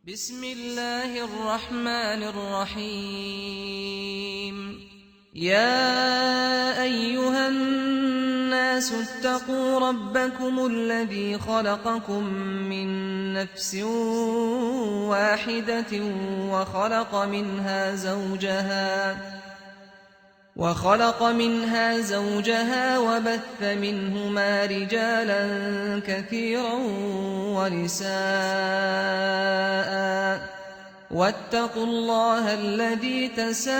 بسم الله الرحمن الرحيم. يا أيها الناس اتقوا ربكم الذي خلقكم من نفس واحدة وخلق منها زوجها وبث منهما رجالا كثيرا ونساء، واتقوا الله الذي تساءلون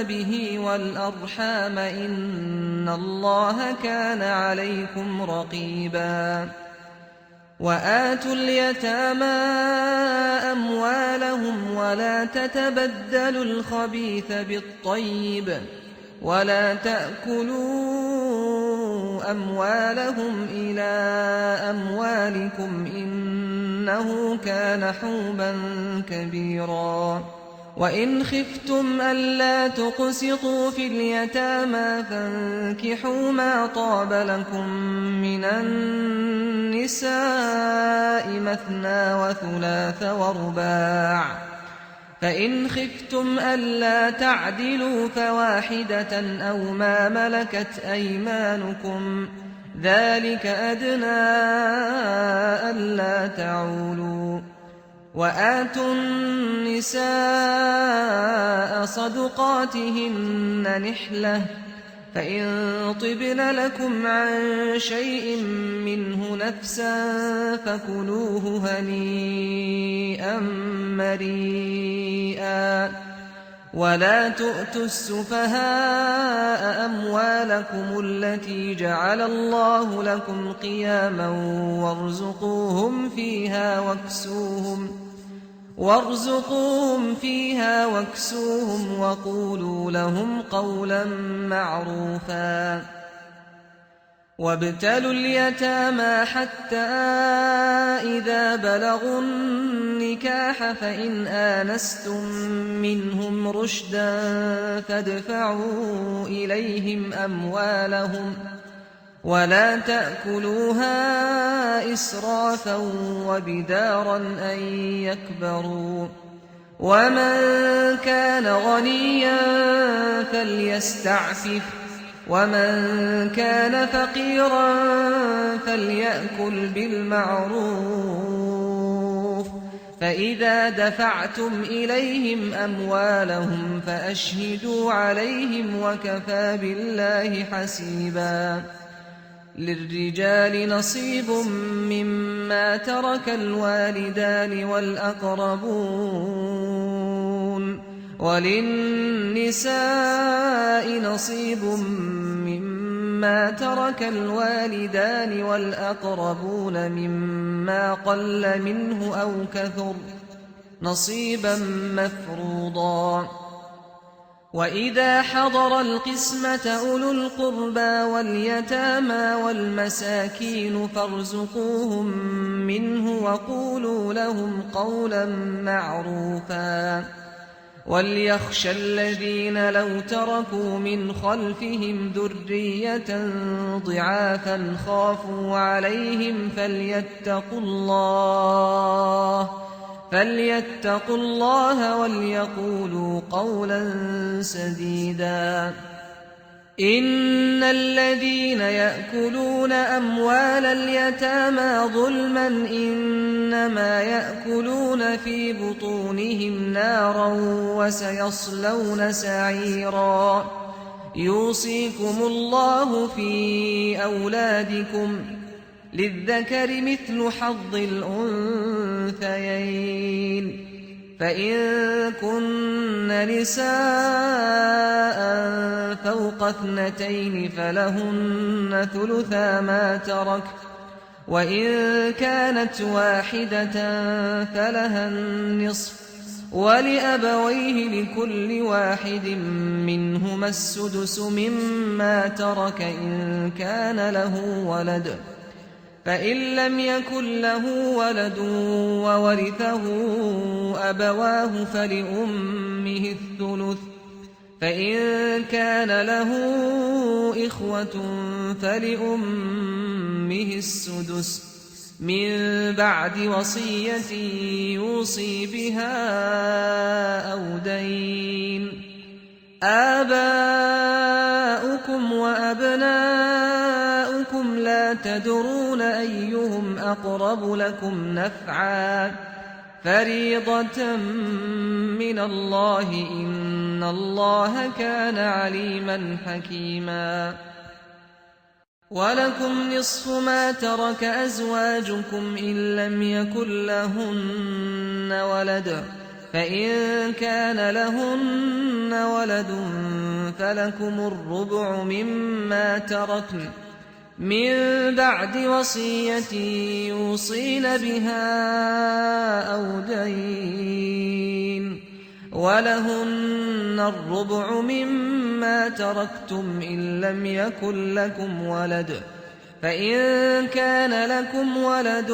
به والأرحام إن الله كان عليكم رقيبا. وآتوا اليتامى أموالهم ولا تتبدلوا الخبيث بالطيب ولا تأكلوا أموالهم إلى أموالكم إنه كان حوبا كبيرا. وإن خفتم ألا تقسطوا في اليتامى فانكحوا ما طاب لكم من النساء مثنى وثلاث ورباع، فإن خفتم ألا تعدلوا فواحدة أو ما ملكت أيمانكم ذلك أدنى ألا تعولوا. وآتوا النساء صدقاتهن نحلة، فإن طبن لكم عن شيء منه نفسا فكلوه هنيئا مريئا. ولا تؤتوا السفهاء أموالكم التي جعل الله لكم قياما وارزقوهم فيها واكسوهم وقولوا لهم قولا معروفا. وابتلوا اليتامى حتى إذا بلغوا النكاح فإن آنستم منهم رشدا فادفعوا إليهم أموالهم ولا تأكلوها إسرافا وبدارا أن يكبروا. ومن كان غنيا فليستعفف ومن كان فقيرا فليأكل بالمعروف. فإذا دفعتم إليهم أموالهم فأشهدوا عليهم وكفى بالله حسيبا. للرجال نصيب مما ترك الوالدان والأقربون، وللنساء نصيب مما ترك الوالدان والأقربون مما قل منه أو كثر نصيبا مفروضا. وإذا حضر القسمة أولو القربى واليتامى والمساكين فارزقوهم منه وقولوا لهم قولا معروفا. وليخشى الذين لو تركوا من خلفهم ذرية ضعافا خافوا عليهم فليتقوا الله وليقولوا قولا سديدا. إن الذين يأكلون أموال اليتامى ظلما إنما يأكلون في بطونهم نارا وسيصلون سعيرا. يوصيكم الله في أولادكم للذكر مثل حظ الأنثيين، فإن كن نساء فوق 2 فلهن ثلثا ما ترك، وإن كانت واحدة فلها النصف، ولأبويه لكل واحد منهما السدس مما ترك إن كان له ولد، فإن لم يكن له ولد وورثه أبواه فلأمه الثلث، فإن كان له إخوة فلأمه السدس، من بعد وصية يوصي بها أو دين. آباؤكم وأبناؤكم لا تدرون أيهم أقرب لكم نفعا فريضة من الله إن الله كان عليما حكيما. ولكم نصف ما ترك أزواجكم إن لم يكن لهن ولد فإن كان لهن ولد فلكم الربع مما تركن من بعد وصية يوصين بها أو دين. ولهن الربع مما تركتم إن لم يكن لكم ولد فإن كان لكم ولد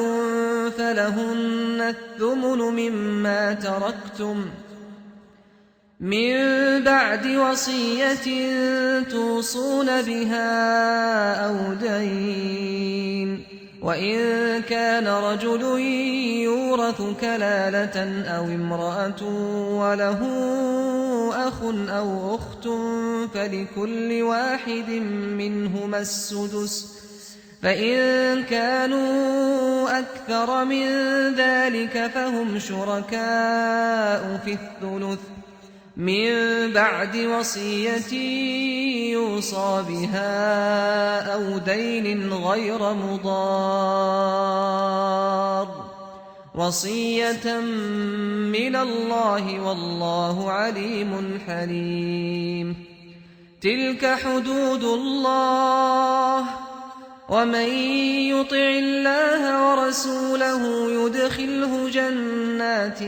فلهن الثمن مما تركتم من بعد وصية توصون بها أو دين. وإن كان رجل يورث كلالة أو امرأة وله أخ أو أخت فلكل واحد منهما السدس فإن كانوا أكثر من ذلك فهم شركاء في الثلث من بعد وصية يوصى بها أو دين غير مضار وصية من الله والله عليم حليم. تلك حدود الله ومن يطع الله ورسوله يدخله جنات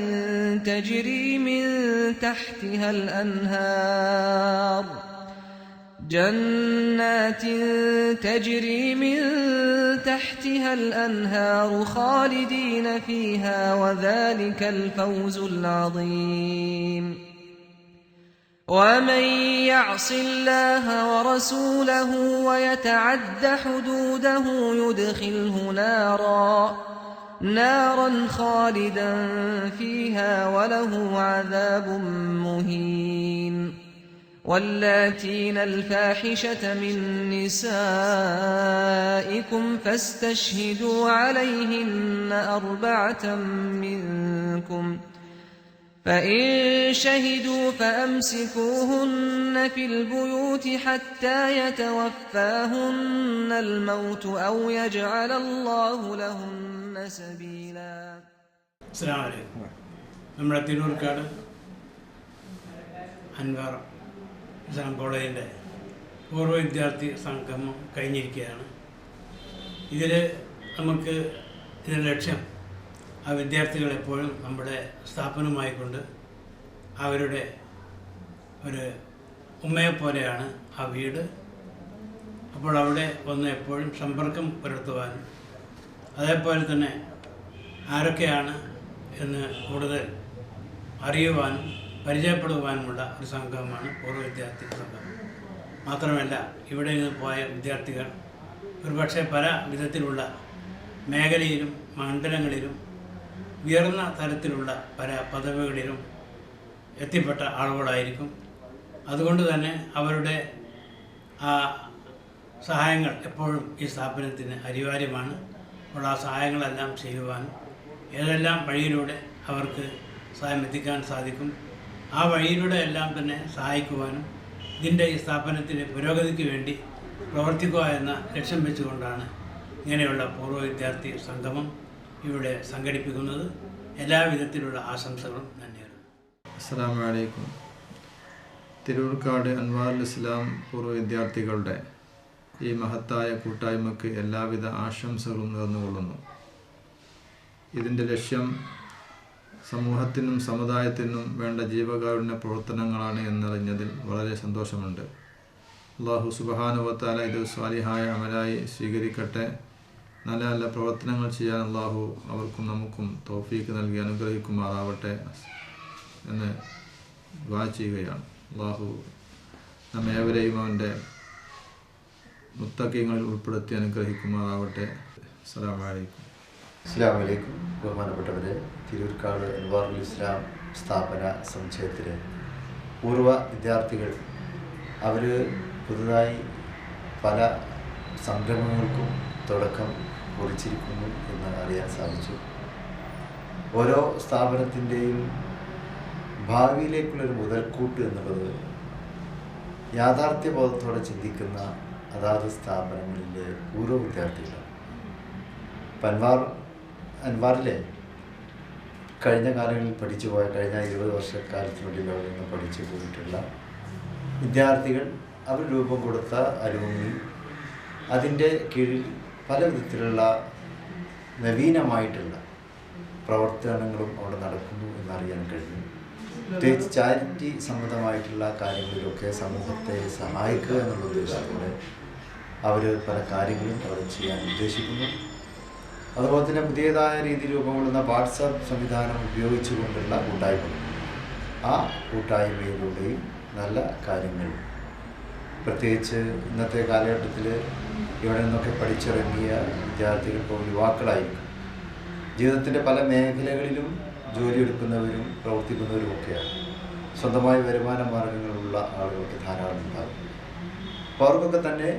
تجري من تحتها الأنهار خالدين فيها وذلك الفوز العظيم. ومن يعص الله ورسوله ويتعد حدوده يدخله نارا خالدا فيها وله عذاب مهين. واللاتين الفاحشة من نسائكم فاستشهدوا عليهن 4 منكم فإن شهدوا فأمسكوهن في البيوت حتى يتوفاهن الموت أو يجعل الله لهن سبيلا. السلام عليكم. നമ്മുടെ തിരൂർക്കാട് അൻവാർ ഇസ്ലാം കോളേജിൻ്റെ പൂർവ്വ വിദ്യാർത്ഥി സംഗമം കഴിഞ്ഞിരിക്കുകയാണ്. ഇതിൻ്റെ ലക്ഷ്യം ആ വിദ്യാർത്ഥികളെപ്പോഴും നമ്മുടെ സ്ഥാപനമായിക്കൊണ്ട് അവരുടെ ഒരു ഉമ്മയെപ്പോലെയാണ് ആ വീട്. അപ്പോൾ അവിടെ വന്ന് എപ്പോഴും സമ്പർക്കം പുലർത്തുവാനും അതേപോലെ തന്നെ ആരൊക്കെയാണ് എന്ന് കൂടുതൽ അറിയുവാനും പരിചയപ്പെടുവാനുമുള്ള ഒരു സംഘമാണ് പൂർവ്വ വിദ്യാർത്ഥി സംഘം. മാത്രമല്ല ഇവിടെ നിന്ന് പോയ വിദ്യാർത്ഥികൾ ഒരുപക്ഷെ പല വിധത്തിലുള്ള മേഖലയിലും മണ്ഡലങ്ങളിലും ഉയർന്ന തരത്തിലുള്ള പല പദവികളിലും എത്തിപ്പെട്ട ആളുകളായിരിക്കും. അതുകൊണ്ട് തന്നെ അവരുടെ ആ സഹായങ്ങൾ എപ്പോഴും ഈ സ്ഥാപനത്തിന് അനിവാര്യമാണ്. അപ്പോൾ ആ സഹായങ്ങളെല്ലാം ചെയ്യുവാനും ഏതെല്ലാം വഴിയിലൂടെ അവർക്ക് സഹായം എത്തിക്കാൻ സാധിക്കും ആ വഴിയിലൂടെ എല്ലാം തന്നെ സഹായിക്കുവാനും ഇതിൻ്റെ ഈ സ്ഥാപനത്തിൻ്റെ പുരോഗതിക്ക് വേണ്ടി പ്രവർത്തിക്കുക എന്ന ലക്ഷ്യം വെച്ചുകൊണ്ടാണ് ഇങ്ങനെയുള്ള പൂർവ്വ വിദ്യാർത്ഥി സംഗമം ഇവിടെ സംഘടിപ്പിക്കുന്നത്. എല്ലാവിധത്തിലുള്ള ആശംസകളും നന്ദിയുണ്ട്. അസ്സലാമു അലൈക്കും. തിരൂർക്കാട് അൻവാറുൽ ഇസ്ലാം പൂർവ്വ വിദ്യാർത്ഥികളുടെ ഈ മഹത്തായ കൂട്ടായ്മയ്ക്ക് എല്ലാവിധ ആശംസകളും നേർന്നുകൊള്ളുന്നു. ഇതിൻ്റെ ലക്ഷ്യം സമൂഹത്തിനും സമുദായത്തിനും വേണ്ട ജീവകാരുണ്യ പ്രവർത്തനങ്ങളാണ് എന്നറിഞ്ഞതിൽ വളരെ സന്തോഷമുണ്ട്. അല്ലാഹു സുബ്ഹാനഹു വ തആല ഇത് സ്വാലിഹായ അമലായി സ്വീകരിക്കട്ടെ. നല്ല നല്ല പ്രവർത്തനങ്ങൾ ചെയ്യാൻ അല്ലാഹു അവർക്കും നമുക്കും തൗഫീക്ക് നൽകി അനുഗ്രഹിക്കുമാറാവട്ടെ എന്ന് ദുആ ചെയ്യുകയാണ്. അല്ലാഹു നമ്മേവരെയും അവൻ്റെ മുത്തഖീങ്ങളിൽ ഉൾപ്പെടുത്തി അനുഗ്രഹിക്കുമാറാവട്ടെ. അസ്സലാമു അലൈക്കും. അസ്സലാമു അലൈക്കും. ബഹുമാനപ്പെട്ടവരെ, തിരൂർക്കാട് അൻവാറുൽ ഇസ്ലാം സ്ഥാപന സമുച്ചയത്തിലെ പൂർവ്വ വിദ്യാർത്ഥികൾ അവർ പുതുതായി പല സംരംഭങ്ങൾക്കും തുടക്കം കുറിച്ചിരിക്കുന്നു എന്ന് അറിയാൻ സാധിച്ചു. ഓരോ സ്ഥാപനത്തിൻ്റെയും ഭാവിയിലേക്കുള്ളൊരു മുതൽക്കൂട്ട് എന്നുള്ളത് യാഥാർത്ഥ്യബോധത്തോടെ ചിന്തിക്കുന്ന അതാത് സ്ഥാപനങ്ങളിലെ പൂർവ്വ വിദ്യാർത്ഥികളാണ്. അൻവാറിലെ കഴിഞ്ഞ കാലങ്ങളിൽ പഠിച്ചു പോയ കഴിഞ്ഞ 20 വർഷക്കാലത്തിനുള്ളിൽ അവിടെ നിന്ന് പഠിച്ചു പോയിട്ടുള്ള വിദ്യാർത്ഥികൾ അവർ രൂപം കൊടുത്ത അലൂമിനി അതിൻ്റെ കീഴിൽ പല വിധത്തിലുള്ള നവീനമായിട്ടുള്ള പ്രവർത്തനങ്ങളും അവിടെ നടക്കുന്നു എന്നറിയാൻ കഴിഞ്ഞു. പ്രത്യേകിച്ച് ചാരിറ്റി സംബന്ധമായിട്ടുള്ള കാര്യങ്ങളിലൊക്കെ സമൂഹത്തെ സഹായിക്കുക എന്നുള്ള ഉദ്ദേശത്തോടെ അവർ പല കാര്യങ്ങളും അവിടെ ചെയ്യാൻ ഉദ്ദേശിക്കുന്നു. അതുപോലെ തന്നെ പുതിയതായ രീതിയിൽ രൂപം കൊള്ളുന്ന വാട്സാപ്പ് സംവിധാനം ഉപയോഗിച്ചുകൊണ്ടുള്ള കൂട്ടായ്മകൾ, ആ കൂട്ടായ്മയിലൂടെയും നല്ല കാര്യങ്ങൾ, പ്രത്യേകിച്ച് ഇന്നത്തെ കാലഘട്ടത്തിൽ ഇവിടെ നിന്നൊക്കെ പഠിച്ചിറങ്ങിയ വിദ്യാർത്ഥികൾ ഇപ്പോൾ യുവാക്കളായിരിക്കും, ജീവിതത്തിൻ്റെ പല മേഖലകളിലും ജോലിയെടുക്കുന്നവരും പ്രവർത്തിക്കുന്നവരും ഒക്കെയാണ്. സ്വന്തമായി വരുമാന മാർഗങ്ങളുള്ള ആളുകൾക്ക് ധാരാളം ഉണ്ടാകും. അപ്പോൾ അവർക്കൊക്കെ തന്നെ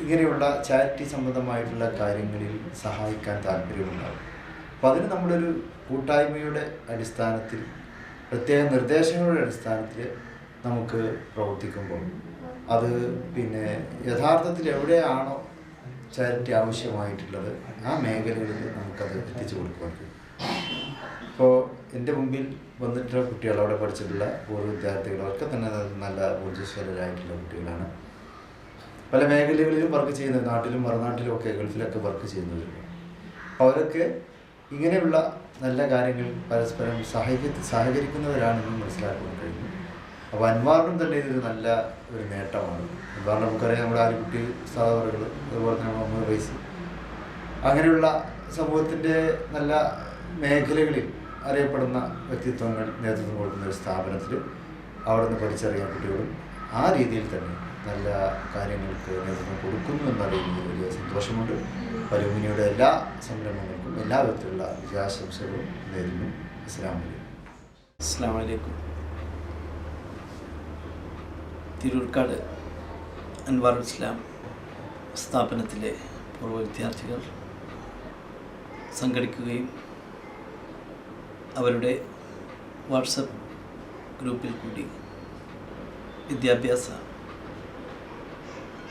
ഇങ്ങനെയുള്ള ചാരിറ്റി സംബന്ധമായിട്ടുള്ള കാര്യങ്ങളിൽ സഹായിക്കാൻ താല്പര്യമുണ്ടാകും. അപ്പോൾ അതിന് നമ്മളൊരു കൂട്ടായ്മയുടെ അടിസ്ഥാനത്തിൽ, പ്രത്യേക നിർദ്ദേശങ്ങളുടെ അടിസ്ഥാനത്തിൽ നമുക്ക് പ്രവർത്തിക്കുമ്പോൾ അത് യഥാർത്ഥത്തിൽ എവിടെയാണോ ചാരിറ്റി ആവശ്യമായിട്ടുള്ളത് ആ മേഖലകളിൽ നമുക്കത് എത്തിച്ചു കൊടുക്കാൻ കഴിയും. ഇപ്പോൾ എൻ്റെ മുമ്പിൽ വന്നിട്ടുള്ള കുട്ടികൾ, അവിടെ പഠിച്ചിട്ടുള്ള പൂർവ്വ വിദ്യാർത്ഥികളൊക്കെ തന്നെ നല്ല ഊർജ്ജസ്വലരായിട്ടുള്ള കുട്ടികളാണ്. പല മേഖലകളിലും വർക്ക് ചെയ്യുന്നത്, നാട്ടിലും മറുനാട്ടിലും ഒക്കെ ഗൾഫിലൊക്കെ വർക്ക് ചെയ്യുന്നവരുണ്ട്. അവരൊക്കെ ഇങ്ങനെയുള്ള നല്ല കാര്യങ്ങൾ പരസ്പരം സഹകരിക്കുന്നവരാണെന്ന് മനസ്സിലാക്കാൻ കഴിഞ്ഞു. അപ്പോൾ അൻവാറിനും തന്നെ ഇതൊരു നല്ല ഒരു നേട്ടമാണ്. അൻവാറിന് നമുക്കറിയാം, നമ്മുടെ ആലിക്കുട്ടി സഹോദരങ്ങൾ, അതുപോലെ തന്നെ മുഹമ്മദ് റൈസ്, അങ്ങനെയുള്ള സമൂഹത്തിൻ്റെ നല്ല മേഖലകളിൽ അറിയപ്പെടുന്ന വ്യക്തിത്വങ്ങൾ നേതൃത്വം കൊടുക്കുന്ന ഒരു സ്ഥാപനത്തിൽ അവിടെ നിന്ന് പഠിച്ചറിയാൻ കുട്ടികളും ആ രീതിയിൽ തന്നെ നല്ല കാര്യങ്ങൾക്ക് നേതൃത്വം കൊടുക്കുന്നു എന്നറിയുന്നത് വലിയ സന്തോഷമുണ്ട്. അലൂമിനിയുടെ എല്ലാ സംരംഭങ്ങൾക്കും എല്ലാ വിധത്തിലുള്ള വിജയാശംസകളും നേരുന്നു. അസ്സലാമു അലൈക്കും. തിരൂർക്കാട് അൻവാറുൽ ഇസ്ലാം സ്ഥാപനത്തിലെ പൂർവ്വ വിദ്യാർത്ഥികൾ സംഘടിക്കുകയും അവരുടെ വാട്സപ്പ് ഗ്രൂപ്പിൽ കൂടി വിദ്യാഭ്യാസ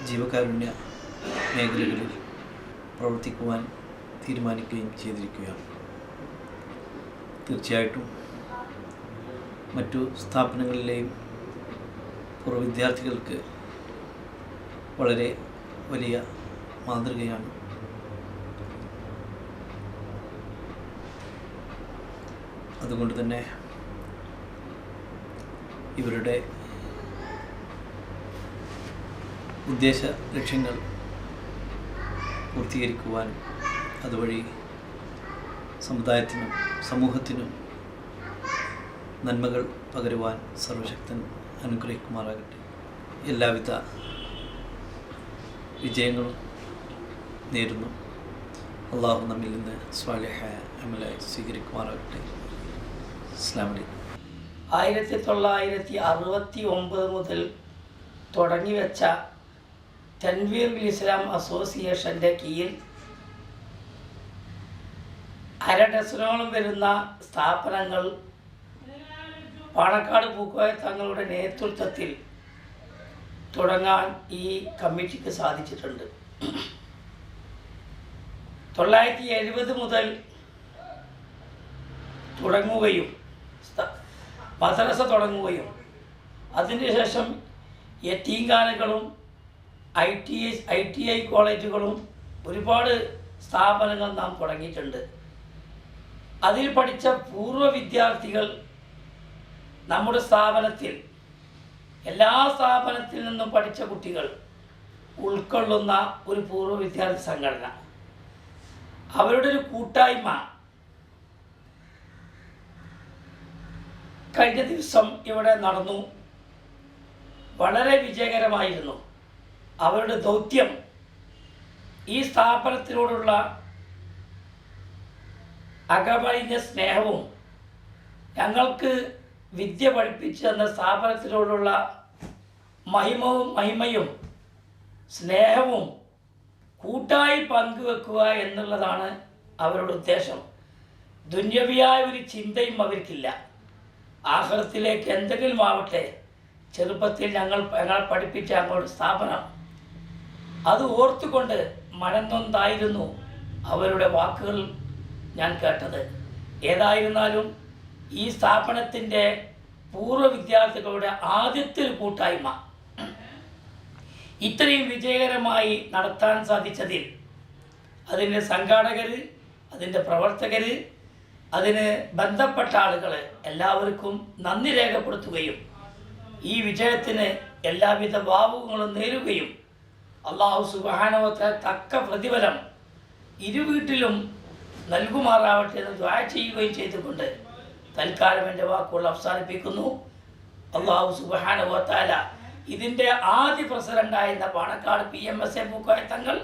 ജീവകാരുണ്യ മേഖലകളിൽ പ്രവർത്തിക്കുവാൻ തീരുമാനിക്കുകയും ചെയ്തിരിക്കുകയാണ്. തീർച്ചയായിട്ടും മറ്റു സ്ഥാപനങ്ങളിലെയും പൂർവ്വ വിദ്യാർത്ഥികൾക്ക് വളരെ വലിയ മാതൃകയാണ്. അതുകൊണ്ട് തന്നെ ഇവരുടെ ഉദ്ദേശ ലക്ഷ്യങ്ങൾ പൂർത്തീകരിക്കുവാനും അതുവഴി സമുദായത്തിനും സമൂഹത്തിനും നന്മകൾ പകരുവാൻ സർവശക്തൻ അനുഗ്രഹിക്കുമാറാകട്ടെ. എല്ലാവിധ വിജയങ്ങളും നേരുന്നു. അള്ളാഹു നമ്മിൽ നിന്ന് സ്വാലിഹായ അമലായി സ്വീകരിക്കുമാറാകട്ടെ. അസ്സലാമു അലൈക്കും. 1969 മുതൽ തുടങ്ങിവെച്ച തൻവീർ ഇസ്ലാം അസോസിയേഷൻ്റെ കീഴിൽ 1/2 ഡസനോളം വരുന്ന സ്ഥാപനങ്ങൾ പാണക്കാട് പൂക്കോയ തങ്ങളുടെ നേതൃത്വത്തിൽ തുടങ്ങാൻ ഈ കമ്മിറ്റിക്ക് സാധിച്ചിട്ടുണ്ട്. 1970 മുതൽ തുടങ്ങുകയും മദ്രസ തുടങ്ങുകയും അതിനുശേഷം യതീംഖാനകളും ITI കോളേജുകളും ഒരുപാട് സ്ഥാപനങ്ങൾ നാം തുടങ്ങിയിട്ടുണ്ട്. അതിൽ പഠിച്ച പൂർവ്വ വിദ്യാർത്ഥികൾ നമ്മുടെ സ്ഥാപനത്തിൽ, എല്ലാ സ്ഥാപനത്തിൽ നിന്നും പഠിച്ച കുട്ടികൾ ഉൾക്കൊള്ളുന്ന ഒരു പൂർവ്വ വിദ്യാർത്ഥി സംഘടന, അവരുടെ ഒരു കൂട്ടായ്മ കഴിഞ്ഞ ദിവസം ഇവിടെ നടന്നു. വളരെ വിജയകരമായിരുന്നു. അവരുടെ ദൗത്യം ഈ സ്ഥാപനത്തിനോടുള്ള അകമഴിഞ്ഞ സ്നേഹവും ഞങ്ങൾക്ക് വിദ്യ പഠിപ്പിച്ചു തന്ന സ്ഥാപനത്തിനോടുള്ള മഹിമയും സ്നേഹവും കൂട്ടായി പങ്കുവെക്കുക എന്നുള്ളതാണ് അവരുടെ ഉദ്ദേശം. ദുന്യവിയായ ഒരു ചിന്തയും അവർക്കില്ല. ആഖിറത്തിലേക്ക് എന്തെങ്കിലും ആവട്ടെ, ചെറുപ്പത്തിൽ ഞങ്ങളെ പഠിപ്പിച്ച ഞങ്ങളുടെ സ്ഥാപനം, അത് ഓർത്തുകൊണ്ട് മനംനൊന്തായിരുന്നു അവരുടെ വാക്കുകൾ ഞാൻ കേട്ടത്. ഏതായിരുന്നാലും ഈ സ്ഥാപനത്തിൻ്റെ പൂർവ്വ വിദ്യാർത്ഥികളുടെ ആദ്യത്തെ ഒരു കൂട്ടായ്മ ഇത്രയും വിജയകരമായി നടത്താൻ സാധിച്ചതിൽ അതിൻ്റെ സംഘാടകർ, അതിൻ്റെ പ്രവർത്തകർ, അതിന് ബന്ധപ്പെട്ട ആളുകൾ എല്ലാവർക്കും നന്ദി രേഖപ്പെടുത്തുകയും ഈ വിജയത്തിന് എല്ലാവിധ ഭാവുകങ്ങളും നേരുകയും അല്ലാഹു സുബ്ഹാനഹു വ തആല തക്ക പ്രതിഫലം ഇരുവീട്ടിലും നൽകുമാറാവട്ടെ എന്ന് ദുആ ചെയ്യുകയും ചെയ്തുകൊണ്ട് തൽക്കാലം എൻ്റെ വാക്കുകൾ അവസാനിപ്പിക്കുന്നു. അല്ലാഹു സുബ്ഹാനഹു വ തആല ഇതിൻ്റെ ആദ്യ പ്രസിഡൻ്റായിരുന്ന പാണക്കാട് PMSA പൂക്കോയ തങ്ങൾ,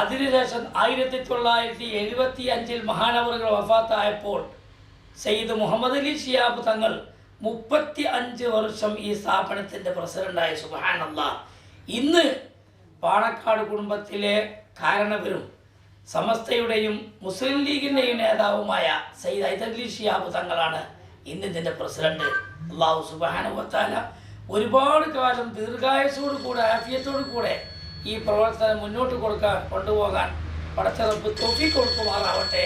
അതിനുശേഷം 1975 മഹാനവറുകൾ വഫാത്തായപ്പോൾ സയ്യിദ് മുഹമ്മദ് അലി ശിഹാബ് തങ്ങൾ 35 വർഷം ഈ സ്ഥാപനത്തിൻ്റെ പ്രസിഡൻ്റായ സുബ്ഹാനല്ലാഹ്. ഇന്ന് പാണക്കാട് കുടുംബത്തിലെ കാരണവരും സമസ്തയുടെയും മുസ്ലിം ലീഗിൻ്റെയും നേതാവുമായ സയ്യിദ് ഹൈദരലി ശിഹാബ് തങ്ങളാണ് ഇന്ന് ഇതിൻ്റെ പ്രസിഡന്റ്. അല്ലാഹു സുബ്ഹാനഹു വ തആല ഒരുപാട് കാലം ദീർഘായുസ്സോടു കൂടെ ആഫിയത്തോടു കൂടെ ഈ പ്രവർത്തനം മുന്നോട്ട് കൊണ്ടുപോകാൻ പടച്ചറപ്പ് തൗഫീഖ് കൊടുക്കുമാറാവട്ടെ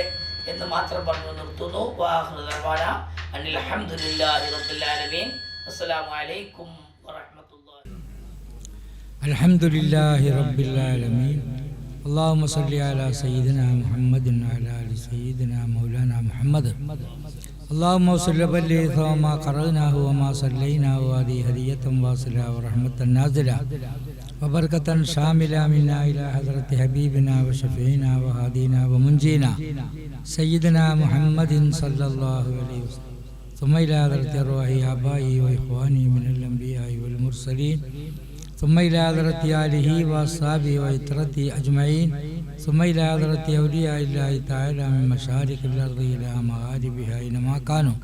എന്ന് മാത്രം പറഞ്ഞു നിർത്തുന്നു. വആഖിറു ദഅ്വാനാ അനിൽ ഹംദുലില്ലാഹി റബ്ബിൽ ആലമീൻ. അസ്സലാമു അലൈക്കും വറഹ്മത്തുള്ളാഹി. അൽഹംദുലില്ലാഹി റബ്ബിൽ ആലമീൻ. اللهم صل على سيدنا محمد وعلى آل سيدنا مولانا محمد. اللهم صل وبلغ وما قرأناه وما صليناه وهذه هدية واصلة ورحمة نازلة وبركة شاملة منا إلى حضرة حبيبنا وشفيعنا وهادينا ومنجينا سيدنا محمد صلى الله عليه وسلم، ثم إلى حضرة أرواح آبائي وإخواني من الأنبياء والمرسلين، ثم إلى حضرة آله وأصحابه وإترته أجمعين، ثم إلى حضرة أولياء الله تعالى من مشارق الأرض إلى مغاربها أينما كانوا.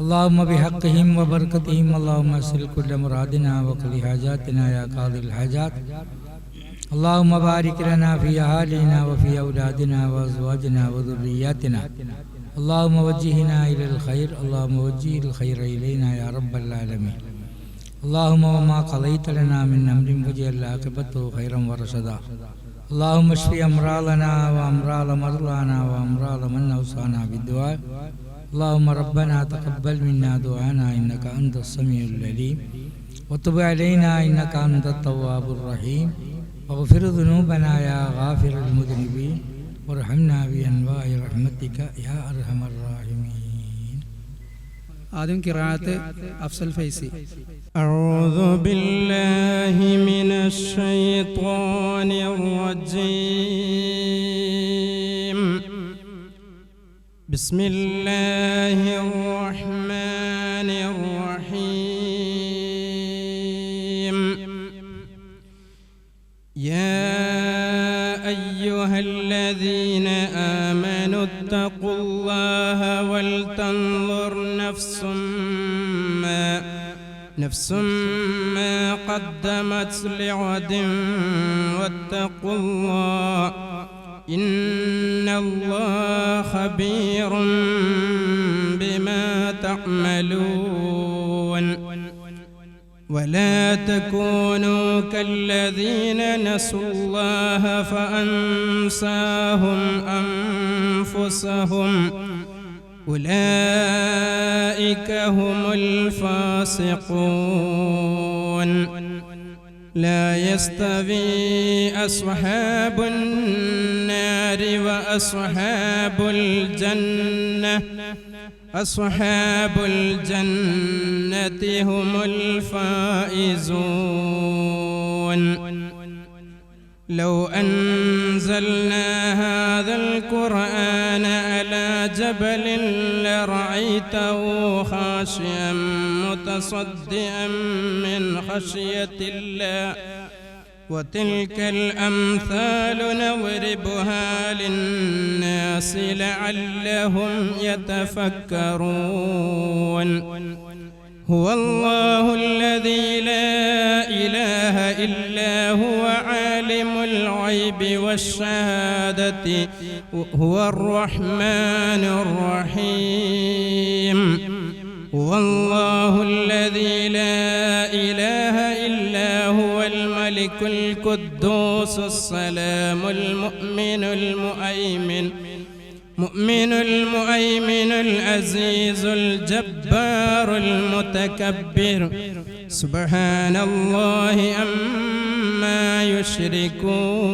اللهم بحقهم وبركتهم اللهم اسل كل مرادنا وقض حاجاتنا يا قاضي الحاجات. اللهم بارك لنا في أهالينا وفي أولادنا وأزواجنا وذرياتنا. اللهم وجهنا إلى الخير، اللهم وجه الخير إلينا يا رب العالمين. اللهم وما قضيت لنا من أمر فاجعل عاقبته خيرا ورشدا. اللهم اشف أمراضنا وأمراض مرضانا وأمراض من أوصانا بالدعاء. اللهم ربنا تقبل منا دعانا إنك أنت السميع العليم، وتب علينا إنك أنت التواب الرحيم، واغفر ذنوبنا يا غافر المذنبين، وارحمنا بأنواع رحمتك يا أرحم الراحمين. ആദ്യം ഖിറാഅത്ത് അഫ്സൽ ഫൈസി. أعوذ بالله من الشيطان الرجيم. بسم الله الرحمن الرحيم. يا أيها الذين آمنوا اتقوا الله ولتنظر نفس ما قدمت لغد واتقوا الله إن الله خبير بما تعملون. ولا تكونوا كالذين نسوا الله فأنساهم أنفسهم أولئك هم الفاسقون. لا يستوي أصحاب النار وأصحاب الجنة، أصحاب الجنة هم الفائزون. لو أنزلنا هذا القرآن على جبل لرأيته خاشعا متصدعا من خشية الله. وتلك الأمثال نضربها للناس الناس لعلهم يتفكرون هو الله الذي لا إله إلا هو عالم الغيب والشهادة هو الرحمن الرحيم هو الله الذي لا إله إلا هو الملك القدوس السلام المؤمن المؤمن العزيز الجبار المتكبر سبحان الله عما يشركون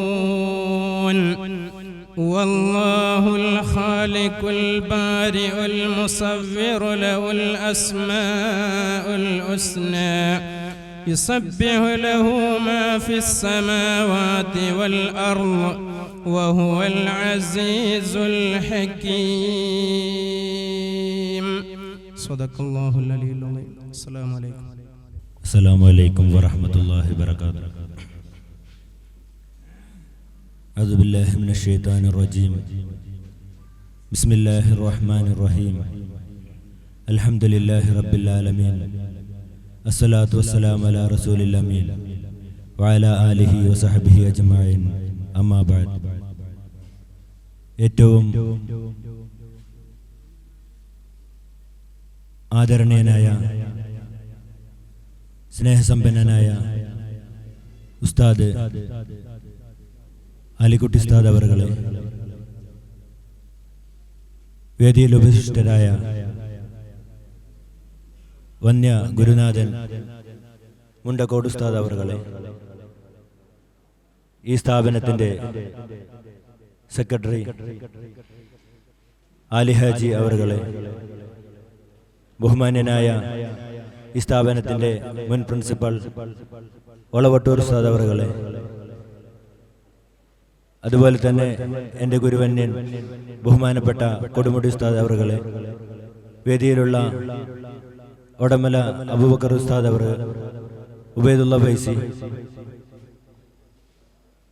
والله الخالق البارئ المصور له الأسماء الحسنى يسبح له ما في السماوات والأرض وهو العزيز الحكيم صدق الله العلي العظيم السلام عليكم السلام عليكم ورحمة الله وبركاته أعوذ بالله من الشيطان الرجيم بسم الله الرحمن الرحيم الحمد لله رب العالمين الصلاة والسلام على رسول الأمين وعلى آله وصحبه أجمعين أما بعد ഏറ്റവും ആദരണീയനായ സ്നേഹസമ്പന്നനായ ഉസ്താദ് അലിക്കുട്ടി ഉസ്താദ് അവറുകളെ, വേദിയിൽ ഉപവിഷ്ടരായ വന്യ ഗുരുനാഥൻ മുണ്ടക്കോട് ഉസ്താദ് അവറുകളെ, ഈ സ്ഥാപനത്തിൻ്റെ സെക്രട്ടറി ആലിഹാജി അവറുകളെ, ബഹുമാന്യനായ ഈ സ്ഥാപനത്തിൻ്റെ മുൻ പ്രിൻസിപ്പൽ ഒളവട്ടൂർ ഉസ്താദ് അവറുകളെ, അതുപോലെ തന്നെ എൻ്റെ ഗുരുവന്യൻ ബഹുമാനപ്പെട്ട കൊടുമുടി ഉസ്താദ് അവറുകളെ, വേദിയിലുള്ള ഒടമല അബൂബക്കർ ഉസ്താദ് അവർ, ഉബൈദുള്ള ഫൈസി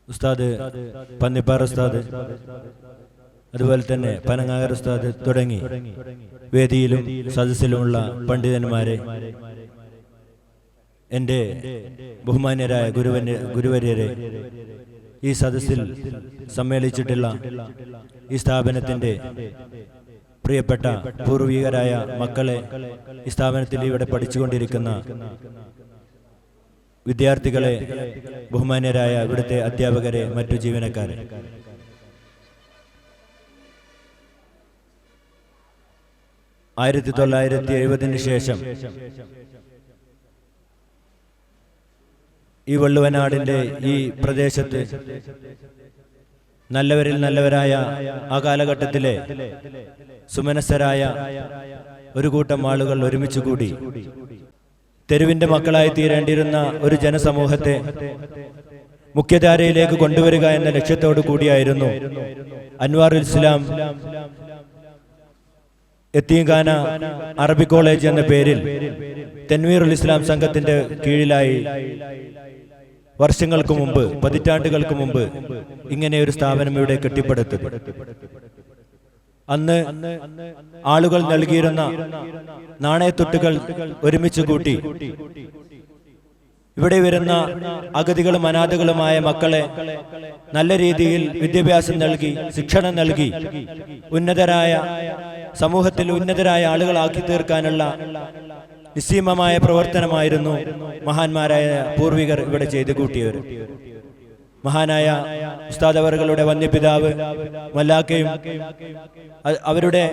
ഉസ്താദ്, പന്നിപ്പാറ ഉസ്താദ്, അതുപോലെ തന്നെ പനങ്ങാകർ ഉസ്താദ് തുടങ്ങി വേദിയിലും സദസ്സിലുമുള്ള പണ്ഡിതന്മാരെ, എൻ്റെ ബഹുമാന്യരായ ഗുരുവര്യരെ, ഈ സദസ്സിൽ സമ്മേളിച്ചിട്ടുള്ള ഈ സ്ഥാപനത്തിൻ്റെ പ്രിയപ്പെട്ട പൂർവികരായ മക്കളെ, ഈ സ്ഥാപനത്തിൽ ഇവിടെ പഠിച്ചുകൊണ്ടിരിക്കുന്ന വിദ്യാർത്ഥികളെ, ബഹുമാന്യരായ ഇവിടുത്തെ അധ്യാപകരെ, മറ്റു ജീവനക്കാരെ, 1970 ശേഷം ഈ വള്ളുവനാടിൻ്റെ ഈ പ്രദേശത്ത് നല്ലവരിൽ നല്ലവരായ ആ കാലഘട്ടത്തിലെ സുമനസ്സരായ ഒരു കൂട്ടം ആളുകൾ ഒരുമിച്ച് കൂടി തെരുവിന്റെ മക്കളായി തീരേണ്ടിയിരുന്ന ഒരു ജനസമൂഹത്തെ മുഖ്യധാരയിലേക്ക് കൊണ്ടുവരിക എന്ന ലക്ഷ്യത്തോടു കൂടിയായിരുന്നു അൻവാറുൽ ഇസ്ലാം യത്തീംഖാന അറബി കോളേജ് എന്ന പേരിൽ തൻവീറുൽ ഇസ്ലാം സംഘത്തിന്റെ കീഴിലായി വർഷങ്ങൾക്ക് മുമ്പ്, പതിറ്റാണ്ടുകൾക്ക് മുമ്പ് ഇങ്ങനെ ഒരു സ്ഥാപനം ഇവിടെ കെട്ടിപ്പടുത്തു. അന്ന് ആളുകൾ നൽകിയിരുന്ന നാണയത്തൊട്ടുകൾ ഒരുമിച്ച് കൂട്ടി ഇവിടെ വരുന്ന അഗതികളും അനാഥകളുമായ മക്കളെ നല്ല രീതിയിൽ വിദ്യാഭ്യാസം നൽകി, ശിക്ഷണം നൽകി, ഉന്നതരായ സമൂഹത്തിൽ ഉന്നതരായ ആളുകളാക്കി തീർക്കാനുള്ള നിസ്സീമമായ പ്രവർത്തനമായിരുന്നു മഹാന്മാരായ പൂർവികർ ഇവിടെ ചെയ്തു കൂട്ടിയവർ. മഹാനായ ഉസ്താദ് അവറുകളുടെ വന്യപിതാവ് മല്ലാക്കയും അവരുടെ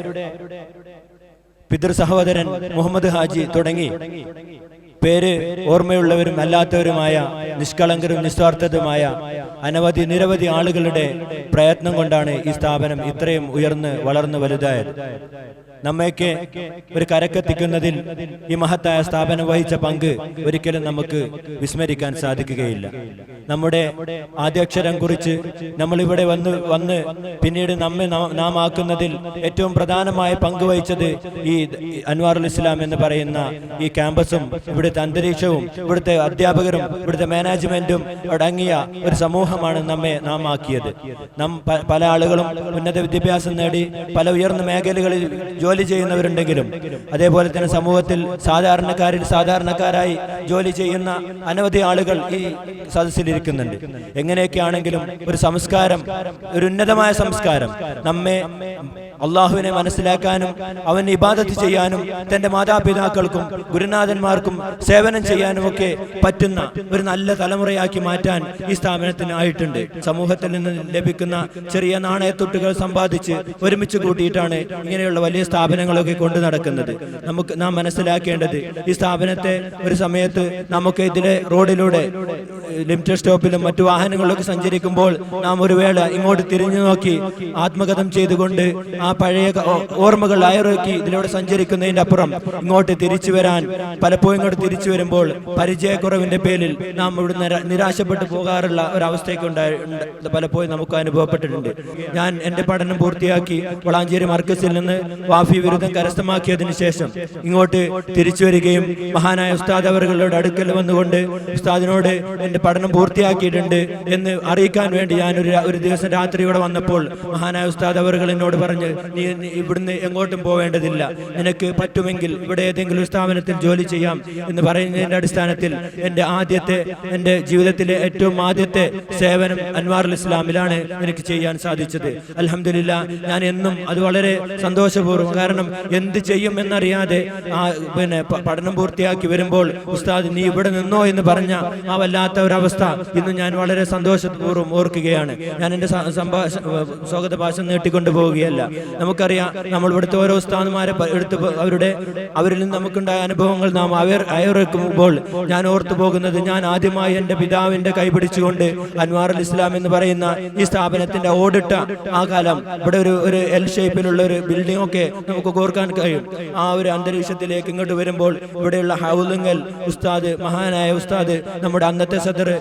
പിതൃ സഹോദരൻ മുഹമ്മദ് ഹാജി തുടങ്ങി പേര് ഓർമ്മയുള്ളവരും അല്ലാത്തവരുമായ നിഷ്കളങ്കരും നിസ്വാർത്ഥതുമായ നിരവധി ആളുകളുടെ പ്രയത്നം കൊണ്ടാണ് ഈ സ്ഥാപനം ഇത്രയും ഉയർന്ന് വളർന്ന് വലുതായത്. നമ്മയൊക്കെ ഒരു കരക്കെത്തിക്കുന്നതിൽ ഈ മഹത്തായ സ്ഥാപനം വഹിച്ച പങ്ക് ഒരിക്കലും നമുക്ക് വിസ്മരിക്കാൻ സാധിക്കുകയില്ല. നമ്മുടെ ആദ്യാക്ഷരം കുറിച്ച് നമ്മളിവിടെ വന്ന് പിന്നീട് നാം ആക്കുന്നതിൽ ഏറ്റവും പ്രധാനമായ പങ്ക് വഹിച്ചത് ഈ അൻവാറുൽ ഇസ്ലാം എന്ന് പറയുന്ന ഈ ക്യാമ്പസും ഇവിടെ ഇവിടുത്തെ അന്തരീക്ഷവും ഇവിടുത്തെ അധ്യാപകരും ഇവിടുത്തെ മാനേജ്മെന്റും അടങ്ങിയ ഒരു സമൂഹമാണ് നാം ആക്കിയത്. പല ആളുകളും ഉന്നത വിദ്യാഭ്യാസം നേടി പല ഉയർന്ന മേഖലകളിൽ ജോലി ചെയ്യുന്നവരുണ്ടെങ്കിലും അതേപോലെ തന്നെ സമൂഹത്തിൽ സാധാരണക്കാരായി ജോലി ചെയ്യുന്ന അനവധി ആളുകൾ ഈ സദസ്സിലിരിക്കുന്നുണ്ട്. എങ്ങനെയൊക്കെയാണെങ്കിലും ഒരു സംസ്കാരം, ഒരു ഉന്നതമായ സംസ്കാരം നമ്മെ അള്ളാഹുവിനെ മനസ്സിലാക്കാനും അവന് ഇബാദത്ത് ചെയ്യാനും തന്റെ മാതാപിതാക്കൾക്കും ഗുരുനാഥന്മാർക്കും സേവനം ചെയ്യാനും ഒക്കെ പറ്റുന്ന ഒരു നല്ല തലമുറയാക്കി മാറ്റാൻ ഈ സ്ഥാപനത്തിന് ആയിട്ടുണ്ട്. സമൂഹത്തിൽ നിന്ന് ലഭിക്കുന്ന ചെറിയ നാണയത്തൊട്ടുകൾ സമ്പാദിച്ച് ഒരുമിച്ച് കൂട്ടിയിട്ടാണ് ഇങ്ങനെയുള്ള വലിയ സ്ഥാപനങ്ങളൊക്കെ കൊണ്ടു നടക്കുന്നത്. നാം മനസ്സിലാക്കേണ്ടത് ഈ സ്ഥാപനത്തെ ഒരു സമയത്ത് നമുക്ക് ഇതിലെ റോഡിലൂടെ ലിമിറ്റഡ് സ്റ്റോപ്പിലും മറ്റു വാഹനങ്ങളിലൊക്കെ സഞ്ചരിക്കുമ്പോൾ നാം ഒരു വേള ഇങ്ങോട്ട് തിരിഞ്ഞു നോക്കി ആത്മകഥം ചെയ്തുകൊണ്ട് ആ പഴയ ഓർമ്മകൾ അയറൊക്കി ഇതിലൂടെ സഞ്ചരിക്കുന്നതിന്റെ അപ്പുറം ഇങ്ങോട്ട് തിരിച്ചു വരാൻ പലപ്പോഴും ഇങ്ങോട്ട് തിരിച്ചു വരുമ്പോൾ പരിചയക്കുറവിന്റെ പേരിൽ നാം ഇവിടുന്ന് നിരാശപ്പെട്ടു പോകാറുള്ള ഒരവസ്ഥയൊക്കെ പലപ്പോഴും നമുക്ക് അനുഭവപ്പെട്ടിട്ടുണ്ട്. ഞാൻ എന്റെ പഠനം പൂർത്തിയാക്കി വളാഞ്ചേരി മർക്കസിൽ നിന്ന് വാഫി ബിരുദം കരസ്ഥമാക്കിയതിനു ശേഷം ഇങ്ങോട്ട് തിരിച്ചു വരികയും മഹാനായ ഉസ്താദ് അവരുടെ അടുക്കൽ വന്നുകൊണ്ട് ഉസ്താദിനോട് എന്റെ പഠനം പൂർത്തിയാക്കിയിട്ടുണ്ട് എന്ന് അറിയിക്കാൻ വേണ്ടി ഞാൻ ഒരു ദിവസം രാത്രി ഇവിടെ വന്നപ്പോൾ മഹാനായ ഉസ്താദ് അവർ എന്നോട് പറഞ്ഞ് നീ ഇവിടുന്ന് എങ്ങോട്ടും പോവേണ്ടതില്ല, നിനക്ക് പറ്റുമെങ്കിൽ ഇവിടെ ഏതെങ്കിലും ഒരു സ്ഥാപനത്തിൽ ജോലി ചെയ്യാം എന്ന് പറയുന്നതിന്റെ അടിസ്ഥാനത്തിൽ എന്റെ ജീവിതത്തിലെ ഏറ്റവും ആദ്യത്തെ സേവനം അൻവാറുൽ ഇസ്ലാമിലാണ് എനിക്ക് ചെയ്യാൻ സാധിച്ചത്. അൽഹംദുലില്ലാ, ഞാൻ എന്നും അത് വളരെ സന്തോഷപൂർവ്വം, കാരണം എന്ത് ചെയ്യും എന്നറിയാതെ പഠനം പൂർത്തിയാക്കി വരുമ്പോൾ ഉസ്താദ് നീ ഇവിടെ നിന്നോ എന്ന് പറഞ്ഞ ആ വല്ലാത്ത ഒരവസ്ഥ ഇന്ന് ഞാൻ വളരെ സന്തോഷപൂർവ്വം ഓർക്കുകയാണ്. ഞാൻ എന്റെ സ്വാഗത ഭാഷ നീട്ടിക്കൊണ്ടു പോവുകയല്ല. നമുക്കറിയാം, നമ്മൾ ഇവിടുത്തെ ഓരോ ഉസ്താദുമാരെ അവരിൽ നിന്ന് നമുക്കുണ്ടായ അനുഭവങ്ങൾ നാം അയവിറക്കുമ്പോൾ ഞാൻ ഓർത്തു പോകുന്നത്, ഞാൻ ആദ്യമായി എന്റെ പിതാവിന്റെ കൈപിടിച്ചുകൊണ്ട് അൻവാറുൽ ഇസ്ലാം എന്ന് പറയുന്ന ഈ സ്ഥാപനത്തിന്റെ ഓടിട്ട ആ കാലം, ഇവിടെ ഒരു എൽ ഷേപ്പിലുള്ള ഒരു ബിൽഡിംഗ് ഒക്കെ നമുക്ക് ഓർക്കാൻ കഴിയും. ആ ഒരു അന്തരീക്ഷത്തിലേക്ക് ഇങ്ങോട്ട് വരുമ്പോൾ ഇവിടെയുള്ള ഹൗലുങ്ങൽ ഉസ്താദ്, മഹാനായ ഉസ്താദ്, നമ്മുടെ അന്നത്തെ സദർ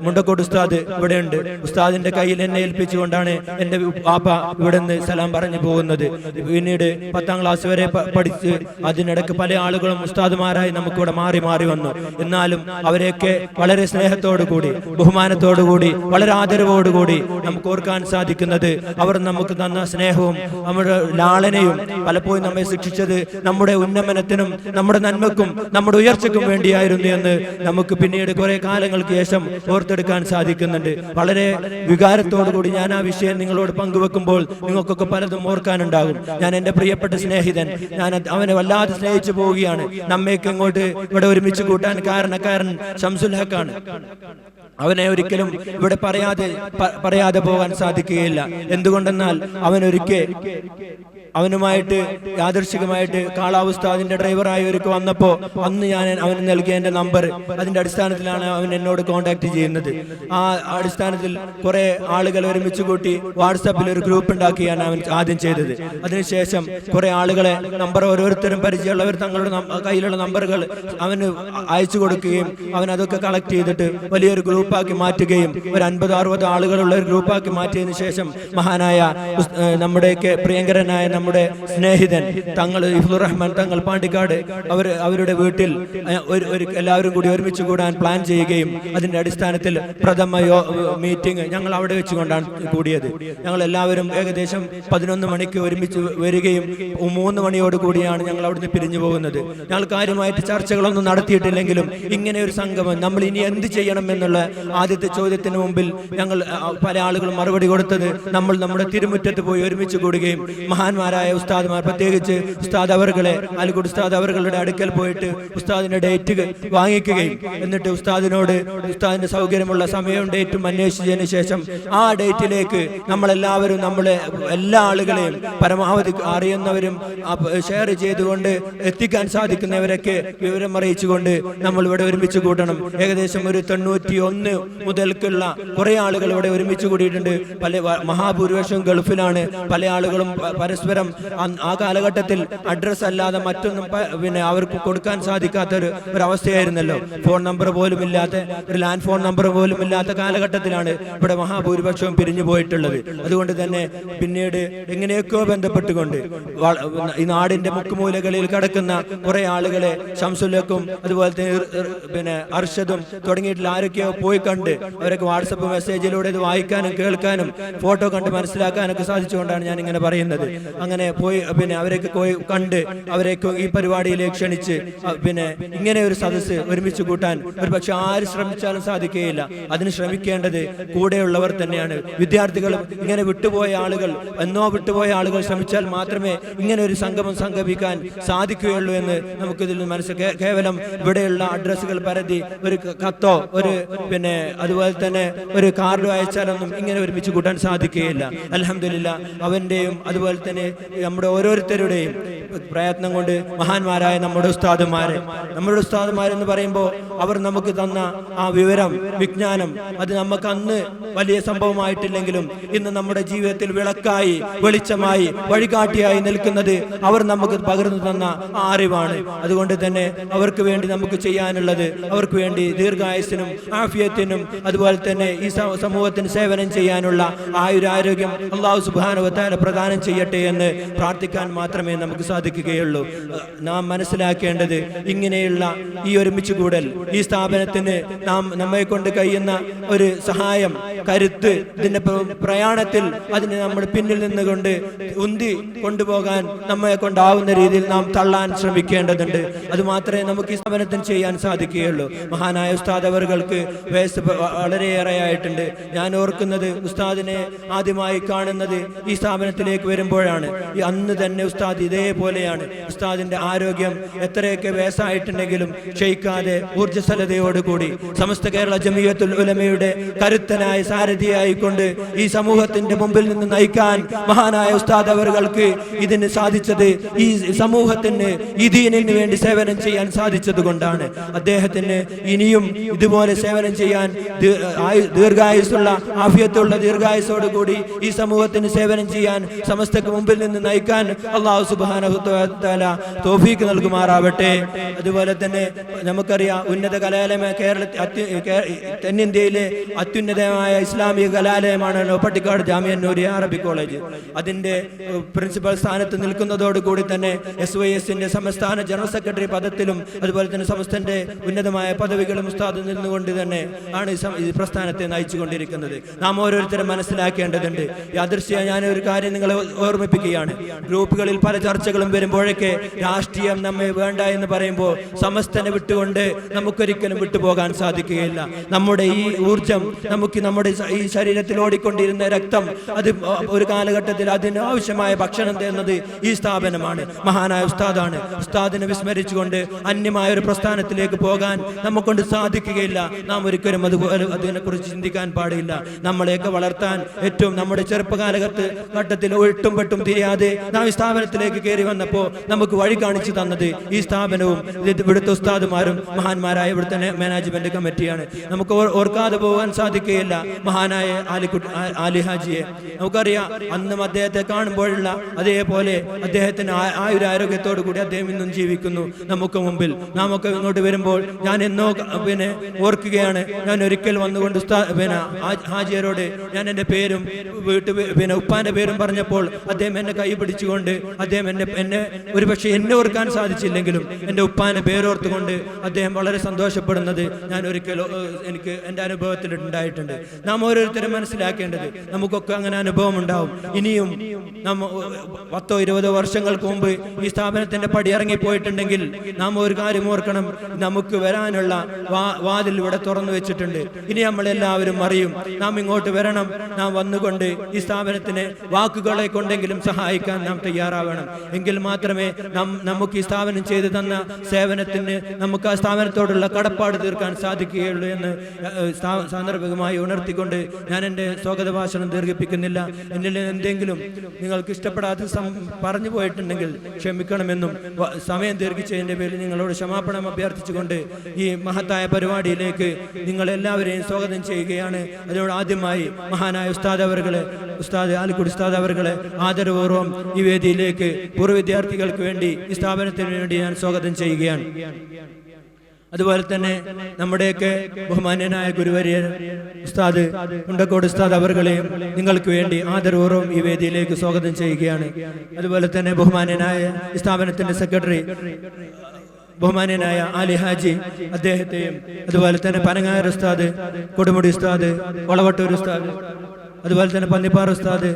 മുണ്ടക്കോട് ഉസ്താദ് ഇവിടെയുണ്ട്. ഉസ്താദിന്റെ കയ്യിൽ എന്നെ ഏൽപ്പിച്ചുകൊണ്ടാണ് എന്റെ പാപ്പ ഇവിടെ നിന്ന് സലാം പറഞ്ഞു പോകുന്നത്. പിന്നീട് 10ാം ക്ലാസ് വരെ പഠിച്ച് അതിനിടയ്ക്ക് പല ആളുകളും ഉസ്താദുമാരായി നമുക്കിവിടെ മാറി മാറി വന്നു. എന്നാലും അവരെയൊക്കെ വളരെ സ്നേഹത്തോടുകൂടി, ബഹുമാനത്തോടുകൂടി, വളരെ ആദരവോടുകൂടി നമുക്ക് ഓർക്കാൻ സാധിക്കുന്നത് അവർ നമുക്ക് തന്ന സ്നേഹവും നമ്മുടെ ലാളനയും പലപ്പോഴും നമ്മെ ശിക്ഷിച്ചത് നമ്മുടെ ഉന്നമനത്തിനും നമ്മുടെ നന്മക്കും നമ്മുടെ ഉയർച്ചയ്ക്കും വേണ്ടിയായിരുന്നു എന്ന് നമുക്ക് പിന്നീട് കുറെ കാലങ്ങൾക്ക് ശേഷം ഓർത്തെടുക്കാൻ സാധിക്കുന്നുണ്ട്. വളരെ വികാരത്തോടുകൂടി ഞാൻ ആ വിഷയം നിങ്ങളോട് പങ്കുവെക്കുമ്പോൾ നിങ്ങൾക്കൊക്കെ പലതും ഓർക്കാനുണ്ടാകും. ഞാൻ എന്റെ പ്രിയപ്പെട്ട സ്നേഹിതൻ, ഞാൻ അവനെ വല്ലാതെ സ്നേഹിച്ചു പോവുകയാണ്. നമ്മയൊക്കെ ഇങ്ങോട്ട് ഇവിടെ ഒരുമിച്ച് കൂട്ടാൻ കാരണക്കാരൻ ശംസുൽ ഹക്കാണ്. അവനെ ഒരിക്കലും ഇവിടെ പറയാതെ പോകാൻ സാധിക്കുകയില്ല. എന്തുകൊണ്ടെന്നാൽ അവനുമായിട്ട് യാദൃശികമായിട്ട് കാളാവുസ്താദിന്റെ ഡ്രൈവറായി ഒരുക്ക് വന്നപ്പോൾ അന്ന് ഞാൻ അവന് നൽകിയ എന്റെ നമ്പർ, അതിന്റെ അടിസ്ഥാനത്തിലാണ് അവൻ എന്നോട് കോൺടാക്ട് ചെയ്യുന്നത്. ആ അടിസ്ഥാനത്തിൽ കുറെ ആളുകൾ ഒരുമിച്ച് കൂട്ടി വാട്സാപ്പിൽ ഒരു ഗ്രൂപ്പ് ഉണ്ടാക്കിയാണ് അവൻ ആദ്യം ചെയ്തത്. അതിനുശേഷം കുറെ ആളുകളെ നമ്പർ ഓരോരുത്തരും പരിചയമുള്ളവർ തങ്ങളുടെ കയ്യിലുള്ള നമ്പറുകൾ അവന് അയച്ചു കൊടുക്കുകയും അവൻ അതൊക്കെ കളക്ട് ചെയ്തിട്ട് വലിയൊരു ഗ്രൂപ്പാക്കി മാറ്റുകയും ഒരു 50-60 ആളുകളുള്ള ഒരു ഗ്രൂപ്പാക്കി മാറ്റിയതിനു ശേഷം മഹാനായ നമ്മുടെയൊക്കെ പ്രിയങ്കരനായ നമ്മുടെ സ്നേഹിതൻ തങ്ങൾ ഇഫ്ലുർ റഹ്മാൻ തങ്ങൾ പാണ്ടിക്കാട് അവരുടെ വീട്ടിൽ എല്ലാവരും കൂടി ഒരുമിച്ച് കൂടാൻ പ്ലാൻ ചെയ്യുകയും അതിന്റെ അടിസ്ഥാനത്തിൽ പ്രഥമ മീറ്റിംഗ് ഞങ്ങൾ അവിടെ വെച്ചുകൊണ്ടാണ് കൂടിയത്. ഞങ്ങൾ എല്ലാവരും ഏകദേശം 11 മണിക്ക് ഒരുമിച്ച് വരികയും 3 മണിയോട് കൂടിയാണ് ഞങ്ങൾ അവിടുന്ന് പിരിഞ്ഞു പോകുന്നത്. ഞങ്ങൾ കാര്യമായിട്ട് ചർച്ചകളൊന്നും നടത്തിയിട്ടില്ലെങ്കിലും ഇങ്ങനെ ഒരു സംഗമം നമ്മൾ ഇനി എന്ത് ചെയ്യണം എന്നുള്ള ആദ്യത്തെ ചോദ്യത്തിന് മുമ്പിൽ ഞങ്ങൾ പല ആളുകളും മറുപടി കൊടുത്തത് നമ്മൾ നമ്മുടെ തിരുമുറ്റത്ത് പോയി ഒരുമിച്ച് കൂടുകയും മഹാന്മാരായ ഉസ്താദുമാർ, പ്രത്യേകിച്ച് ഉസ്താദ് അവർകളെ അലിക്കുട് ഉസ്താദ് അവരുടെ അടുക്കൽ പോയിട്ട് ഉസ്താദിന്റെ ഡേറ്റ് വാങ്ങിക്കുകയും എന്നിട്ട് ഉസ്താദിനോട് ഉസ്താദിന്റെ സൗകര്യമുള്ള സമയവും ഡേറ്റും അന്വേഷിച്ചതിന് ശേഷം ആ ഡേറ്റിലേക്ക് നമ്മളെല്ലാവരും നമ്മളെ എല്ലാ ആളുകളെയും പരമാവധി അറിയുന്നവരും ഷെയർ ചെയ്തുകൊണ്ട് എത്തിക്കാൻ സാധിക്കുന്നവരൊക്കെ വിവരം അറിയിച്ചുകൊണ്ട് നമ്മൾ ഇവിടെ ഒരുമിച്ച് കൂട്ടണം. ഏകദേശം ഒരു 91 മുതൽക്കുള്ള കുറെ ആളുകൾ ഇവിടെ ഒരുമിച്ച് കൂടിയിട്ടുണ്ട്. പല മഹാഭൂരിപക്ഷം ഗൾഫിലാണ്. പല ആളുകളും പരസ്പരം പരസ്പരം ആ കാലഘട്ടത്തിൽ അഡ്രസ്സ് അല്ലാതെ മറ്റൊന്നും പിന്നെ അവർക്ക് കൊടുക്കാൻ സാധിക്കാത്ത ഒരു അവസ്ഥയായിരുന്നല്ലോ. ഫോൺ നമ്പർ പോലും ഇല്ലാത്ത, ഒരു ലാൻഡ് ഫോൺ നമ്പർ പോലും ഇല്ലാത്ത കാലഘട്ടത്തിലാണ് ഇവിടെ മഹാഭൂരിപക്ഷവും പിരിഞ്ഞു പോയിട്ടുള്ളത്. അതുകൊണ്ട് തന്നെ പിന്നീട് എങ്ങനെയൊക്കെയോ ബന്ധപ്പെട്ടുകൊണ്ട് ഈ നാടിന്റെ മുക്കുമൂലകളിൽ കിടക്കുന്ന കുറെ ആളുകളെ ശംസുലക്കും അതുപോലെ തന്നെ പിന്നെ അർഷദും തുടങ്ങിയിട്ടുള്ള ആരൊക്കെയോ പോയി കണ്ട് അവരൊക്കെ വാട്സപ്പ് മെസ്സേജിലൂടെ ഇത് വായിക്കാനും കേൾക്കാനും ഫോട്ടോ കണ്ട് മനസ്സിലാക്കാനൊക്കെ സാധിച്ചുകൊണ്ടാണ് ഞാൻ ഇങ്ങനെ പറയുന്നത്. അങ്ങനെ പോയി പിന്നെ അവരൊക്കെ പോയി കണ്ട് അവരൊക്കെ ഈ പരിപാടിയിലേക്ക് ക്ഷണിച്ച് പിന്നെ ഇങ്ങനെ ഒരു സദസ്സ് ഒരുമിച്ച് കൂട്ടാൻ ഒരു പക്ഷെ ആര് ശ്രമിച്ചാലും സാധിക്കുകയില്ല. അതിന് ശ്രമിക്കേണ്ടത് കൂടെയുള്ളവർ തന്നെയാണ്. വിദ്യാർത്ഥികളും ഇങ്ങനെ വിട്ടുപോയ ആളുകൾ, വിട്ടുപോയ ആളുകൾ ശ്രമിച്ചാൽ മാത്രമേ ഇങ്ങനെ ഒരു സംഗമം സംഗമിക്കാൻ സാധിക്കുകയുള്ളൂ എന്ന് നമുക്കിതിൽ നിന്ന് മനസ്സിലാക്കാം. കേവലം ഇവിടെയുള്ള അഡ്രസ്സുകൾ പരതി ഒരു കത്തോ ഒരു പിന്നെ അതുപോലെ തന്നെ ഒരു കാർഡോ അയച്ചാലൊന്നും ഇങ്ങനെ ഒരുമിച്ച് കൂട്ടാൻ സാധിക്കുകയില്ല. അൽഹംദുലില്ലാ അവന്റെയും അതുപോലെ തന്നെ നമ്മുടെ ഓരോരുത്തരുടെയും പ്രയത്നം കൊണ്ട് മഹാന്മാരായ നമ്മുടെ ഉസ്താദുമാരെന്ന് പറയുമ്പോൾ അവർ നമുക്ക് തന്ന ആ വിവരം, വിജ്ഞാനം, അത് നമുക്ക് അന്ന് വലിയ സംഭവമായിട്ടില്ലെങ്കിലും ഇന്ന് നമ്മുടെ ജീവിതത്തിൽ വിളക്കായി, വെളിച്ചമായി, വഴികാട്ടിയായി നിൽക്കുന്നത് അവർ നമുക്ക് പകർന്നു തന്ന ആ അറിവാണ്. അതുകൊണ്ട് തന്നെ അവർക്ക് വേണ്ടി നമുക്ക് ചെയ്യാനുള്ളത്, അവർക്ക് വേണ്ടി ദീർഘായുസ്സിനും ആഫിയത്തിനും അതുപോലെ തന്നെ ഈ സമൂഹത്തിന് സേവനം ചെയ്യാനുള്ള ആയുരാരോഗ്യം അല്ലാഹു സുബ്ഹാനഹു വ തആല പ്രദാനം ചെയ്യട്ടെ എന്ന് പ്രാർത്ഥിക്കാൻ മാത്രമേ നമുക്ക് സാധിക്കുകയുള്ളൂ. നാം മനസ്സിലാക്കേണ്ടത് ഇങ്ങനെയുള്ള ഈ ഒരുമിച്ച് കൂടൽ, ഈ സ്ഥാപനത്തിന് നമ്മെ കൊണ്ട് കഴിയുന്ന ഒരു സഹായം, കരുത്ത്, ഇതിന്റെ പ്രയാണത്തിൽ അതിന് നമ്മൾ പിന്നിൽ നിന്നുകൊണ്ട് ഉന്തി കൊണ്ടുപോകാൻ നമ്മെ കൊണ്ടാവുന്ന രീതിയിൽ നാം തള്ളാൻ ശ്രമിക്കേണ്ടതുണ്ട്. അത് മാത്രമേ നമുക്ക് ഈ സ്ഥാപനത്തിന് ചെയ്യാൻ സാധിക്കുകയുള്ളൂ. മഹാനായ ഉസ്താദ് അവർക്ക് വയസ്സ് വളരെയേറെ ആയിട്ടുണ്ട്. ഞാൻ ഓർക്കുന്നത് ഉസ്താദിനെ ആദ്യമായി കാണുന്നത് ഈ സ്ഥാപനത്തിലേക്ക് വരുമ്പോഴാണ്. അന്ന് തന്നെ ഉസ്താദ് ഇതേപോലെയാണ്. ഉസ്താദിന്റെ ആരോഗ്യം എത്രയൊക്കെ വയസ്സായിട്ടുണ്ടെങ്കിലും ക്ഷയിക്കാതെ ഊർജ്ജസ്വലതയോടുകൂടി സമസ്ത കേരള ജമിയത്തുൽ ഉലമയുടെ കരുത്തനായ സാരഥിയായിക്കൊണ്ട് ഈ സമൂഹത്തിന്റെ മുമ്പിൽ നിന്ന് നയിക്കാൻ മഹാനായ ഉസ്താദ് അവർക്ക് ഇതിന് സാധിച്ചത്, ഈ സമൂഹത്തിന് ഈ ദീനിന് വേണ്ടി സേവനം ചെയ്യാൻ സാധിച്ചത് കൊണ്ടാണ്. അദ്ദേഹത്തിന് ഇനിയും ഇതുപോലെ സേവനം ചെയ്യാൻ ദീർഘായുസ്സുള്ള, ആഫിയത്തുള്ള ദീർഘായുസ്സോടുകൂടി ഈ സമൂഹത്തിന് സേവനം ചെയ്യാൻ സമസ്തക്ക് മുമ്പിൽ നിന്ന് നയിക്കാൻ അല്ലാഹു സുബ്ഹാനഹു വ തആല തൗഫീഖ് നൽകുമാറാവട്ടെ. അതുപോലെ തന്നെ നമുക്കറിയാം, ഉന്നത കലാലയം തെന്നിന്ത്യയിലെ അത്യുന്നതമായ ഇസ്ലാമിക കലാലയമാണല്ലോ പട്ടിക്കാട് ജാമിഅ നൂരിയ അറബി കോളേജ്. അതിന്റെ പ്രിൻസിപ്പൽ സ്ഥാനത്ത് നിൽക്കുന്നതോടുകൂടി തന്നെ SYSന്റെ സംസ്ഥാന ജനറൽ സെക്രട്ടറി പദത്തിലും അതുപോലെ തന്നെ സംസ്ഥാനത്തിന്റെ ഉന്നതമായ പദവികളും ഉസ്താദ് നിന്നുകൊണ്ട് തന്നെ ആണ് ഈ പ്രസ്ഥാനത്തെ നയിച്ചുകൊണ്ടിരിക്കുന്നത്. നാം ഓരോരുത്തരും മനസ്സിലാക്കേണ്ടതുണ്ട്. യാദൃശ്യ ഞാൻ ഒരു കാര്യം നിങ്ങളെ ഓർമ്മിപ്പിക്കുകയാണ്. ഗ്രൂപ്പുകളിൽ പല ചർച്ചകളും വരുമ്പോഴൊക്കെ രാഷ്ട്രീയം നമ്മെ വേണ്ട എന്ന് പറയുമ്പോൾ സമസ്തനെ വിട്ടുകൊണ്ട് നമുക്കൊരിക്കലും വിട്ടുപോകാൻ സാധിക്കുകയില്ല. നമ്മുടെ ഈ ഊർജം, നമുക്ക് നമ്മുടെ ഈ ശരീരത്തിൽ ഓടിക്കൊണ്ടിരുന്ന രക്തം, അത് ഒരു കാലഘട്ടത്തിൽ അതിന് ആവശ്യമായ ഭക്ഷണം തരുന്നത് ഈ സ്ഥാപനമാണ്, മഹാനായ ഉസ്താദാണ്. ഉസ്താദിനെ വിസ്മരിച്ചുകൊണ്ട് അന്യമായ ഒരു പ്രസ്ഥാനത്തിലേക്ക് പോകാൻ നമുക്കൊണ്ട് സാധിക്കുകയില്ല. നാം ഒരിക്കലും അതുപോലെ അതിനെക്കുറിച്ച് ചിന്തിക്കാൻ പാടില്ല. നമ്മളെയൊക്കെ വളർത്താൻ ഏറ്റവും നമ്മുടെ ചെറുപ്പകാലഘട്ടത്തിൽ ഒട്ടും പെട്ടും തിരിയാതെ നാം ഈ സ്ഥാപനത്തിലേക്ക് കയറി വന്നപ്പോൾ നമുക്ക് വഴി കാണിച്ചു തന്നത് ഈ സ്ഥാപനവും ഇവിടുത്തെ ഉസ്താദുമാരും മഹാന്മാരായ ഇവിടുത്തെ മാനേജ്മെന്റ് കമ്മിറ്റിയാണ്. നമുക്ക് ഓർക്കാതെ പോകാൻ സാധിക്കുകയില്ല മഹാനായ ആലി ഹാജിയെ. നമുക്കറിയാം, അന്നും അദ്ദേഹത്തെ കാണുമ്പോഴുള്ള അതേപോലെ അദ്ദേഹത്തിന് ആയുരാരോഗ്യത്തോടു കൂടി അദ്ദേഹം ഇന്നും ജീവിക്കുന്നു നമുക്ക് മുമ്പിൽ. നാം ഒക്കെ ഇങ്ങോട്ട് വരുമ്പോൾ ഞാൻ എന്നോ ഓർക്കുകയാണ്, ഞാൻ ഒരിക്കൽ വന്നുകൊണ്ട് ഹാജിയരോട് ഞാൻ എൻ്റെ പേരും ഉപ്പാന്റെ പേരും പറഞ്ഞപ്പോൾ അദ്ദേഹം എന്നെ കൈ പിടിച്ചുകൊണ്ട് അദ്ദേഹം എന്നെ ഒരുപക്ഷെ എന്നെ ഓർക്കാൻ സാധിച്ചില്ലെങ്കിലും എൻ്റെ ഉപ്പാന്റെ പേരോർത്തുകൊണ്ട് അദ്ദേഹം വളരെ സന്തോഷപ്പെടുന്നത് ഞാൻ ഒരിക്കൽ എനിക്ക് എൻ്റെ അനുഭവത്തിൽ ഉണ്ടായിട്ടുണ്ട്. നാം ഓരോരുത്തരും മനസ്സിലാക്കേണ്ടത്, നമുക്കൊക്കെ അങ്ങനെ അനുഭവം ഉണ്ടാവും. ഇനിയും നാം 10-20 വർഷങ്ങൾക്ക് മുമ്പ് ഈ സ്ഥാപനത്തിന്റെ പടി ഇറങ്ങിപ്പോയിട്ടുണ്ടെങ്കിൽ നാം ഒരു കാര്യം ഓർക്കണം, നമുക്ക് വരാനുള്ള വാതിൽ ഇവിടെ തുറന്നു വെച്ചിട്ടുണ്ട്. ഇനി നമ്മളെല്ലാവരും അറിയും, നാം ഇങ്ങോട്ട് വരണം. നാം വന്നുകൊണ്ട് ഈ സ്ഥാപനത്തിന് വാക്കുകളെ കൊണ്ടെങ്കിലും സഹായിക്കാൻ നാം തയ്യാറാവണം. എങ്കിൽ മാത്രമേ നമുക്ക് ഈ സ്ഥാപനം ചെയ്തു തന്ന സേവനത്തിന് നമുക്ക് ആ സ്ഥാപനത്തോടുള്ള കടപ്പാട് തീർക്കാൻ സാധിക്കുകയുള്ളൂ എന്ന് സാന്ദർഭികമായി ഉണർത്തിക്കൊണ്ട് ഞാൻ എൻ്റെ സ്വാഗത ഭാഷണം ദീർഘിപ്പിക്കുന്നില്ല. എന്നിൽ എന്തെങ്കിലും നിങ്ങൾക്ക് ഇഷ്ടപ്പെടാത്ത പറഞ്ഞു പോയിട്ടുണ്ടെങ്കിൽ ക്ഷമിക്കണമെന്നും സമയം ദീർഘിച്ചതിൻ്റെ പേരിൽ നിങ്ങളോട് ക്ഷമാപണം അഭ്യർത്ഥിച്ചുകൊണ്ട് ഈ മഹത്തായ പരിപാടിയിലേക്ക് നിങ്ങളെല്ലാവരെയും സ്വാഗതം ചെയ്യുകയാണ്. അതിനോട് ആദ്യമായി മഹാനായ ഉസ്താദ് ആലിക്കുടി ഉസ്താദ് അവരുടെ ആദരവ് ആദരപൂർവ്വം ഈ വേദിയിലേക്ക് പൂർവ്വ വിദ്യാർത്ഥികൾക്ക് വേണ്ടി ഈ സ്ഥാപനത്തിന് വേണ്ടി ഞാൻ സ്വാഗതം ചെയ്യുകയാണ്. അതുപോലെ തന്നെ നമ്മുടെയൊക്കെ ബഹുമാന്യനായ ഗുരുവര്യൻ ഉസ്താദ് മുണ്ടക്കോട് ഉസ്താദ് അവർകളെയും നിങ്ങൾക്ക് വേണ്ടി ആദരപൂർവ്വം ഈ വേദിയിലേക്ക് സ്വാഗതം ചെയ്യുകയാണ്. അതുപോലെ തന്നെ ബഹുമാന്യനായ ഈ സ്ഥാപനത്തിന്റെ സെക്രട്ടറി ബഹുമാന്യനായ ആലി ഹാജി അദ്ദേഹത്തെയും, അതുപോലെ തന്നെ പനങ്ങായർ ഉസ്താദ്, കൊടുമുടി ഉസ്താദ്, വളവട്ടൂർ ഉസ്താദ്, അതുപോലെ തന്നെ പന്നിപ്പാറ ഉസ്താദ്,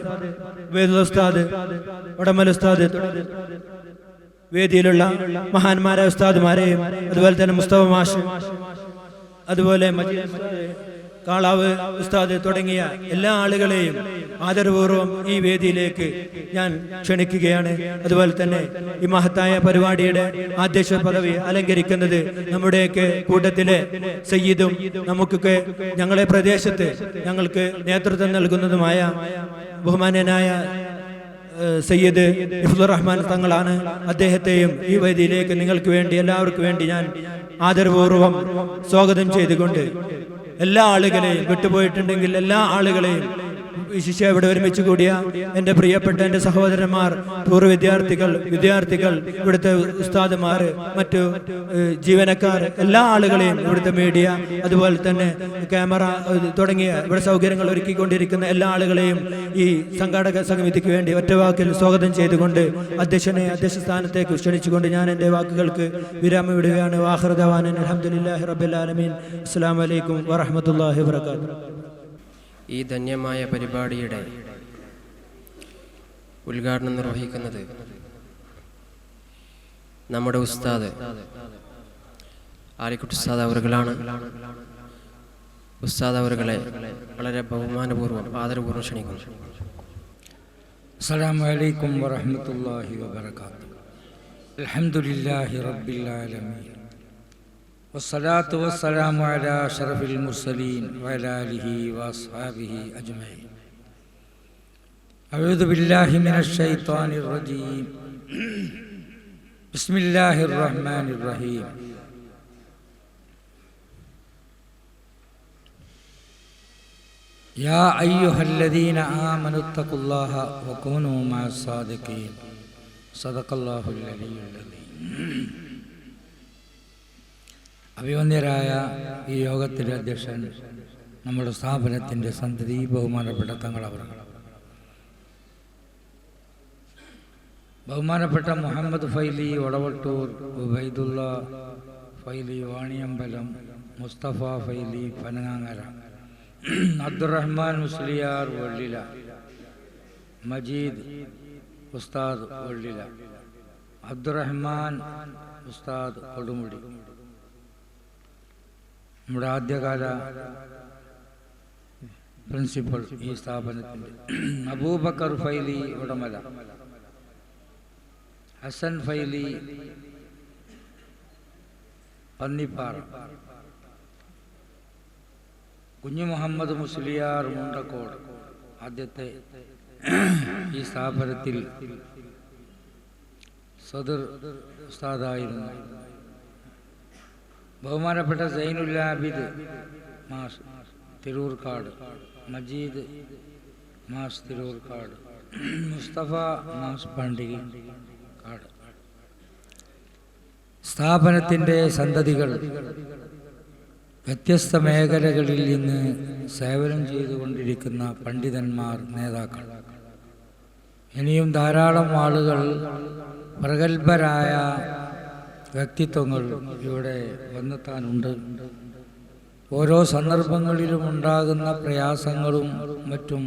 വേദുൽ ഉസ്താദ്, ഉടമൽ ഉസ്താദ്, വേദിയിലുള്ള മഹാന്മാരായ ഉസ്താദുമാരെയും, അതുപോലെ തന്നെ മുസ്തഫ മാഷ്, അതുപോലെ കാളാവ് ഉസ്താദ് തുടങ്ങിയ എല്ലാ ആളുകളെയും ആദരപൂർവ്വം ഈ വേദിയിലേക്ക് ഞാൻ ക്ഷണിക്കുകയാണ്. അതുപോലെ തന്നെ ഈ മഹത്തായ പരിപാടിയുടെ അധ്യക്ഷ പദവി അലങ്കരിക്കുന്നത് നമ്മുടെയൊക്കെ കൂട്ടത്തിലെ സയ്യിദും നമുക്കൊക്കെ ഞങ്ങളുടെ പ്രദേശത്ത് ഞങ്ങൾക്ക് നേതൃത്വം നൽകുന്നതുമായ ബഹുമാന്യനായ സയ്യിദ് ഇഫ്ലുർ റഹ്മാൻ തങ്ങളാണ്. അദ്ദേഹത്തെയും ഈ വേദിയിലേക്ക് നിങ്ങൾക്ക് വേണ്ടി എല്ലാവർക്കും വേണ്ടി ഞാൻ ആദരപൂർവ്വം സ്വാഗതം ചെയ്തുകൊണ്ട് എല്ലാ ആളുകളെയും, വിട്ടുപോയിട്ടുണ്ടെങ്കിൽ എല്ലാ ആളുകളെയും, വിശിഷ്യ ഇവിടെ ഒരുമിച്ച് കൂടിയ എൻ്റെ പ്രിയപ്പെട്ട എൻ്റെ സഹോദരന്മാർ, പൂർവ്വ വിദ്യാർത്ഥികൾ, ഇവിടുത്തെ ഉസ്താദുമാർ, മറ്റു ജീവനക്കാർ, എല്ലാ ആളുകളെയും, ഇവിടുത്തെ മീഡിയ, അതുപോലെ തന്നെ ക്യാമറ തുടങ്ങിയ ഇവിടെ സൗകര്യങ്ങൾ ഒരുക്കിക്കൊണ്ടിരിക്കുന്ന എല്ലാ ആളുകളെയും ഈ സംഘാടക സമിതിക്ക് വേണ്ടി ഒറ്റവാക്കിൽ സ്വാഗതം ചെയ്തുകൊണ്ട് അധ്യക്ഷ സ്ഥാനത്തേക്ക് ക്ഷണിച്ചുകൊണ്ട് ഞാൻ എൻ്റെ വാക്കുകൾക്ക് വിരാമം വിടുകയാണ്. വാഖിറു ദഅവാനാ അൽഹംദുലില്ലാഹി റബ്ബിൽ ആലമീൻ. അസ്സലാമു അലൈക്കും വറഹ്മത്തുള്ളാഹി വബറകാതുഹു. ഈ ധന്യമായ പരിപാടിയുടെ ഉദ്ഘാടനം നിർവഹിക്കുന്നത് നമ്മുടെ ഉസ്താദ് ആലിക്കുട്ടി ഉസ്താദ് അവറുകളാണ്. ഉസ്താദ് അവറുകളെ വളരെ ബഹുമാനപൂർവ്വം ആദരപൂർവ്വം ക്ഷണിക്കുന്നു. അസ്സലാമു അലൈക്കും വറഹ്മത്തുള്ളാഹി വബറകാതുഹു. അൽഹംദുലില്ലാഹി റബ്ബിൽ ആലമീൻ വസ്സലാത്തു വസ്സലാമു അലാ അഷ്റഫിൽ മുർസലീൻ വഅലാ ആലിഹി വഅസ്ഹാബിഹി അജ്മഈൻ. അഊദു ബില്ലാഹി മിനശ് ശൈത്വാനിർ റജീം. ബിസ്മില്ലാഹിർ റഹ്മാനിർ റഹീം. യാ അയ്യുഹല്ലദീന ആമനുത്തഖുല്ലാഹ വകൂനൂ മഅസ്സാദിഖീൻ. സദഖല്ലാഹുൽ അലിയ്യുൽ അദീം. അഭിവന്ദ്യരായ ഈ യോഗത്തിൻ്റെ അധ്യക്ഷൻ, നമ്മുടെ സ്ഥാപനത്തിൻ്റെ സന്തതി ബഹുമാനപ്പെട്ട തങ്ങളവർ, ബഹുമാനപ്പെട്ട മുഹമ്മദ് ഫൈലി വടവട്ടൂർ, ഉബൈദുള്ള ഫൈലി വാണിയമ്പലം, മുസ്തഫ ഫൈലി പനങ്ങാങ്ങര, അബ്ദുറഹ്മാൻ മുസ്ലിയാർ വള്ളില, മജീദ് ഉസ്താദ് വള്ളില, അബ്ദുറഹ്മാൻ ഉസ്താദ് കൊടുമുടി, നമ്മുടെ ആദ്യകാല പ്രിൻസിപ്പൽ ഈ സ്ഥാപനത്തിൻ്റെ, അബൂബക്കർ ഫൈലി ഉടമല, ഹസൻ ഫൈലി പന്നിപ്പാറ, കുഞ്ഞു മുഹമ്മദ് മുസ്ലിയാർ മുണ്ടക്കോട്, ആദ്യത്തെ ഈ സ്ഥാപനത്തിൽ സദർ ഉസ്താദായിരുന്നു. ബഹുമാനപ്പെട്ട സൈനുൽ ആബിദ് മാസ് തിരൂർക്കാട്, മജീദ് മാസ് തിരൂർക്കാട്, മുസ്തഫ മാസ് പണ്ടികി കാട്. സ്ഥാപനത്തിൻ്റെ സന്തതികൾ വ്യത്യസ്ത മേഖലകളിൽ നിന്ന് സേവനം ചെയ്തുകൊണ്ടിരിക്കുന്ന പണ്ഡിതന്മാർ, നേതാക്കൾ, ഇനിയും ധാരാളം ആളുകൾ, പ്രഗത്ഭരായ വ്യക്തിത്വങ്ങൾ ഇവിടെ വന്നെത്താനുണ്ട്. ഓരോ സന്ദർഭങ്ങളിലും ഉണ്ടാകുന്ന പ്രയാസങ്ങളും മറ്റും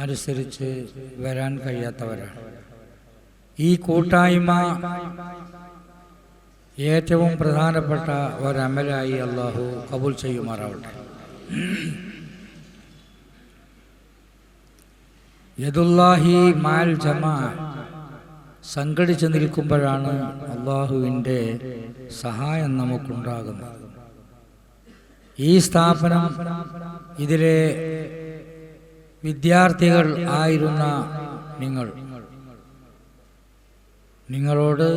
അനുസരിച്ച് വരാൻ കഴിയാത്തവരാണ്. ഈ കൂട്ടായ്മ ഏറ്റവും പ്രധാനപ്പെട്ട ഒരമലായി അള്ളാഹു കബൂൽ ചെയ്യുമാറാവട്ടെ. യദുല്ലാഹി മാൽ ജമാ, സംഘടിച്ചു നിൽക്കുമ്പോഴാണ് അള്ളാഹുവിൻ്റെ സഹായം നമുക്കുണ്ടാകുന്നത്. ഈ സ്ഥാപനം, ഇതിലെ വിദ്യാർത്ഥികൾ ആയിരുന്ന നിങ്ങളോട്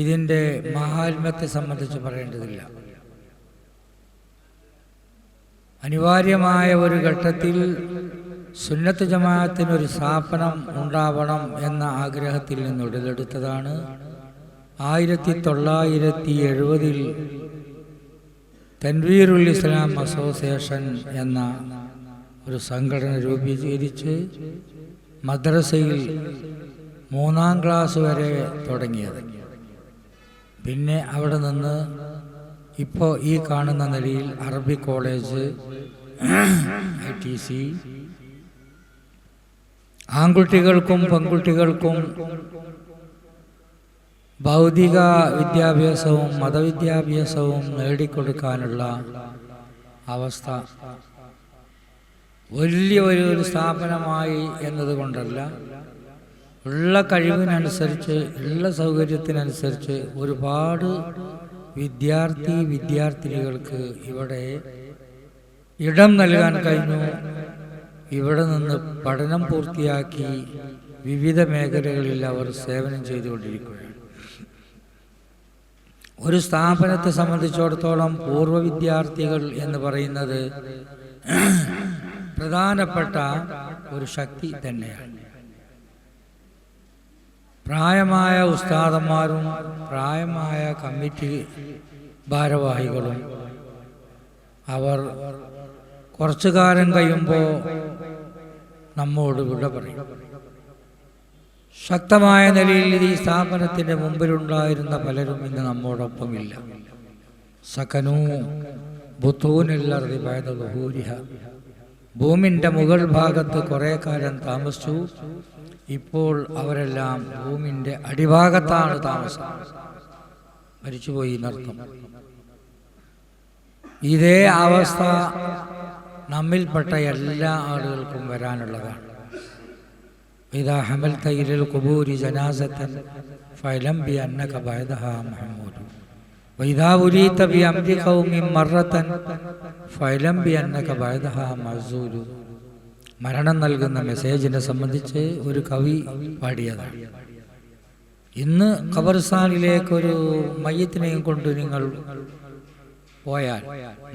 ഇതിൻ്റെ മഹാത്മ്യത്തെ സംബന്ധിച്ച് പറയേണ്ടതില്ല. അനിവാര്യമായ ഒരു ഘട്ടത്തിൽ സുന്നത്ത് ജമാഅത്തിനൊരു സ്ഥാപനം ഉണ്ടാവണം എന്ന ആഗ്രഹത്തിൽ നിന്ന് ഉടലെടുത്തതാണ്. 1970 തൻവീറുൽ ഇസ്ലാം അസോസിയേഷൻ എന്ന ഒരു സംഘടന രൂപീകരിച്ച് മദ്രസയിൽ 3-ാം ക്ലാസ് വരെ തുടങ്ങിയത്. പിന്നെ അവിടെ നിന്ന് ഇപ്പോൾ ഈ കാണുന്ന നിലയിൽ അറബി കോളേജ്, ITC, ആൺകുട്ടികൾക്കും പെൺകുട്ടികൾക്കും ഭൗതിക വിദ്യാഭ്യാസവും മതവിദ്യാഭ്യാസവും നേടിക്കൊടുക്കാനുള്ള അവസ്ഥ വലിയ ഒരു സ്ഥാപനമായി എന്നതുകൊണ്ടല്ല, ഉള്ള കഴിവിനനുസരിച്ച് ഉള്ള സൗകര്യത്തിനനുസരിച്ച് ഒരുപാട് വിദ്യാർത്ഥിനികൾക്ക് ഇവിടെ ഇടം നൽകാൻ കഴിഞ്ഞു. ഇവിടെ നിന്ന് പഠനം പൂർത്തിയാക്കി വിവിധ മേഖലകളിൽ അവർ സേവനം ചെയ്തുകൊണ്ടിരിക്കുകയാണ്. ഒരു സ്ഥാപനത്തെ സംബന്ധിച്ചിടത്തോളം പൂർവ്വ വിദ്യാർത്ഥികൾ എന്ന് പറയുന്നത് പ്രധാനപ്പെട്ട ഒരു ശക്തി തന്നെയാണ്. പ്രായമായ ഉസ്താദന്മാരും പ്രായമായ കമ്മിറ്റി ഭാരവാഹികളും അവർ കുറച്ചു കാലം കഴിയുമ്പോൾ നമ്മോട് വിട പറയും. ശക്തമായ നിലയിൽ ഈ സ്ഥാപനത്തിൻ്റെ മുമ്പിലുണ്ടായിരുന്ന പലരും ഇന്ന് നമ്മോടൊപ്പമില്ല. സകനൂ ബുത്തൂനില്ലർദി ബഅദ ളുഹൂരിഹ, ഭൂമിൻ്റെ മുകൾ ഭാഗത്ത് കുറേ കാലം താമസിച്ചു. ഇപ്പോൾ അവരെല്ലാം ഭൂമിൻ്റെ അടിഭാഗത്താണ് താമസം. മരിച്ചുപോയി എന്നർത്ഥം. ഇതേ അവസ്ഥ നമ്മിൽപ്പെട്ട എല്ലാ ആളുകൾക്കും വരാനുള്ളതാണ്. ഇദാ ഹമൽത ഇലൽ ഖുബൂരി ജനാസതൻ ഫഅലം ബിഅന്നക ബഅദഹാ മഹ്മൂദ് വഇദാ ഉരീത ബിഅംരി ഖൗമിൻ മറത്തൻ ഫഅലം ബിഅന്നക ബഅദഹാ മഅ്സൂൽ. മരണം നൽകുന്ന മെസ്സേജിനെ സംബന്ധിച്ച് ഒരു കവി പാടിയതാണ്. ഇന്ന് ഖബർസ്ഥാനിലേക്കൊരു മയ്യത്തിനെയും കൊണ്ട് നിങ്ങൾ പോയാൽ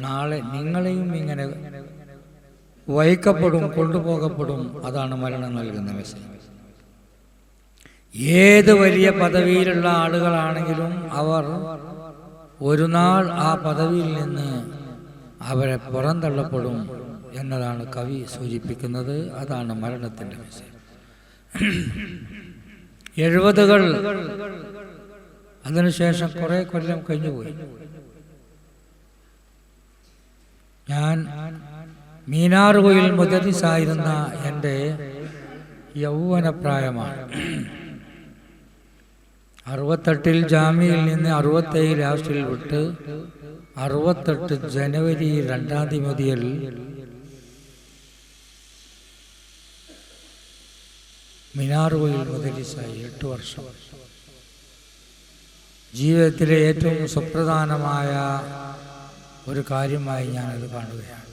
നാളെ നിങ്ങളെയും ഇങ്ങനെ വഹിക്കപ്പെടും, കൊണ്ടുപോകപ്പെടും. അതാണ് മരണം നൽകുന്ന മെസ്സേജ്. ഏത് വലിയ പദവിയിലുള്ള ആളുകളാണെങ്കിലും അവർ ഒരു നാൾ ആ പദവിയിൽ നിന്ന് അവരെ പുറന്തള്ളപ്പെടും എന്നതാണ് കവി സൂചിപ്പിക്കുന്നത്. അതാണ് മരണത്തിൻ്റെ മെസ്സേജ്. 70-കൾ അതിനുശേഷം കുറേ കൊല്ലം കഴിഞ്ഞുപോയി. ഞാൻ മീനാറുകയിൽ മുദരിസായിരുന്ന എൻ്റെ യൗവനപ്രായമാണ്. 68 ജാമ്യയിൽ നിന്ന് 67 ലാസ്റ്റിൽ വിട്ട് 68 ജനുവരി 2 മുതൽ മീനാറുകയിൽ മുദരിസായി 8 വർഷം. ജീവിതത്തിലെ ഏറ്റവും സുപ്രധാനമായ ഒരു കാര്യമായി ഞാനത് കാണുകയാണ്.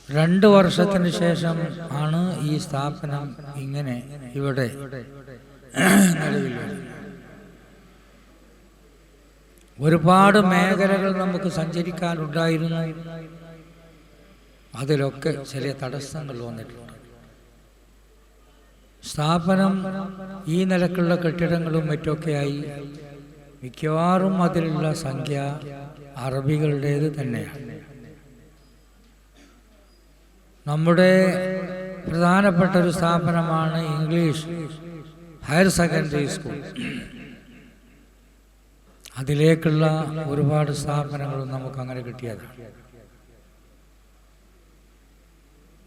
2 വർഷത്തിന് ശേഷം ആണ് ഈ സ്ഥാപനം ഇങ്ങനെ ഇവിടെ നിലവിൽ വരുന്നത്. ഒരുപാട് മേഖലകൾ നമുക്ക് സഞ്ചരിക്കാനുണ്ടായിരുന്നു. അതിലൊക്കെ ചെറിയ തടസ്സങ്ങൾ വന്നിട്ടുണ്ട്. സ്ഥാപനം ഈ നിലക്കുള്ള കെട്ടിടങ്ങളും മറ്റൊക്കെയായി മിക്കവാറും അതിലുള്ള സംഖ്യ അറബികളുടേത് തന്നെയാണ്. നമ്മുടെ പ്രധാനപ്പെട്ട ഒരു സ്ഥാപനമാണ് ഇംഗ്ലീഷ് ഹയർ സെക്കൻഡറി സ്കൂൾ. അതിലേക്കുള്ള ഒരുപാട് സ്ഥാപനങ്ങളും നമുക്കങ്ങനെ കിട്ടിയതാണ്.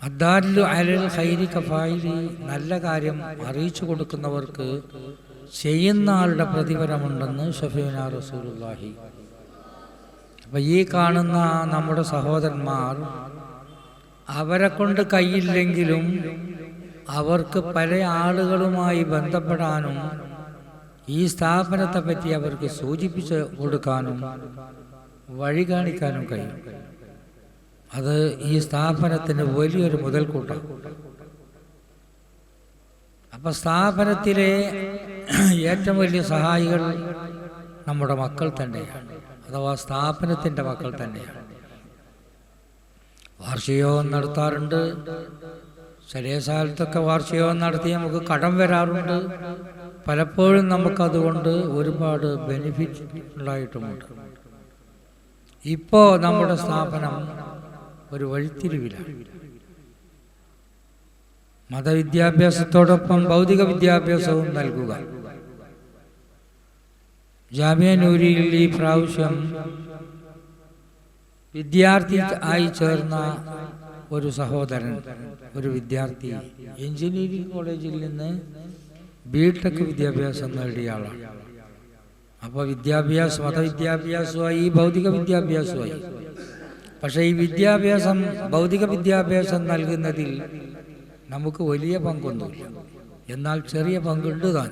അദ്ദാലു അലൽ ഖൈരി കഫായിലി, നല്ല കാര്യം അറിയിച്ചു കൊടുക്കുന്നവർക്ക് ചെയ്യുന്ന ആളുടെ പ്രതിഫലമുണ്ടെന്ന് ഷഫീഉനാ റസൂലുള്ളാഹി. അപ്പം ഈ കാണുന്ന നമ്മുടെ സഹോദരന്മാർ, അവരെ കൊണ്ട് കയ്യില്ലെങ്കിലും അവർക്ക് പല ആളുകളുമായി ബന്ധപ്പെടാനും ഈ സ്ഥാപനത്തെ പറ്റി അവർക്ക് സൂചിപ്പിച്ച് കൊടുക്കാനും വഴി കാണിക്കാനും കഴിയും. അത് ഈ സ്ഥാപനത്തിന് വലിയൊരു മുതൽക്കൂട്ടാണ്. അപ്പം സ്ഥാപനത്തിലെ ഏറ്റവും വലിയ സഹായികൾ നമ്മുടെ മക്കൾ തന്നെയാണ്, അഥവാ സ്ഥാപനത്തിൻ്റെ മക്കൾ തന്നെയാണ്. വാർഷികവും നടത്താറുണ്ട്, ചെറിയ സ്ഥലത്തൊക്കെ വാർഷികം നടത്തി നമുക്ക് കടം വരാറുണ്ട്. പലപ്പോഴും നമുക്കതുകൊണ്ട് ഒരുപാട് ബെനിഫിറ്റ് ഉണ്ടായിട്ടുമുണ്ട്. ഇപ്പോൾ നമ്മുടെ സ്ഥാപനം ഒരു വഴിത്തിരിവിലാണ്. മതവിദ്യാഭ്യാസത്തോടൊപ്പം ഭൗതിക വിദ്യാഭ്യാസവും നൽകുക. ജാമിയ നൂരിയിൽ ഈ പ്രാവശ്യം വിദ്യാർത്ഥി ആയി ചേർന്ന ഒരു സഹോദരൻ, ഒരു വിദ്യാർത്ഥി എഞ്ചിനീയറിംഗ് കോളേജിൽ നിന്ന് ബിടെക് വിദ്യാഭ്യാസം നേടിയ ആളാണ്. അപ്പോൾ വിദ്യാഭ്യാസം മതവിദ്യാഭ്യാസമായി ഭൗതിക വിദ്യാഭ്യാസമായി. പക്ഷേ ഈ വിദ്യാഭ്യാസം ഭൗതിക വിദ്യാഭ്യാസം നൽകുന്നതിൽ നമുക്ക് വലിയ പങ്കൊന്നുമില്ല, എന്നാൽ ചെറിയ പങ്കുണ്ട് താൻ.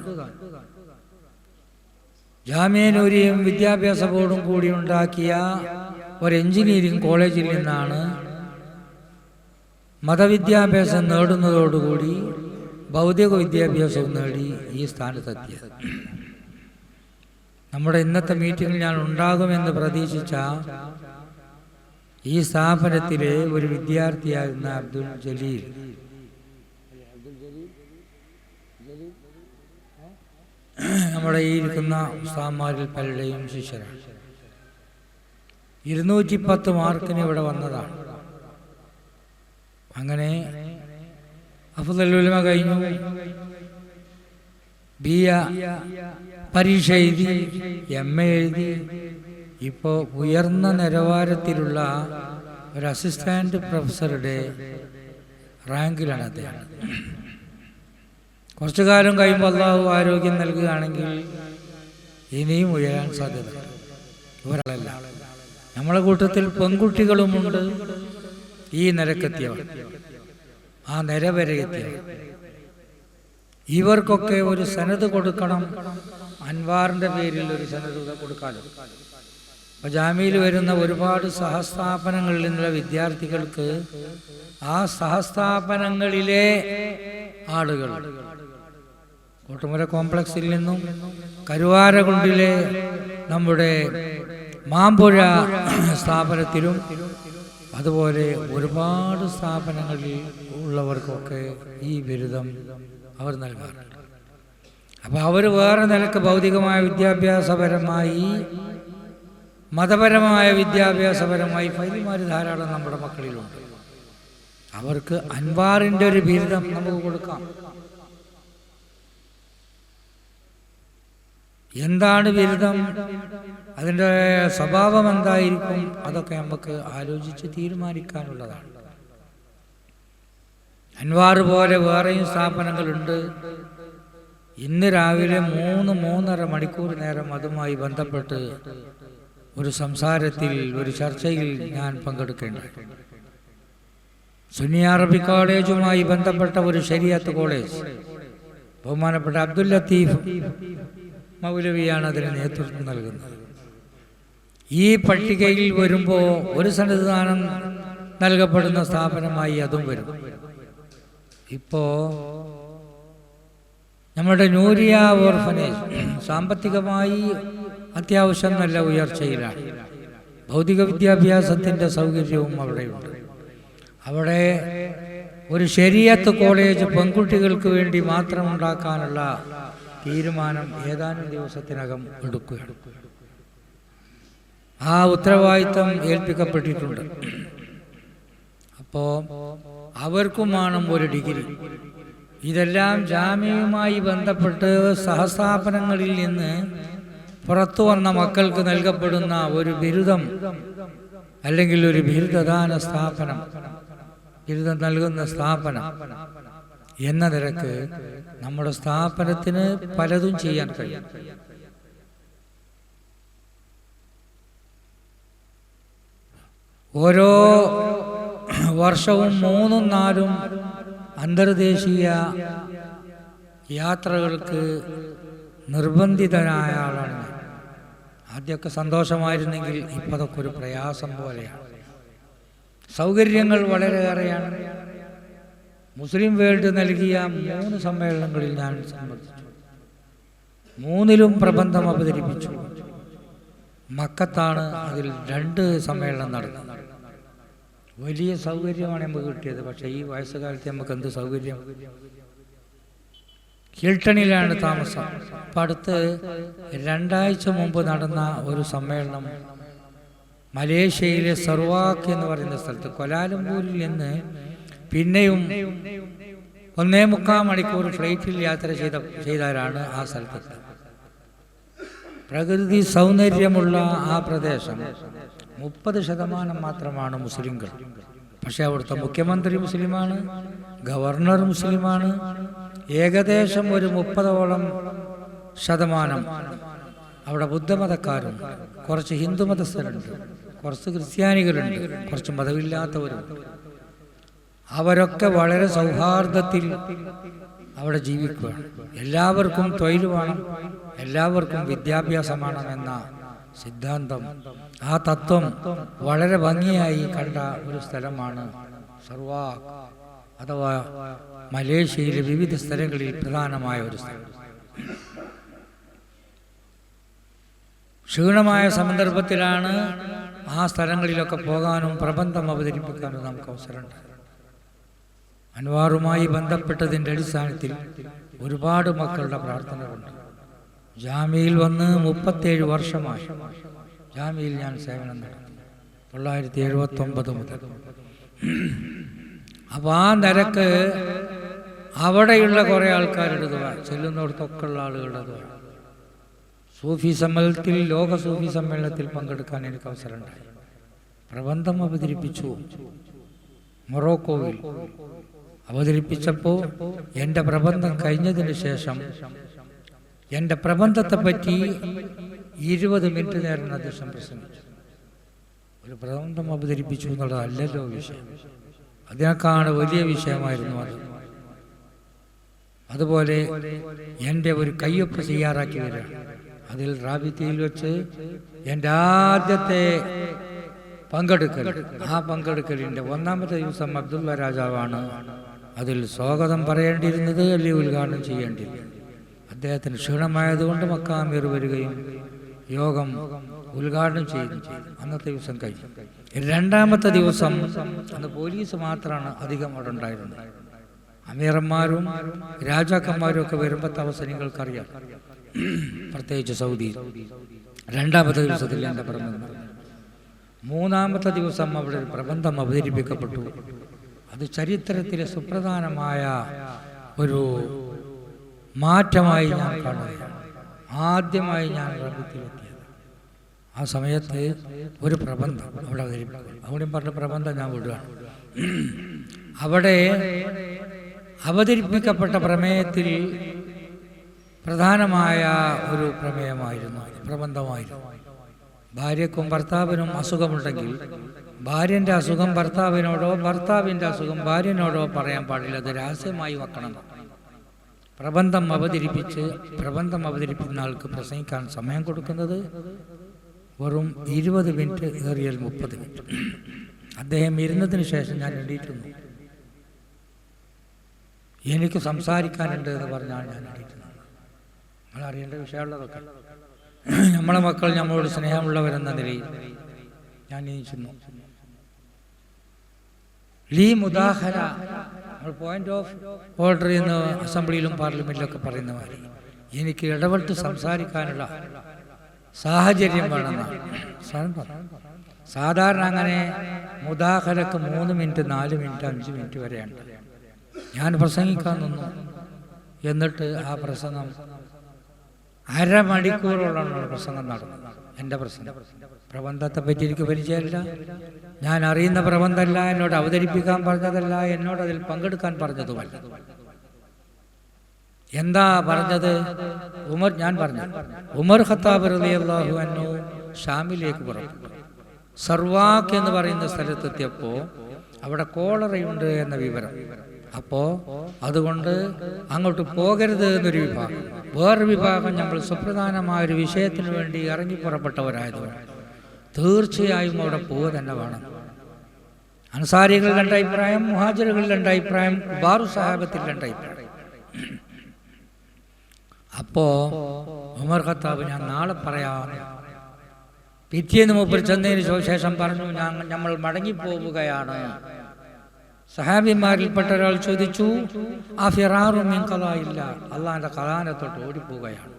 ജാമിയ നൂരിയും വിദ്യാഭ്യാസ ബോർഡും കൂടി ഉണ്ടാക്കിയ ഒരു എഞ്ചിനീയറിംഗ് കോളേജിൽ നിന്നാണ് മതവിദ്യാഭ്യാസം നേടുന്നതോടുകൂടി ഭൗതിക വിദ്യാഭ്യാസവും നേടി ഈ സ്ഥാനത്തെത്തിയത്. നമ്മുടെ ഇന്നത്തെ മീറ്റിംഗിൽ ഞാൻ ഉണ്ടാകുമെന്ന് പ്രതീക്ഷിച്ച ഈ സ്ഥാപനത്തിലെ ഒരു വിദ്യാർത്ഥിയായിരുന്ന അബ്ദുൽ ജലീൽ നമ്മുടെ ഈ ഇരിക്കുന്ന ഉസ്താദന്മാരിൽ പലരുടെയും ശിഷ്യരാണ്. 210 മാർക്കിന് ഇവിടെ വന്നതാണ്. അങ്ങനെ അഫ്ളൽ ഉലമ കഴിഞ്ഞു, BA പരീക്ഷ എഴുതി, MA എഴുതി. ഇപ്പോൾ ഉയർന്ന നിലവാരത്തിലുള്ള ഒരു അസിസ്റ്റന്റ് പ്രൊഫസറുടെ റാങ്കിലാണ് അദ്ദേഹം. കുറച്ചു കാലം കഴിയുമ്പോൾ അള്ളാഹു ആരോഗ്യം നൽകുകയാണെങ്കിൽ ഇനിയും ഉയരാൻ സാധ്യത. ഇവരല്ല, നമ്മളെ കൂട്ടത്തിൽ പെൺകുട്ടികളുമുണ്ട് ഈ നിരക്കെത്തിയവർ, ആ നിര വരെ എത്തിയവർ. ഇവർക്കൊക്കെ ഒരു സനത് കൊടുക്കണം. അൻവാറിൻ്റെ പേരിൽ ഒരു സനത് കൊടുക്കാലോ. അപ്പോൾ ജാമ്യയിൽ വരുന്ന ഒരുപാട് സഹസ്ഥാപനങ്ങളിൽ നിന്നുള്ള വിദ്യാർത്ഥികൾക്ക് ആ സഹസ്ഥാപനങ്ങളിലെ ആളുകൾ, കോട്ടുമുര കോംപ്ലക്സിൽ നിന്നും കരുവാരകുണ്ടിലെ നമ്മുടെ മാമ്പുഴ സ്ഥാപനത്തിലും അതുപോലെ ഒരുപാട് സ്ഥാപനങ്ങളിൽ ഉള്ളവർക്കൊക്കെ ഈ ബിരുദം അവർ നൽകാറുണ്ട്. അപ്പോൾ അവർ വേറെ നിലക്ക് ഭൗതികമായ വിദ്യാഭ്യാസപരമായി മതപരമായ വിദ്യാഭ്യാസപരമായി ഫൈലിമാർ ധാരാളം നമ്മുടെ മക്കളിലുണ്ട്. അവർക്ക് അൻവാറിൻ്റെ ഒരു ബിരുദം നമുക്ക് കൊടുക്കാം. എന്താണ് ബിരുദം, അതിൻ്റെ സ്വഭാവം എന്തായിരിക്കും, അതൊക്കെ നമുക്ക് ആലോചിച്ച് തീരുമാനിക്കാനുള്ളതാണ്. അൻവാർ പോലെ വേറെയും സ്ഥാപനങ്ങളുണ്ട്. ഇന്ന് രാവിലെ 3-3.5 മണിക്കൂർ നേരം അതുമായി ബന്ധപ്പെട്ട് ഒരു സംസാരത്തിൽ, ഒരു ചർച്ചയിൽ ഞാൻ പങ്കെടുക്കേണ്ടത്. സുന്നി അറബി കോളേജുമായി ബന്ധപ്പെട്ട ഒരു ശരീഅത്ത് കോളേജ്, ബഹുമാനപ്പെട്ട അബ്ദുൽ ലത്തീഫ് മൗലവിയാണ് അതിന് നേതൃത്വം നൽകുന്നത്. ഈ പട്ടികയിൽ വരുമ്പോൾ ഒരു സന്നിധാനം നൽകപ്പെടുന്ന സ്ഥാപനമായി അതും വരും. ഇപ്പോൾ നമ്മുടെ നൂരിയ ഓർഫനേജ് സാമ്പത്തികമായി അത്യാവശ്യം നല്ല ഉയർച്ചയിലാണ്. ഭൗതിക വിദ്യാഭ്യാസത്തിൻ്റെ സൗകര്യവും അവിടെയുണ്ട്. അവിടെ ഒരു ശരീഅത്ത് കോളേജ് പെൺകുട്ടികൾക്ക് വേണ്ടി മാത്രം ഉണ്ടാക്കാനുള്ള തീരുമാനം ഏതാനും ദിവസത്തിനകം എടുക്കുകയാണ്. ആ ഉത്തരവാദിത്തം ഏൽപ്പിക്കപ്പെട്ടിട്ടുണ്ട്. അപ്പോൾ അവർക്കും വേണം ഒരു ഡിഗ്രി. ഇതെല്ലാം ജാമ്യയുമായി ബന്ധപ്പെട്ട് സഹസ്ഥാപനങ്ങളിൽ നിന്ന് പുറത്തു വന്ന മക്കൾക്ക് നൽകപ്പെടുന്ന ഒരു ബിരുദം അല്ലെങ്കിൽ ഒരു ബിരുദദാന സ്ഥാപനം, ബിരുദം നൽകുന്ന സ്ഥാപനം എന്ന നിലക്ക് നമ്മുടെ സ്ഥാപനത്തിന് പലതും ചെയ്യാൻ കഴിയും. ഓരോ വർഷവും 3-4 അന്തർദേശീയ യാത്രകൾക്ക് നിർബന്ധിതനായ ആളാണ് ഞാൻ. ആദ്യമൊക്കെ സന്തോഷമായിരുന്നെങ്കിൽ ഇപ്പോൾ അതൊക്കെ ഒരു പ്രയാസം പോലെയാണ്. സൗകര്യങ്ങൾ വളരെയേറെയാണ്. മുസ്ലിം വേൾഡ് നൽകിയ 3 സമ്മേളനങ്ങളിൽ ഞാൻ സംബന്ധിച്ചു. 3ലും പ്രബന്ധം അവതരിപ്പിച്ചു. മക്കത്താണ് അതിൽ 2 സമ്മേളനം നടന്നത്. വലിയ സൗകര്യമാണ് നമുക്ക് കിട്ടിയത്. പക്ഷേ ഈ വയസ്സുകാലത്ത് നമുക്ക് എന്ത് സൗകര്യം? ഹിൽട്ടണിലാണ് താമസം. അപ്പം അടുത്ത് 2 ആഴ്ച മുമ്പ് നടന്ന ഒരു സമ്മേളനം മലേഷ്യയിലെ സർവാക്ക് എന്ന് പറയുന്ന സ്ഥലത്ത്, കൊലാലംപൂരിൽ നിന്ന് പിന്നെയും 1.25 മണിക്കൂർ ഫ്ലൈറ്റിൽ യാത്ര ചെയ്താലാണ് ആ സ്ഥലത്തെത്തുക. പ്രകൃതി സൗന്ദര്യമുള്ള ആ പ്രദേശം 30% മാത്രമാണ് മുസ്ലിങ്ങൾ. പക്ഷേ അവിടുത്തെ മുഖ്യമന്ത്രി മുസ്ലിമാണ്, ഗവർണർ മുസ്ലിമാണ്. ഏകദേശം ഒരു 30% അവിടെ ബുദ്ധമതക്കാരും, കുറച്ച് ഹിന്ദു മതസ്ഥരുണ്ട്, കുറച്ച് ക്രിസ്ത്യാനികളുണ്ട്, കുറച്ച് മതമില്ലാത്തവരുണ്ട്. അവരൊക്കെ വളരെ സൗഹാർദ്ദത്തിൽ അവിടെ ജീവിക്കുകയാണ്. എല്ലാവർക്കും തൊഴിൽ വേണം, എല്ലാവർക്കും വിദ്യാഭ്യാസം വേണമെന്ന സിദ്ധാന്തം, ആ തത്വം വളരെ ഭംഗിയായി കണ്ട ഒരു സ്ഥലമാണ് സർവാക് അഥവാ മലേഷ്യയിലെ വിവിധ സ്ഥലങ്ങളിൽ പ്രധാനമായ ഒരു സ്ഥലം. ക്ഷീണമായ സന്ദർഭത്തിലാണ് ആ സ്ഥലങ്ങളിലൊക്കെ പോകാനും പ്രബന്ധം അവതരിപ്പിക്കാനും നമുക്ക് അവസരമുണ്ട്. അൻവാറുമായി ബന്ധപ്പെട്ടതിൻ്റെ അടിസ്ഥാനത്തിൽ ഒരുപാട് മക്കളുടെ പ്രാർത്ഥനകളുണ്ട്. ജാമ്യയിൽ വന്ന് 37 വർഷമായി ജാമ്യയിൽ ഞാൻ സേവനം നടത്തി, 1979 മുതൽ. അപ്പോൾ ആ നിരക്ക് അവിടെയുള്ള കുറേ ആൾക്കാരുടെ ചെല്ലുന്നിടത്തൊക്കെ ഉള്ള ആളുകളുടെ സൂഫി സമ്മേളനത്തിൽ, ലോക സൂഫി സമ്മേളനത്തിൽ പങ്കെടുക്കാൻ എനിക്ക് അവസരമുണ്ടായി. പ്രബന്ധം അവതരിപ്പിച്ചു മൊറോക്കോയിൽ. അവതരിപ്പിച്ചപ്പോൾ എൻ്റെ പ്രബന്ധം കഴിഞ്ഞതിന് ശേഷം എൻ്റെ പ്രബന്ധത്തെപ്പറ്റി 20 മിനിറ്റ് നേരം അദ്ദേഹം പ്രസംഗിച്ചു. ഒരു പ്രബന്ധം അവതരിപ്പിച്ചു എന്നുള്ളതല്ലല്ലോ വിഷയം, അതിനേക്കാണ് വലിയ വിഷയമായിരുന്നു അത്. അതുപോലെ എൻ്റെ ഒരു കയ്യൊപ്പ് തയ്യാറാക്കി വരികയാണ്. അതിൽ റാബിത്തയിൽ വെച്ച് എൻ്റെ ആദ്യത്തെ പങ്കെടുക്കൽ, ആ പങ്കെടുക്കലിൻ്റെ 1-ാമത്തെ ദിവസം അബ്ദുള്ള രാജാവാണ് അതിൽ സ്വാഗതം പറയേണ്ടിയിരുന്നത്, അല്ലെങ്കിൽ ഉദ്ഘാടനം ചെയ്യേണ്ടിയിരുന്നത്. അദ്ദേഹത്തിന് ക്ഷീണമായതുകൊണ്ട് മക്കാമീർ വരികയും യോഗം ഉദ്ഘാടനം ചെയ്യുകയും ചെയ്തു. അന്നത്തെ ദിവസം കഴിഞ്ഞു. 2-ാമത്തെ ദിവസം അന്ന് പോലീസ് മാത്രമാണ് അധികം അവിടെ ഉണ്ടായിരുന്നത്. അമീറന്മാരും രാജാക്കന്മാരും ഒക്കെ വരുമ്പോഴത്തെ അവസരങ്ങൾക്കറിയാം, പ്രത്യേകിച്ച് സൗദി. 2-ാമത്തെ ദിവസത്തിൽ എൻ്റെ പ്രബന്ധം. 3-ാമത്തെ ദിവസം അവിടെ ഒരു പ്രബന്ധം അവതരിപ്പിക്കപ്പെട്ടു. അത് ചരിത്രത്തിലെ സുപ്രധാനമായ ഒരു മാറ്റമായി ഞാൻ കാണുകയാണ്. ആദ്യമായി ഞാൻ റബീത്തിലെത്തിയത് ആ സമയത്ത് ഒരു പ്രബന്ധം അവിടെ അവതരിപ്പിക്കും. അവിടെയും പറഞ്ഞ പ്രബന്ധം ഞാൻ വിടുകയാണ്. അവിടെ അവതരിപ്പിക്കപ്പെട്ട പ്രമേയത്തിൽ പ്രധാനമായ ഒരു പ്രമേയമായിരുന്നു, പ്രബന്ധമായിരുന്നു. ഭാര്യക്കും ഭർത്താവിനും അസുഖമുണ്ടെങ്കിൽ ഭാര്യൻ്റെ അസുഖം ഭർത്താവിനോടോ ഭർത്താവിൻ്റെ അസുഖം ഭാര്യനോടോ പറയാൻ പാടില്ല, അത് രഹസ്യമായി വെക്കണം. പ്രബന്ധം അവതരിപ്പിക്കുന്ന ആൾക്ക് പ്രസംഗിക്കാൻ സമയം കൊടുക്കുന്നത് വെറും 20 മിനിറ്റ്, ഏറിയാൽ 30 മിനിറ്റ്. അദ്ദേഹം ഇരുന്നതിന് ശേഷം ഞാൻ എണീറ്റുന്നു. എനിക്ക് സംസാരിക്കാനുണ്ട് എന്ന് പറഞ്ഞാൽ ഞാൻ എണീറ്റുന്നു. നിങ്ങൾ അറിയേണ്ട വിഷയമുള്ളതൊക്കെ. നമ്മളെ മക്കൾ നമ്മളോട് സ്നേഹമുള്ളവരെന്ന നിലയിൽ ഞാൻ എണീറ്റുന്നു. ലീ മുദാഹര, നമ്മൾ പോയിന്റ് ഓഫ് ഓർഡർ എന്ന് അസംബ്ലിയിലും പാർലമെന്റിലൊക്കെ പറയുന്ന മാതിരി എനിക്ക് ഇടപെട്ട് സംസാരിക്കാനുള്ള സാഹചര്യം വേണമെന്നാണ് സാധാരണ. അങ്ങനെ മുദാഹരക്ക് 3 മിനിറ്റ്, 4 മിനിറ്റ്, 5 മിനിറ്റ് വരെയാണ്. ഞാൻ പ്രസംഗിക്കാൻ നിന്നു. എന്നിട്ട് ആ പ്രസംഗം അരമണിക്കൂറോളമാണ് പ്രസംഗം നടന്നത്. എൻ്റെ പ്രസംഗം പ്രബന്ധത്തെ പറ്റി എനിക്ക് പരിചയമില്ല, ഞാൻ അറിയുന്ന പ്രബന്ധമല്ല, എന്നോട് അവതരിപ്പിക്കാൻ പറഞ്ഞതല്ല, എന്നോട് അതിൽ പങ്കെടുക്കാൻ പറഞ്ഞതുമല്ല. എന്താ പറഞ്ഞത്? ഞാൻ പറഞ്ഞു, ഉമർ ഖത്താബ് റളിയല്ലാഹു അൻഹു ഷാമിലേക്ക് പുറപ്പെട്ടു. സർവാക്ക് എന്ന് പറയുന്ന സ്ഥലത്തെത്തിയപ്പോൾ അവിടെ കോളറയുണ്ട് എന്ന വിവരം. അപ്പോൾ അതുകൊണ്ട് അങ്ങോട്ട് പോകരുത് എന്നൊരു വിഭാഗം, വേറൊരു വിഭാഗം നമ്മൾ സുപ്രധാനമായൊരു വിഷയത്തിന് വേണ്ടി ഇറങ്ങി പുറപ്പെട്ടവരായതുകൊണ്ട് തീർച്ചയായും അവിടെ പോവുക തന്നെ വേണം. അൻസാരികൾ 2 അഭിപ്രായം, മുഹാജിറുകൾ 2 അഭിപ്രായം, കുബാറു സഹാബത്തിൽ 2 അഭിപ്രായം. അപ്പോൾ ഉമർ ഖത്താബ് ഞാൻ നാളെ പറയാം പിറ്റേന്ന് മൂപ്പർ ചെന്നതിന് ശേഷം പറഞ്ഞു, നമ്മൾ മടങ്ങിപ്പോവുകയാണ്. സഹാബിമാരിൽപ്പെട്ട ഒരാൾ ചോദിച്ചു, ആ ഫിറാറു മിൻ ഖലാഇല്ല, അള്ളാഹിന്റെ ഖലാനെ തൊട്ട് ഓടിപ്പോവുകയാണ്.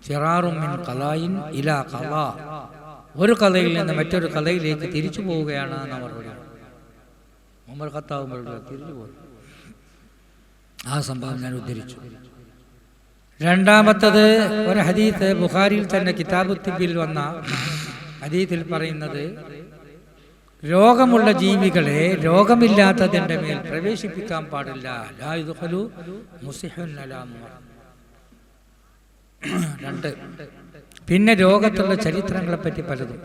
ഫിറാറു മിൻ ഖലാഇൻ ഇലാ ഖലാ, ഒരു കഥയിൽ നിന്ന് മറ്റൊരു കഥയിലേക്ക് തിരിച്ചു പോവുകയാണ് എന്ന് മറുപടി. ഉമർ ഖത്താബ് തിരിച്ചു പോകും. ആ സംഭവം ഞാൻ ഉദ്ധരിച്ചു. രണ്ടാമത്തത് ഒരു ഹദീത്ത് ബുഖാരിയിൽ തന്നെ കിതാബു തിബ്ബിൽ വന്ന ഹദീത്തിൽ പറയുന്നത്, രോഗമുള്ള ജീവികളെ രോഗമില്ലാത്തതിൻ്റെ മേൽ പ്രവേശിപ്പിക്കാൻ പാടില്ല. ലാ യുദ്ഖലു മുസിഹുൻ അലാ മുർ. 2. പിന്നെ രോഗത്തുള്ള ചരിത്രങ്ങളെപ്പറ്റി പലതും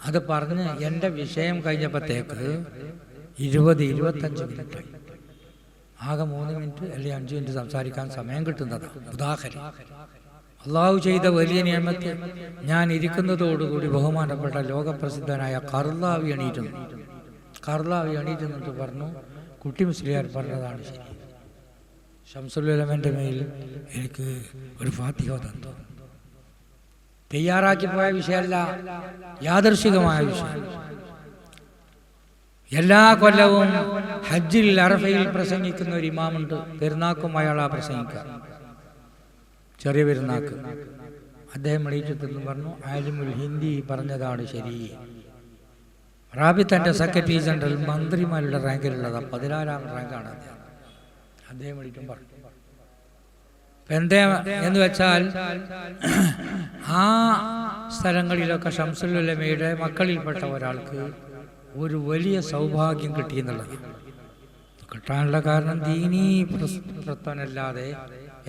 അത് പറഞ്ഞ് എൻ്റെ വിഷയം കഴിഞ്ഞപ്പോഴത്തേക്ക് 20-25 മിനിറ്റായി. ആകെ 3 മിനിറ്റ് അല്ലെങ്കിൽ 5 മിനിറ്റ് സംസാരിക്കാൻ സമയം കിട്ടുന്നതാണ്. ഉദാഹരണം, അള്ളാഹു ചെയ്ത വലിയ നിയമത്തെ ഞാൻ ഇരിക്കുന്നതോടുകൂടി ബഹുമാനപ്പെട്ട ലോകപ്രസിദ്ധനായ കർലാവി എണീറ്റെന്നിട്ട് പറഞ്ഞു, കുട്ടി മുസ്ലിയാർ പറഞ്ഞതാണ് ശരി, ശംസുൽ ഉലമയുടെ മേൽ എനിക്ക് ഒരു ഫാത്തിഹ തന്നു. തയ്യാറാക്കി പോയ വിഷയമല്ല, യാദർശികമായ വിഷയം. എല്ലാ കൊല്ലവും ഹജ്ജിൽ അറഫയിൽ പ്രസംഗിക്കുന്ന ഒരു ഇമാമുണ്ട്. പെരുന്നാക്കും അയാളാ പ്രസംഗിക്കുക, ചെറിയ പെരുന്നാക്ക്. അദ്ദേഹം എണീറ്റെന്ന് പറഞ്ഞു, ആലിമുൽ ഹിന്ദി പറഞ്ഞതാണ് ശരി. റാബിത്തൻ്റെ സെക്രട്ടറി ജനറൽ മന്ത്രിമാരുടെ റാങ്കിലുള്ളതാണ്, 14ാം റാങ്കാണ് അദ്ദേഹം എണീറ്റും പറഞ്ഞു. എന്താ എന്ന് വെച്ചാൽ ആ സ്ഥലങ്ങളിലൊക്കെ ശംസുൽ ഉലമയുടെ മക്കളിൽപ്പെട്ട ഒരാൾക്ക് ഒരു വലിയ സൗഭാഗ്യം കിട്ടിയെന്നുള്ളത്. കിട്ടാനുള്ള കാരണം ദീനീ പ്രവർത്തനമല്ലാതെ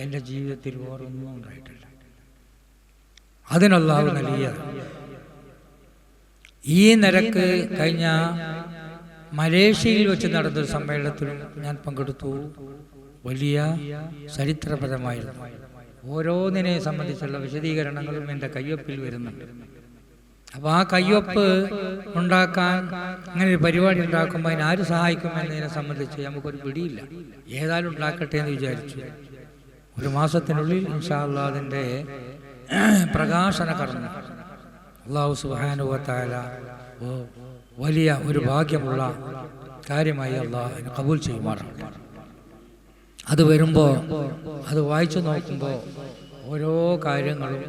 എൻ്റെ ജീവിതത്തിൽ വേറൊന്നും ഉണ്ടായിട്ടില്ല. അതിനല്ലാഹു നൽകിയത്. ഈ നിരക്ക് കഴിഞ്ഞ മലേഷ്യയിൽ വെച്ച് നടന്നൊരു സമ്മേളനത്തിലും ഞാൻ പങ്കെടുത്തു. വലിയ ചരിത്രപരമായിരുന്നു. ഓരോന്നിനെ സംബന്ധിച്ചുള്ള വിശദീകരണങ്ങളും എൻ്റെ കയ്യൊപ്പിൽ വരുന്നുണ്ട്. അപ്പോൾ ആ കയ്യൊപ്പ് ഉണ്ടാക്കാൻ അങ്ങനെ ഒരു പരിപാടി ഉണ്ടാക്കുമ്പോൾ അതിനാര് സഹായിക്കുമെന്നതിനെ സംബന്ധിച്ച് നമുക്കൊരു പിടിയില്ല. ഏതായാലും ഉണ്ടാക്കട്ടെ എന്ന് വിചാരിച്ചു. 1 മാസത്തിനുള്ളിൽ ഇൻഷാ അല്ലാഹ് അതിൻ്റെ പ്രകാശന കർമ്മം അല്ലാഹു സുബ്ഹാനഹു വ തആല വലിയ ഒരു ഭാഗ്യമുള്ള കാര്യമായി അല്ലാഹു കബൂൽ ചെയ്യുമാറാകട്ടെ. അത് വരുമ്പോൾ അത് വായിച്ചു നോക്കുമ്പോൾ ഓരോ കാര്യങ്ങളും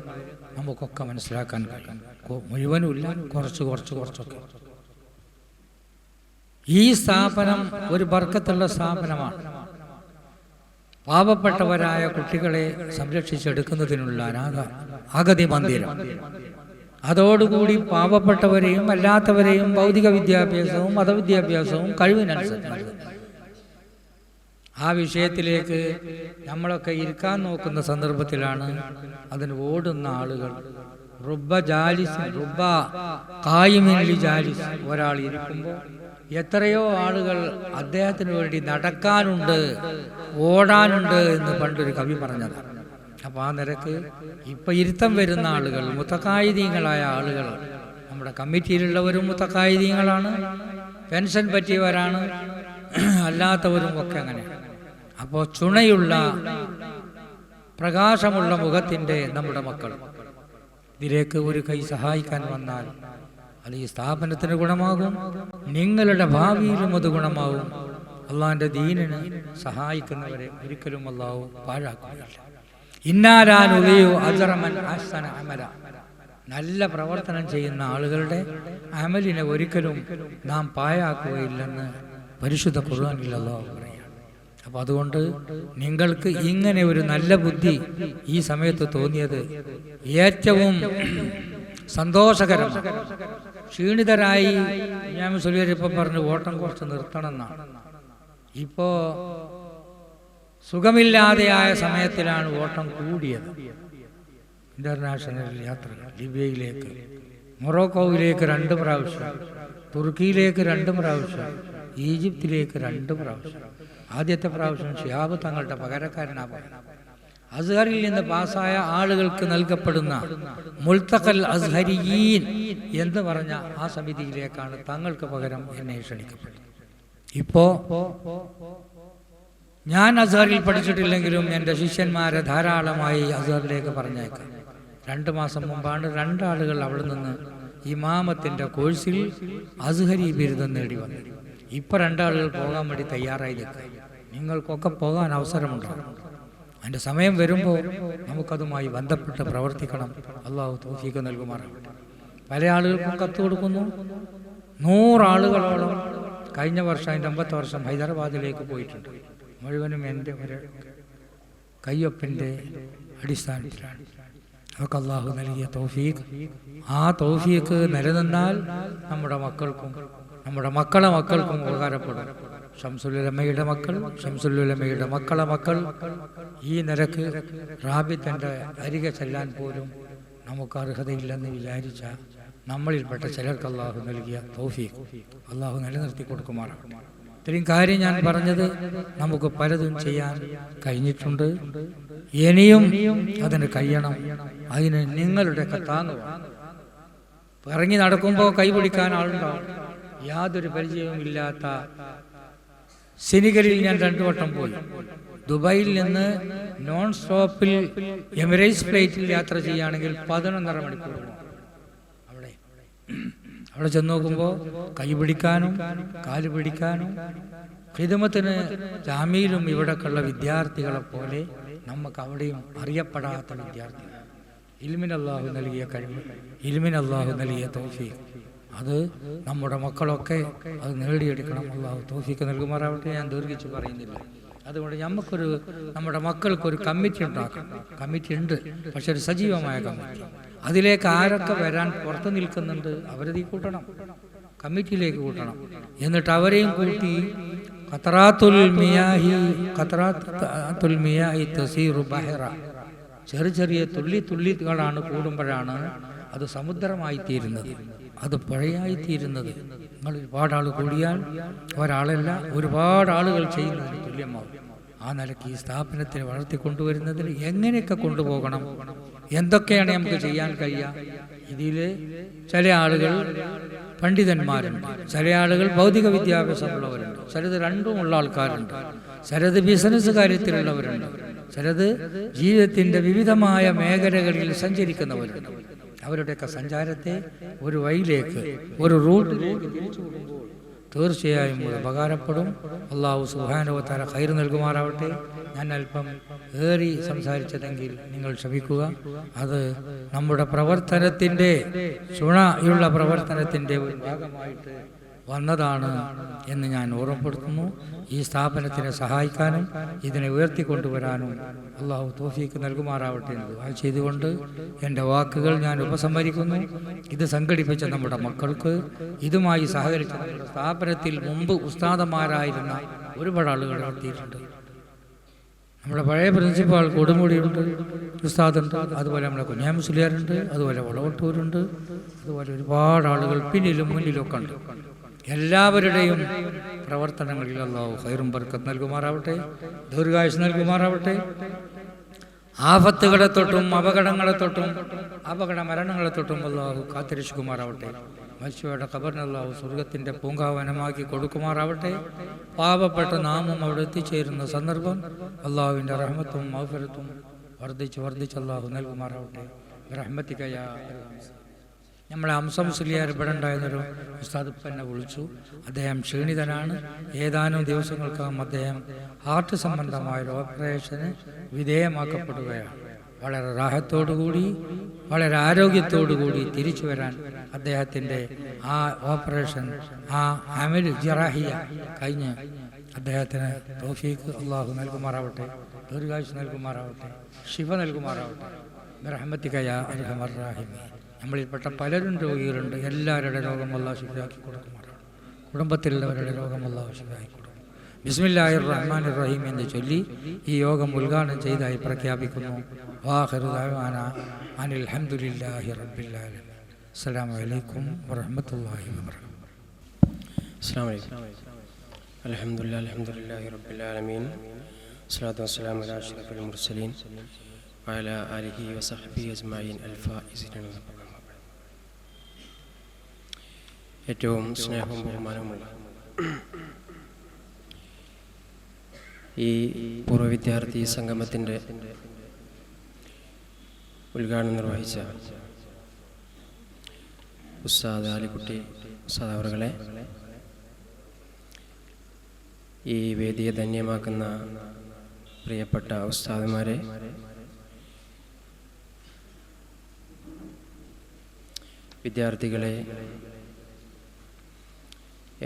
നമുക്കൊക്കെ മനസ്സിലാക്കാൻ കഴിയും. മുഴുവനുമില്ല, കുറച്ചൊക്കെ. ഈ സ്ഥാപനം ഒരു ബർക്കത്തുള്ള സ്ഥാപനമാണ്. പാവപ്പെട്ടവരായ കുട്ടികളെ സംരക്ഷിച്ചെടുക്കുന്നതിനുള്ള അഗതി മന്ദിരം. അതോടുകൂടി പാവപ്പെട്ടവരെയും അല്ലാത്തവരെയും ഭൗതിക വിദ്യാഭ്യാസവും മതവിദ്യാഭ്യാസവും കഴിവിനനുസരിച്ച് ആ വിഷയത്തിലേക്ക് നമ്മളൊക്കെ ഇരിക്കാൻ നോക്കുന്ന സന്ദർഭത്തിലാണ് അതിന് ഓടുന്ന ആളുകൾ. ഒരാൾ ഇരിക്കുമ്പോൾ എത്രയോ ആളുകൾ അദ്ദേഹത്തിന് വേണ്ടി നടക്കാനുണ്ട്, ഓടാനുണ്ട് എന്ന് പണ്ടൊരു കവി പറഞ്ഞതാണ്. അപ്പൊ ആ നിരക്ക് ഇപ്പൊ ഇരുത്തം വരുന്ന ആളുകൾ മുത്തക്കായിദീങ്ങളായ ആളുകൾ, നമ്മുടെ കമ്മിറ്റിയിലുള്ളവരും മുത്തക്കായിദീങ്ങളാണ്, പെൻഷൻ പറ്റിയവരാണ്, അല്ലാത്തവരും ഒക്കെ അങ്ങനെ. അപ്പോൾ ചുണയുള്ള പ്രകാശമുള്ള മുഖത്തിൻ്റെ നമ്മുടെ മക്കൾ ഇതിലേക്ക് ഒരു കൈ സഹായിക്കാൻ വന്നാൽ അത് ഈ സ്ഥാപനത്തിന് ഗുണമാകും, നിങ്ങളുടെ ഭാവിയിലും അത് ഗുണമാകും. അള്ളാഹിൻ്റെ ദീനിന് സഹായിക്കുന്നവരെ ഒരിക്കലും അള്ളാഹു പാഴാക്കുകയില്ല. ഇന്നാലാനുലിയു അജറമൻ അഹ്സന അമല, നല്ല പ്രവർത്തനം ചെയ്യുന്ന ആളുകളുടെ അമലിനെ ഒരിക്കലും നാം പാഴാക്കുകയില്ലെന്ന് പരിശുദ്ധ ഖുർആനിൽ അല്ലാഹു പറയുകയാണ്. അപ്പോൾ അതുകൊണ്ട് നിങ്ങൾക്ക് ഇങ്ങനെ ഒരു നല്ല ബുദ്ധി ഈ സമയത്ത് തോന്നിയത് ഏറ്റവും സന്തോഷകരമാണ്. ക്ഷീണിതരായി ഞാൻ സുലിയരിപ്പം പറഞ്ഞു ഓട്ടം കുറച്ച് നിർത്തണം എന്നാണ്. ഇപ്പോൾ സുഖമില്ലാതെയായ സമയത്തിലാണ് ഓട്ടം കൂടിയത്. ഇന്റർനാഷണൽ യാത്രകൾ ലിബിയയിലേക്ക്, മൊറോക്കോയിലേക്ക് 2 പ്രാവശ്യം, തുർക്കിയിലേക്ക് 2 പ്രാവശ്യം, ഈജിപ്തിലേക്ക് 2 പ്രാവശ്യം. ആദ്യത്തെ പ്രാവശ്യം ഷിഹാബ് തങ്ങളുടെ പകരക്കാരനാണ്. അസ്ഹറിൽ നിന്ന് പാസ്സായ ആളുകൾക്ക് നൽകപ്പെടുന്ന മുൽത്തഖൽ അസ്ഹരിയീൻ എന്ന് പറഞ്ഞ ആ സമിതിയിലേക്കാണ് തങ്ങൾക്ക് പകരം എന്നെ ക്ഷണിക്കപ്പെട്ടത്. ഇപ്പോ ഞാൻ അസ്ഹറിൽ പഠിച്ചിട്ടില്ലെങ്കിലും എൻ്റെ ശിഷ്യന്മാരെ ധാരാളമായി അസ്ഹറിലേക്ക് പറഞ്ഞേക്കാം. 2 മാസം മുമ്പാണ് 2 ആളുകൾ അവിടെ നിന്ന് ഇമാമത്തിൻ്റെ കോഴ്സിൽ അസ്ഹരി ബിരുദം നേടി വന്നു. ഇപ്പം 2 ആളുകൾ പോകാൻ വേണ്ടി തയ്യാറായി നിൽക്കുക. നിങ്ങൾക്കൊക്കെ പോകാൻ അവസരമുണ്ടാകും. അതിൻ്റെ സമയം വരുമ്പോൾ നമുക്കതുമായി ബന്ധപ്പെട്ട് പ്രവർത്തിക്കണം. അള്ളാഹു തൗഫീഖ് നൽകുമാറാകട്ടെ. പല ആളുകൾക്കും കത്ത് കൊടുക്കുന്നു. 100 ആളുകളോളം കഴിഞ്ഞ വർഷം, അതിൻ്റെ 50 വർഷം ഹൈദരാബാദിലേക്ക് പോയിട്ടുണ്ട്. മുഴുവനും എൻ്റെ ഒരു കയ്യൊപ്പിൻ്റെ അടിസ്ഥാനത്തിലാണ്. അവർക്ക് അള്ളാഹു നൽകിയ തൗഫീഖ്, ആ തൗഫീഖ് നിലനിന്നാൽ നമ്മുടെ മക്കൾക്കും നമ്മുടെ മക്കളെ മക്കൾക്കും ഉപകാരപ്പെടും. ഷംസുലുലമയുടെ മക്കൾ, ഷംസുലുലമയുടെ മക്കളെ മക്കൾ ഈ നിരക്ക് റാബിത്തൻ്റെ അരികെ ചെല്ലാൻ പോലും നമുക്ക് അർഹതയില്ലെന്ന് വിചാരിച്ച നമ്മളിൽപ്പെട്ട ചിലർക്ക് അള്ളാഹു നൽകിയ തൗഫീഖ് അള്ളാഹു നിലനിർത്തി കൊടുക്കുമാറാകട്ടെ. ഇത്രയും കാര്യം ഞാൻ പറഞ്ഞത് നമുക്ക് പലതും ചെയ്യാൻ കഴിഞ്ഞിട്ടുണ്ട്. ഇനിയും അതിന് കഴിയണം. അതിന് നിങ്ങളുടെയൊക്കെ താങ്ങുക. ഇറങ്ങി നടക്കുമ്പോൾ കൈപിടിക്കാൻ ആളുണ്ടാവും. യാതൊരു പരിചയവും ഇല്ലാത്ത സെനിഗലിൽ ഞാൻ 2 വട്ടം പോയി. ദുബായിൽ നിന്ന് നോൺ സ്റ്റോപ്പിൽ എമിറേറ്റ്സ് ഫ്ലൈറ്റിൽ യാത്ര ചെയ്യുകയാണെങ്കിൽ 11.5 മണിക്കൂർ അവിടെ ചെന്ന് നോക്കുമ്പോൾ കൈ പിടിക്കാനും കാല് പിടിക്കാനും ഖിദ്മത്തിന് ജാമ്യയിലും ഇവിടെയൊക്കെയുള്ള വിദ്യാർത്ഥികളെ പോലെ നമുക്ക് അവിടെയും അറിയപ്പെടാത്ത വിദ്യാർത്ഥികൾ. ഇൽമിന് അല്ലാഹു നൽകിയ കഴിവ്, ഇൽമിന് അല്ലാഹു നൽകിയ തൗഫീഖ്, അത് നമ്മുടെ മക്കളൊക്കെ അത് നേടിയെടുക്കണം. അല്ലാഹു തൗഫീഖ് നൽകുമാറാവട്ടെ. ഞാൻ ദീർഘിച്ച് പറയുന്നില്ല. അതുകൊണ്ട് നമ്മുടെ മക്കൾക്കൊരു കമ്മിറ്റി ഉണ്ടാക്കണം. കമ്മിറ്റി ഉണ്ട്, പക്ഷെ ഒരു സജീവമായ കമ്മിറ്റി. അതിലേക്ക് ആരൊക്കെ വരാൻ പുറത്തു നിൽക്കുന്നുണ്ട് അവരത് കൂട്ടണം, കമ്മിറ്റിയിലേക്ക് കൂട്ടണം. എന്നിട്ട് അവരെയും കൂട്ടി ഖത്റാത്തുൽ മിയാഹി തസീറു ബഹറ, ചെറിയ തുള്ളികളാണ് കൂടുമ്പോഴാണ് അത് സമുദ്രമായി തീരുന്നത്, അത് പുഴയായിത്തീരുന്നത്. നിങ്ങൾ ഒരുപാട് ആൾ കൂടിയാൽ ഒരാളല്ല, ഒരുപാട് ആളുകൾ ചെയ്യുന്നതിന് തുല്യമാകും. ആ നിലയ്ക്ക് ഈ സ്ഥാപനത്തിന് വളർത്തിക്കൊണ്ടുവരുന്നതിൽ എങ്ങനെയൊക്കെ കൊണ്ടുപോകണം, എന്തൊക്കെയാണ് നമുക്ക് ചെയ്യാൻ കഴിയുക. ഇതിൽ ചില ആളുകൾ പണ്ഡിതന്മാരുണ്ട്, ചില ആളുകൾ ഭൗതിക വിദ്യാഭ്യാസമുള്ളവരുണ്ട്, ചിലത് രണ്ടുമുള്ള ആൾക്കാരുണ്ട്, ചിലത് ബിസിനസ് കാര്യത്തിലുള്ളവരുണ്ട്, ചിലത് ജീവിതത്തിൻ്റെ വിവിധമായ മേഖലകളിൽ സഞ്ചരിക്കുന്നവരുണ്ട്. അവരുടെയൊക്കെ സഞ്ചാരത്തെ ഒരു വഴിയിലേക്ക്, ഒരു റൂട്ടിലേക്ക് തിരിച്ചുവിടുമ്പോൾ തീർച്ചയായും ഉപകാരപ്പെടും. അള്ളാഹു സുബ്ഹാനഹു വ തആല ഖൈർ നൽകുമാറാവട്ടെ. ഞാൻ അല്പം ഏറി സംസാരിച്ചതെങ്കിൽ നിങ്ങൾ ക്ഷമിക്കുക. അത് നമ്മുടെ പ്രവർത്തനത്തിൻ്റെ ചുണയുള്ള പ്രവർത്തനത്തിൻ്റെ ഒരു ഭാഗമായിട്ട് വന്നതാണ് എന്ന് ഞാൻ ഓർമ്മപ്പെടുത്തുന്നു. ഈ സ്ഥാപനത്തിനെ സഹായിക്കാനും ഇതിനെ ഉയർത്തിക്കൊണ്ടുവരാനും അള്ളാഹു തൗഫീഖ് നൽകുമാറാവട്ടെ എന്ന് ദുആ ചെയ്തുകൊണ്ട് എൻ്റെ വാക്കുകൾ ഞാൻ ഉപസംഹരിക്കുന്നു. ഇത് സംഘടിപ്പിച്ച നമ്മുടെ മക്കൾക്ക്, ഇതുമായി സഹകരിച്ച നമ്മുടെ സ്ഥാപനത്തിൽ മുമ്പ് ഉസ്താദന്മാരായിരുന്ന ഒരുപാട് ആളുകൾ എത്തിയിട്ടുണ്ട്. നമ്മുടെ പഴയ പ്രിൻസിപ്പാൾ കൊടുമുടിയുണ്ട്, ഉസ്താദുണ്ട്, അതുപോലെ നമ്മുടെ കുഞ്ഞാമ മുസ്ലിയാരുണ്ട്, അതുപോലെ വളവട്ടൂരുണ്ട്, അതുപോലെ ഒരുപാട് ആളുകൾ പിന്നിലും മുന്നിലൊക്കെ ഉണ്ട്. എല്ലാവരുടെയും പ്രവർത്തനങ്ങളിൽ അല്ലാഹു ഖൈറും ബർക്കത്ത് നൽകുമാറാവട്ടെ, ദീർഘായുസ് നൽകുമാറാവട്ടെ. ആഫത്തുകളെ തൊട്ടും അപകടങ്ങളെ തൊട്ടും അപകട മരണങ്ങളെ തൊട്ടും അല്ലാഹു കാത്തിരക്ഷിക്കുമാറാവട്ടെ. മനുഷ്യരുടെ ഖബറിനെ അല്ലാഹു സ്വർഗത്തിൻ്റെ പൂങ്കാവനമാക്കി കൊടുക്കുമാറാവട്ടെ. പാപപ്പെട്ട നാമം അവിടെ എത്തിച്ചേരുന്ന സന്ദർഭം അല്ലാഹുവിൻ്റെ റഹ്മത്തും മഗ്ഫിറത്തും വർദ്ധിച്ച് അല്ലാഹു നൽകുമാറാവട്ടെ. റഹ്മത്തിക യാ നമ്മളെ അംസം മുസ്ലിയാർ ഇവിടെ ഉണ്ടായിരുന്നൊരു ഉസ്താദ് എന്നെ വിളിച്ചു. അദ്ദേഹം ക്ഷീണിതനാണ്. ഏതാനും ദിവസങ്ങൾക്കകം അദ്ദേഹം ഹാർട്ട് സംബന്ധമായൊരു ഓപ്പറേഷന് വിധേയമാക്കപ്പെടുകയാണ്. വളരെ റാഹത്തോടുകൂടി, വളരെ ആരോഗ്യത്തോടുകൂടി തിരിച്ചു വരാൻ അദ്ദേഹത്തിൻ്റെ ആ ഓപ്പറേഷൻ, ആ അമൽ ജറാഹിയ കഴിഞ്ഞ് അദ്ദേഹത്തിന് തൗഫീഖ് അല്ലാഹു നൽകുമാറാവട്ടെ, ദീർഘായുസ് നൽകുമാറാവട്ടെ, ശിഫ നൽകുമാറാവട്ടെ. ബിറഹ്മതിക യാ അർഹമർ റഹീമീൻ. നമ്മളിൽപ്പെട്ട പലരും രോഗികളുണ്ട്. എല്ലാവരുടെ രോഗം അല്ലാഹു ശിഫയാക്കി കൊടുക്കുമാറാവട്ടെ. കുടുംബത്തിലുള്ളവരുടെ രോഗം അല്ലാഹു ശിഫയാക്കി കൊടുക്കും. ബിസ്മില്ലാഹിർ റഹ്മാനിർ റഹീം എന്ന് ചൊല്ലി ഈ യോഗം ഉദ്ഘാടനം ചെയ്തായി പ്രഖ്യാപിക്കുന്നു. വാഖിറു ദഅവാനാ അനിൽ ഹംദുലില്ലാഹി റബ്ബിൽ ആലമീൻ. അസ്സലാമു അലൈക്കും വറഹ്മത്തുള്ളാഹി വബറകാതുഹു. അസ്സലാമു അലൈക്കും. അൽഹംദുലില്ലാഹി റബ്ബിൽ ആലമീൻ. സ്വലാത്തു വസ്സലാമു അലാ അഷ്റഫിൽ മുർസലീൻ വഅലാ ആലിഹി വസഹ്ബിഹി അജ്മഈൻ അൽഫായിസീൻ. ഏറ്റവും സ്നേഹവും ബഹുമാനവുമുള്ള ഈ പൂർവ്വ വിദ്യാർത്ഥി സംഗമത്തിൻ്റെ ഉദ്ഘാടനം നിർവഹിച്ച ഉസ്താദ് ആലിക്കുട്ടി ഉസ്താദ് അവറുകളെ, ഈ വേദിയെ ധന്യമാക്കുന്ന പ്രിയപ്പെട്ട ഉസ്താദുമാരെ, വിദ്യാർത്ഥികളെ,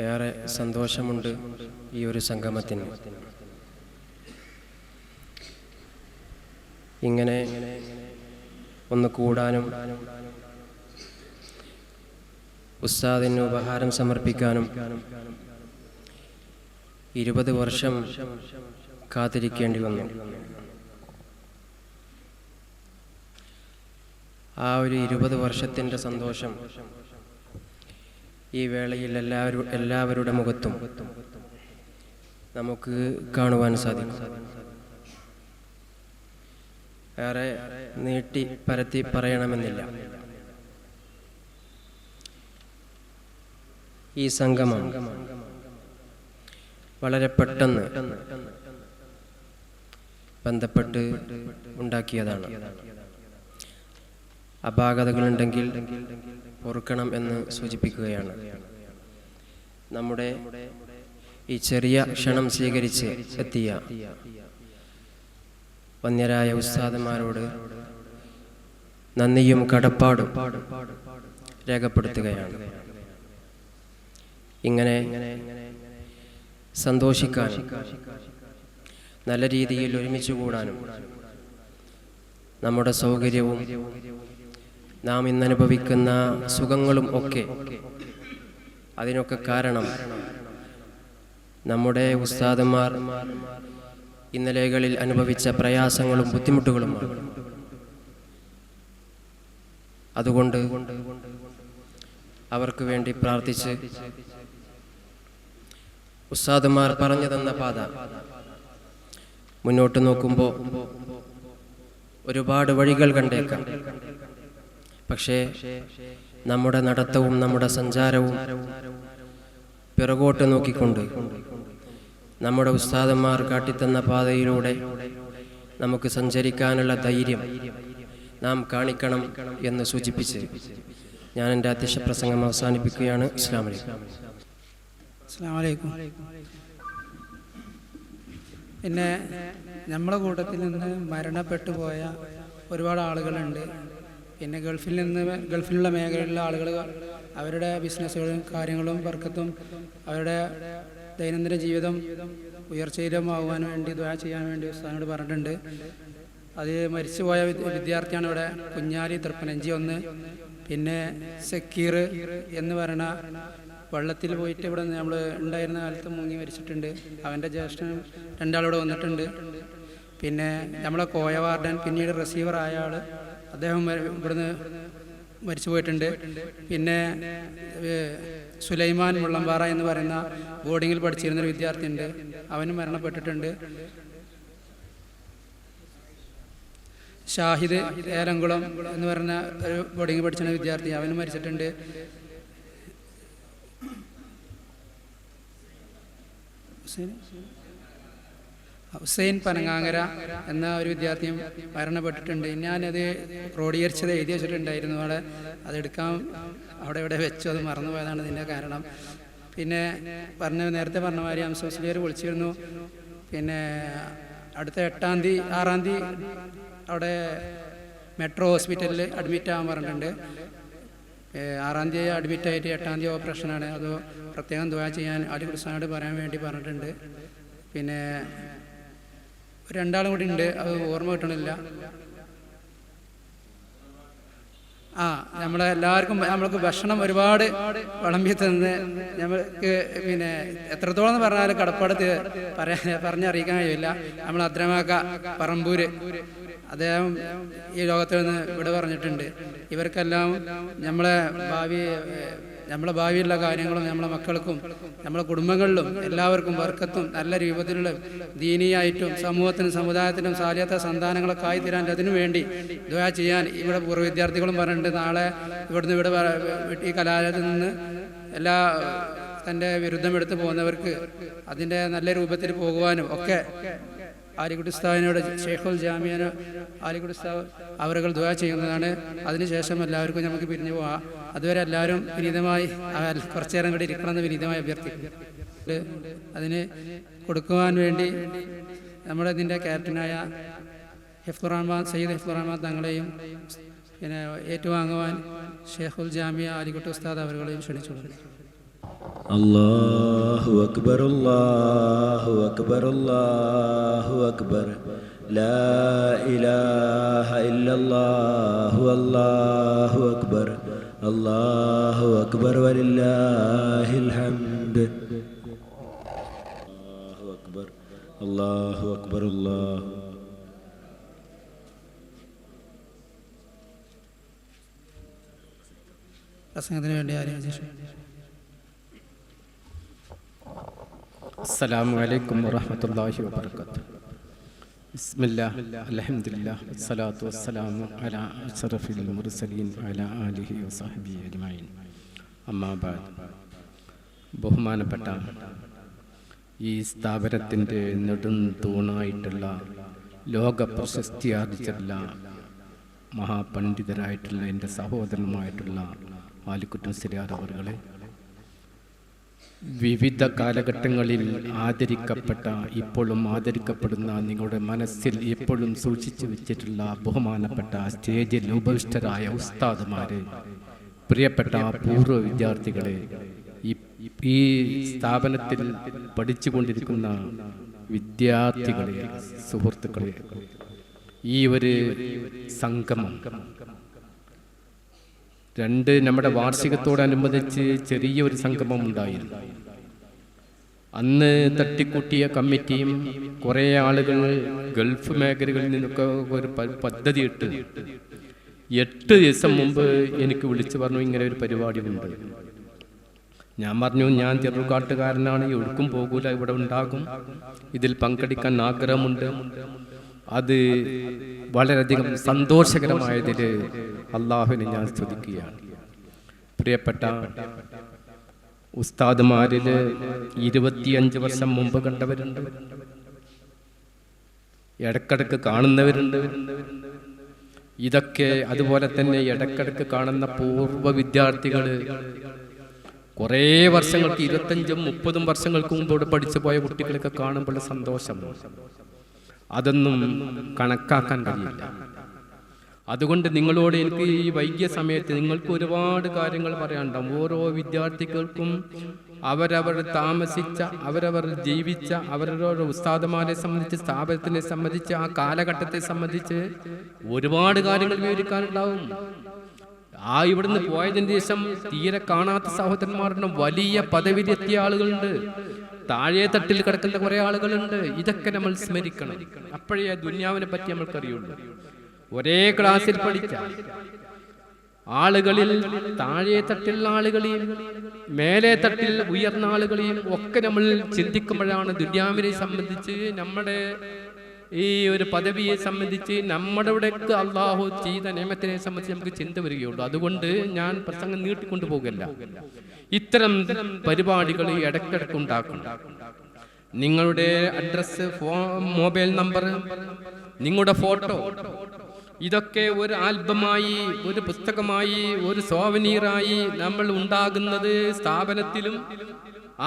ഏറെ സന്തോഷമുണ്ട് ഈ ഒരു സംഗമത്തിന്. ഇങ്ങനെ ഒന്ന് കൂടാനും ഉസ്താദിന് ഉപഹാരം സമർപ്പിക്കാനും 20 വർഷം കാത്തിരിക്കേണ്ടി വന്നു. ആ ഒരു 20 വർഷത്തിൻ്റെ സന്തോഷം ഈ വേളയിൽ എല്ലാവരുടെ മുഖത്തും നമുക്ക് കാണുവാൻ സാധിക്കും. ഏറെ നീട്ടി പരത്തി പറയണമെന്നില്ല. ഈ സംഗമം വളരെ പെട്ടെന്ന് ബന്ധപ്പെട്ട് ഉണ്ടാക്കിയതാണ്. അപാകതകളുണ്ടെങ്കിൽ പൊറുക്കണം എന്ന് സൂചിപ്പിക്കുകയാണ്. നമ്മുടെ ഈ ചെറിയ ക്ഷണം സ്വീകരിച്ച് എത്തിയ വന്യരായ ഉസ്താദന്മാരോട് നന്ദിയും കടപ്പാടും രേഖപ്പെടുത്തുകയാണ്. ഇങ്ങനെ സന്തോഷിക്കാനും നല്ല രീതിയിൽ ഒരുമിച്ച് കൂടാനും നമ്മുടെ സൗകര്യവും നാം ഇന്നനുഭവിക്കുന്ന സുഖങ്ങളും ഒക്കെ അതിനൊക്കെ കാരണം നമ്മുടെ ഉസ്താദന്മാർ ഇന്നലെകളിൽ അനുഭവിച്ച പ്രയാസങ്ങളും ബുദ്ധിമുട്ടുകളുമാണ്. അതുകൊണ്ട് അവർക്ക് വേണ്ടി പ്രാർത്ഥിച്ച് ഉസ്താദന്മാർ പറഞ്ഞു തന്ന പാത മുന്നോട്ട് നോക്കുമ്പോൾ ഒരുപാട് വഴികൾ കണ്ടേക്കാം. പക്ഷേ നമ്മുടെ നടത്തവും നമ്മുടെ സഞ്ചാരവും പിറകോട്ട് നോക്കിക്കൊണ്ട് നമ്മുടെ ഉസ്താദന്മാർ കാട്ടിത്തന്ന പാതയിലൂടെ നമുക്ക് സഞ്ചരിക്കാനുള്ള ധൈര്യം നാം കാണിക്കണം എന്ന് സൂചിപ്പിച്ച് ഞാൻ എൻ്റെ അധ്യക്ഷ പ്രസംഗം അവസാനിപ്പിക്കുകയാണ്. അസ്സലാമു അലൈക്കും. അസ്സലാമു അലൈക്കും. പിന്നെ നമ്മളെ കൂട്ടത്തിൽ നിന്ന് മരണപ്പെട്ടു പോയ ഒരുപാട് ആളുകളുണ്ട്. പിന്നെ ഗൾഫിലുള്ള മേഖലയിലുള്ള ആളുകൾ അവരുടെ ബിസിനസ്സുകളും കാര്യങ്ങളും ബർക്കത്തും അവരുടെ ദൈനംദിന ജീവിതം ഉയർച്ചയിലുമാവാൻ വേണ്ടി ദുആ ചെയ്യാൻ വേണ്ടി ഉസ്താദിനോട് പറഞ്ഞിട്ടുണ്ട്. അത് മരിച്ചുപോയ വിദ്യാർത്ഥിയാണ് ഇവിടെ കുഞ്ഞാലി തൃപ്പനഞ്ചി 1. പിന്നെ സക്കീർ എന്ന് പറയുന്ന വെള്ളത്തിൽ പോയിട്ട് ഇവിടെ നമ്മൾ ഉണ്ടായിരുന്ന കാലത്ത് മുങ്ങി മരിച്ചിട്ടുണ്ട്. അവൻ്റെ ജ്യേഷ്ഠനും 2 ആളിവിടെ വന്നിട്ടുണ്ട്. പിന്നെ നമ്മളെ കോയ വാർഡൻ പിന്നീട് റിസീവർ ആയ ആൾ അദ്ദേഹം ഇവിടുന്ന് മരിച്ചു പോയിട്ടുണ്ട്. പിന്നെ സുലൈമാൻ മുള്ളമ്പാറ എന്ന് പറയുന്ന ബോർഡിങ്ങിൽ പഠിച്ചിരുന്നൊരു വിദ്യാർത്ഥിയുണ്ട്, അവനും മരണപ്പെട്ടിട്ടുണ്ട്. ഷാഹിദ് ഏലംകുളം എന്ന് പറഞ്ഞ ഒരു ബോർഡിങ്ങിൽ പഠിച്ചിരുന്ന വിദ്യാർത്ഥി, അവനും മരിച്ചിട്ടുണ്ട്. ഹുസൈൻ പനങ്ങാങ്ങര എന്ന ഒരു വിദ്യാർത്ഥിയും മരണപ്പെട്ടിട്ടുണ്ട്. ഞാനത് ക്രോഡീകരിച്ചത് എഴുതി വെച്ചിട്ടുണ്ടായിരുന്നു. അവിടെ അതെടുക്കാൻ അവിടെ ഇവിടെ വെച്ചു, അത് മറന്നുപോയതാണ് ഇതിൻ്റെ കാരണം. പിന്നെ നേരത്തെ പറഞ്ഞ മാതിരി അംസോസ്ലിയർ വിളിച്ചിരുന്നു. പിന്നെ അടുത്ത 8-ാം തീയതി 6-ാം തീയതി അവിടെ മെട്രോ ഹോസ്പിറ്റലിൽ അഡ്മിറ്റ് ആകാൻ പറഞ്ഞിട്ടുണ്ട്. 6-ാം തീയതി അഡ്മിറ്റായിട്ട് 8-ാം തീയതി ഓപ്പറേഷനാണ്. അത് പ്രത്യേകം ദുആ ചെയ്യാൻ അലികുൽസാനോട് പറയാൻ വേണ്ടി പറഞ്ഞിട്ടുണ്ട്. പിന്നെ 2 ആളും കൂടി ഉണ്ട്, അത് ഓർമ്മ കിട്ടണില്ല. നമ്മളെല്ലാവർക്കും നമ്മൾക്ക് ഭക്ഷണം ഒരുപാട് വിളമ്പി തന്ന് നമ്മൾക്ക് പിന്നെ എത്രത്തോളം എന്ന് പറഞ്ഞാൽ കടപ്പാട് പറഞ്ഞറിയിക്കാൻ കഴിയില്ല. നമ്മൾ അദ്രമാക്ക പറമ്പൂര് അദ്ദേഹം ഈ ലോകത്തിൽ നിന്ന് ഇവിടെ പറഞ്ഞിട്ടുണ്ട്. ഇവർക്കെല്ലാം നമ്മളെ ഭാവിയിലുള്ള കാര്യങ്ങളും നമ്മളെ മക്കൾക്കും നമ്മളെ കുടുംബങ്ങളിലും എല്ലാവർക്കും ബർക്കത്തും നല്ല രൂപത്തിലുള്ള ദീനിയായിട്ടും സമൂഹത്തിനും സമുദായത്തിനും സാലിയത്ത സന്താനങ്ങളൊക്കെ ആയിത്തീരാൻ അതിനു വേണ്ടി ദുആ ചെയ്യാൻ ഇവിടെ പൂർവ്വ വിദ്യാർത്ഥികളും പറഞ്ഞിട്ടുണ്ട്. നാളെ ഇവിടെ ഈ കലാലയത്തിൽ നിന്ന് എല്ലാ തൻ്റെ വിരുദ്ധമെടുത്ത് പോകുന്നവർക്ക് അതിൻ്റെ നല്ല രൂപത്തിൽ പോകുവാനും ഒക്കെ ആലിക്കുട്ടി ഉസ്താദിനോട് ഷെയ്ഖുൽ ജാമിയന ആലിക്കുട്ടി ഉസ്താദ് അവരുകൾ ദുആ ചെയ്യുന്നതാണ്. അതിനുശേഷം എല്ലാവർക്കും നമുക്ക് പിരിഞ്ഞു പോകാം. അതുവരെ എല്ലാവരും വിനീതമായി കുറച്ചു നേരം കൂടി ഇരിക്കണമെന്ന് വിനീതമായി അഭ്യർത്ഥിക്കുന്നു. അതിന് കൊടുക്കുവാൻ വേണ്ടി നമ്മുടെ ഇതിൻ്റെ ക്യാപ്റ്റനായ സയ്യിദ് ഹിഫ്ദുർ റഹ്മാൻ തങ്ങളെയും പിന്നെ ഏറ്റുവാങ്ങുവാൻ ഷെയ്ഖുൽ ജാമിയ ആലിക്കുട്ടി ഉസ്താദ് അവരുകളെയും ക്ഷണിച്ചുകൊള്ളുന്നു. അല്ലാഹു അക്ബർ അല്ലാഹു അക്ബർ അല്ലാഹു അക്ബർ ലാ ഇലാഹ ഇല്ലല്ലാഹു അല്ലാഹു അക്ബർ അല്ലാഹു അക്ബർ വലില്ലാഹിൽ ഹംദ്. അല്ലാഹു അക്ബർ അല്ലാഹു അക്ബർ അല്ലാഹു. പ്രസംഗത്തിന് വേണ്ടി ആരെയും അസ്സലാമു അലൈക്കും വറഹ്മത്തുള്ളാഹി വബറകാതുഹു. ബിസ്മില്ലാഹ് അൽഹംദുലില്ലാഹ് വസ്സലാത്തു വസ്സലാമു അലാ അശ്റഫിൽ മുർസലീൻ വഅലാ ആലിഹി വസഹ്ബിഹി അജ്മഈൻ. അമ്മാ ബഅദ്. ബഹുമാനപ്പെട്ട ഈ സ്ഥാപനത്തിൻ്റെ നെടും തൂണായിട്ടുള്ള ലോക പ്രശസ്തി ആർജിച്ചിട്ടുള്ള മഹാപണ്ഡിതരായിട്ടുള്ള എൻ്റെ സഹോദരനുമായിട്ടുള്ള ആലിക്കുട്ടി മുസ്ലിയാർ അവറുകളെ, വിവിധ കാലഘട്ടങ്ങളിൽ ആദരിക്കപ്പെട്ട ഇപ്പോഴും ആദരിക്കപ്പെടുന്ന നിങ്ങളുടെ മനസ്സിൽ എപ്പോഴും സൂക്ഷിച്ചു വെച്ചിട്ടുള്ള ബഹുമാനപ്പെട്ട സ്റ്റേജിൽ ഉപവിഷ്ടരായ ഉസ്താദുമാരെ, പ്രിയപ്പെട്ട പൂർവ്വ വിദ്യാർത്ഥികളെ, ഈ സ്ഥാപനത്തിൽ പഠിച്ചുകൊണ്ടിരിക്കുന്ന വിദ്യാർത്ഥികളെ, സുഹൃത്തുക്കളെ, ഈ ഒരു സംഗമം നമ്മുടെ വാർഷികത്തോടനുബന്ധിച്ച് ചെറിയൊരു സംഗമം ഉണ്ടായിരുന്നു. അന്ന് തട്ടിക്കൂട്ടിയ കമ്മിറ്റിയും കുറേ ആളുകൾ ഗൾഫ് മേഖലകളിൽ നിന്നൊക്കെ ഒരു പദ്ധതി ഇട്ട് 8 ദിവസം മുമ്പ് എനിക്ക് വിളിച്ചു പറഞ്ഞു ഇങ്ങനെ ഒരു പരിപാടി ഉണ്ട്. ഞാൻ പറഞ്ഞു ഞാൻ ചെറുകാട്ടുകാരനാണ്, എവിടേക്കും പോകൂല, ഇവിടെ ഉണ്ടാകും, ഇതിൽ പങ്കെടുക്കാൻ ആഗ്രഹമുണ്ട്. അത് വളരെയധികം സന്തോഷകരമായതിൽ അള്ളാഹുവിനെ ഞാൻ സ്തുതിക്കുകയാണ്. പ്രിയപ്പെട്ട ഉസ്താദുമാരിൽ 25 വർഷം മുമ്പ് കണ്ടവരുണ്ട്, ഇടക്കിടക്ക് കാണുന്നവരുണ്ട്. ഇതൊക്കെ അതുപോലെ തന്നെ ഇടക്കിടക്ക് കാണുന്ന പൂർവ്വ വിദ്യാർത്ഥികൾ കുറേ വർഷങ്ങൾക്ക് 25-30 വർഷങ്ങൾക്ക് മുമ്പ് ഇവിടെ പഠിച്ചു പോയ കുട്ടികളൊക്കെ കാണുമ്പോൾ സന്തോഷം അതൊന്നും കണക്കാക്കാൻ കഴിയില്ല. അതുകൊണ്ട് നിങ്ങളോട് എനിക്ക് ഈ വൈകിയ സമയത്ത് നിങ്ങൾക്ക് ഒരുപാട് കാര്യങ്ങൾ പറയാനുണ്ടാവും. ഓരോ വിദ്യാർത്ഥികൾക്കും അവരവർ താമസിച്ച, അവരവർ ജീവിച്ച, അവരവരുടെ ഉസ്താദുമാരെ സംബന്ധിച്ച്, സ്ഥാപനത്തിനെ സംബന്ധിച്ച്, ആ കാലഘട്ടത്തെ സംബന്ധിച്ച് ഒരുപാട് കാര്യങ്ങൾ വിവരിക്കാനുണ്ടാവും. ഇവിടുന്ന് പോയതിന് ശേഷം തീരെ കാണാത്ത സഹോദരന്മാരുടെ വലിയ പദവിയിലെത്തിയ ആളുകളുണ്ട്, താഴെ തട്ടിൽ കിടക്കുന്ന കുറെ ആളുകളുണ്ട്. ഇതൊക്കെ നമ്മൾ സ്മരിക്കണം. അപ്പോഴേ ദുനിയാവിനെ പറ്റി നമ്മൾക്കറിയുള്ളൂ. ഒരേ ക്ലാസ്സിൽ പഠിച്ച ആളുകളിൽ താഴെ തട്ടിലുള്ള ആളുകളെയും മേലെ തട്ടിൽ ഉയർന്ന ആളുകളെയും ഒക്കെ നമ്മൾ ചിന്തിക്കുമ്പോഴാണ് ദുനിയാവിനെ സംബന്ധിച്ച്, നമ്മുടെ ഈ ഒരു പദവിയെ സംബന്ധിച്ച്, നമ്മുടെ ഇവിടേക്ക് അള്ളാഹു ചെയ്ത നിയമത്തിനെ സംബന്ധിച്ച് നമുക്ക് ചിന്ത വരികയുള്ളൂ. അതുകൊണ്ട് ഞാൻ പ്രസംഗം നീട്ടിക്കൊണ്ടു പോകല്ല. ഇത്തരം പരിപാടികൾ ഇടയ്ക്കിടയ്ക്ക് ഉണ്ടാക്കണം. നിങ്ങളുടെ അഡ്രസ്സ്, മൊബൈൽ നമ്പർ, നിങ്ങളുടെ ഫോട്ടോ, ഇതൊക്കെ ഒരു ആൽബമായി, ഒരു പുസ്തകമായി, ഒരു സോവനീറായി നമ്മൾ ഉണ്ടാകുന്നത് സ്ഥാപനത്തിലും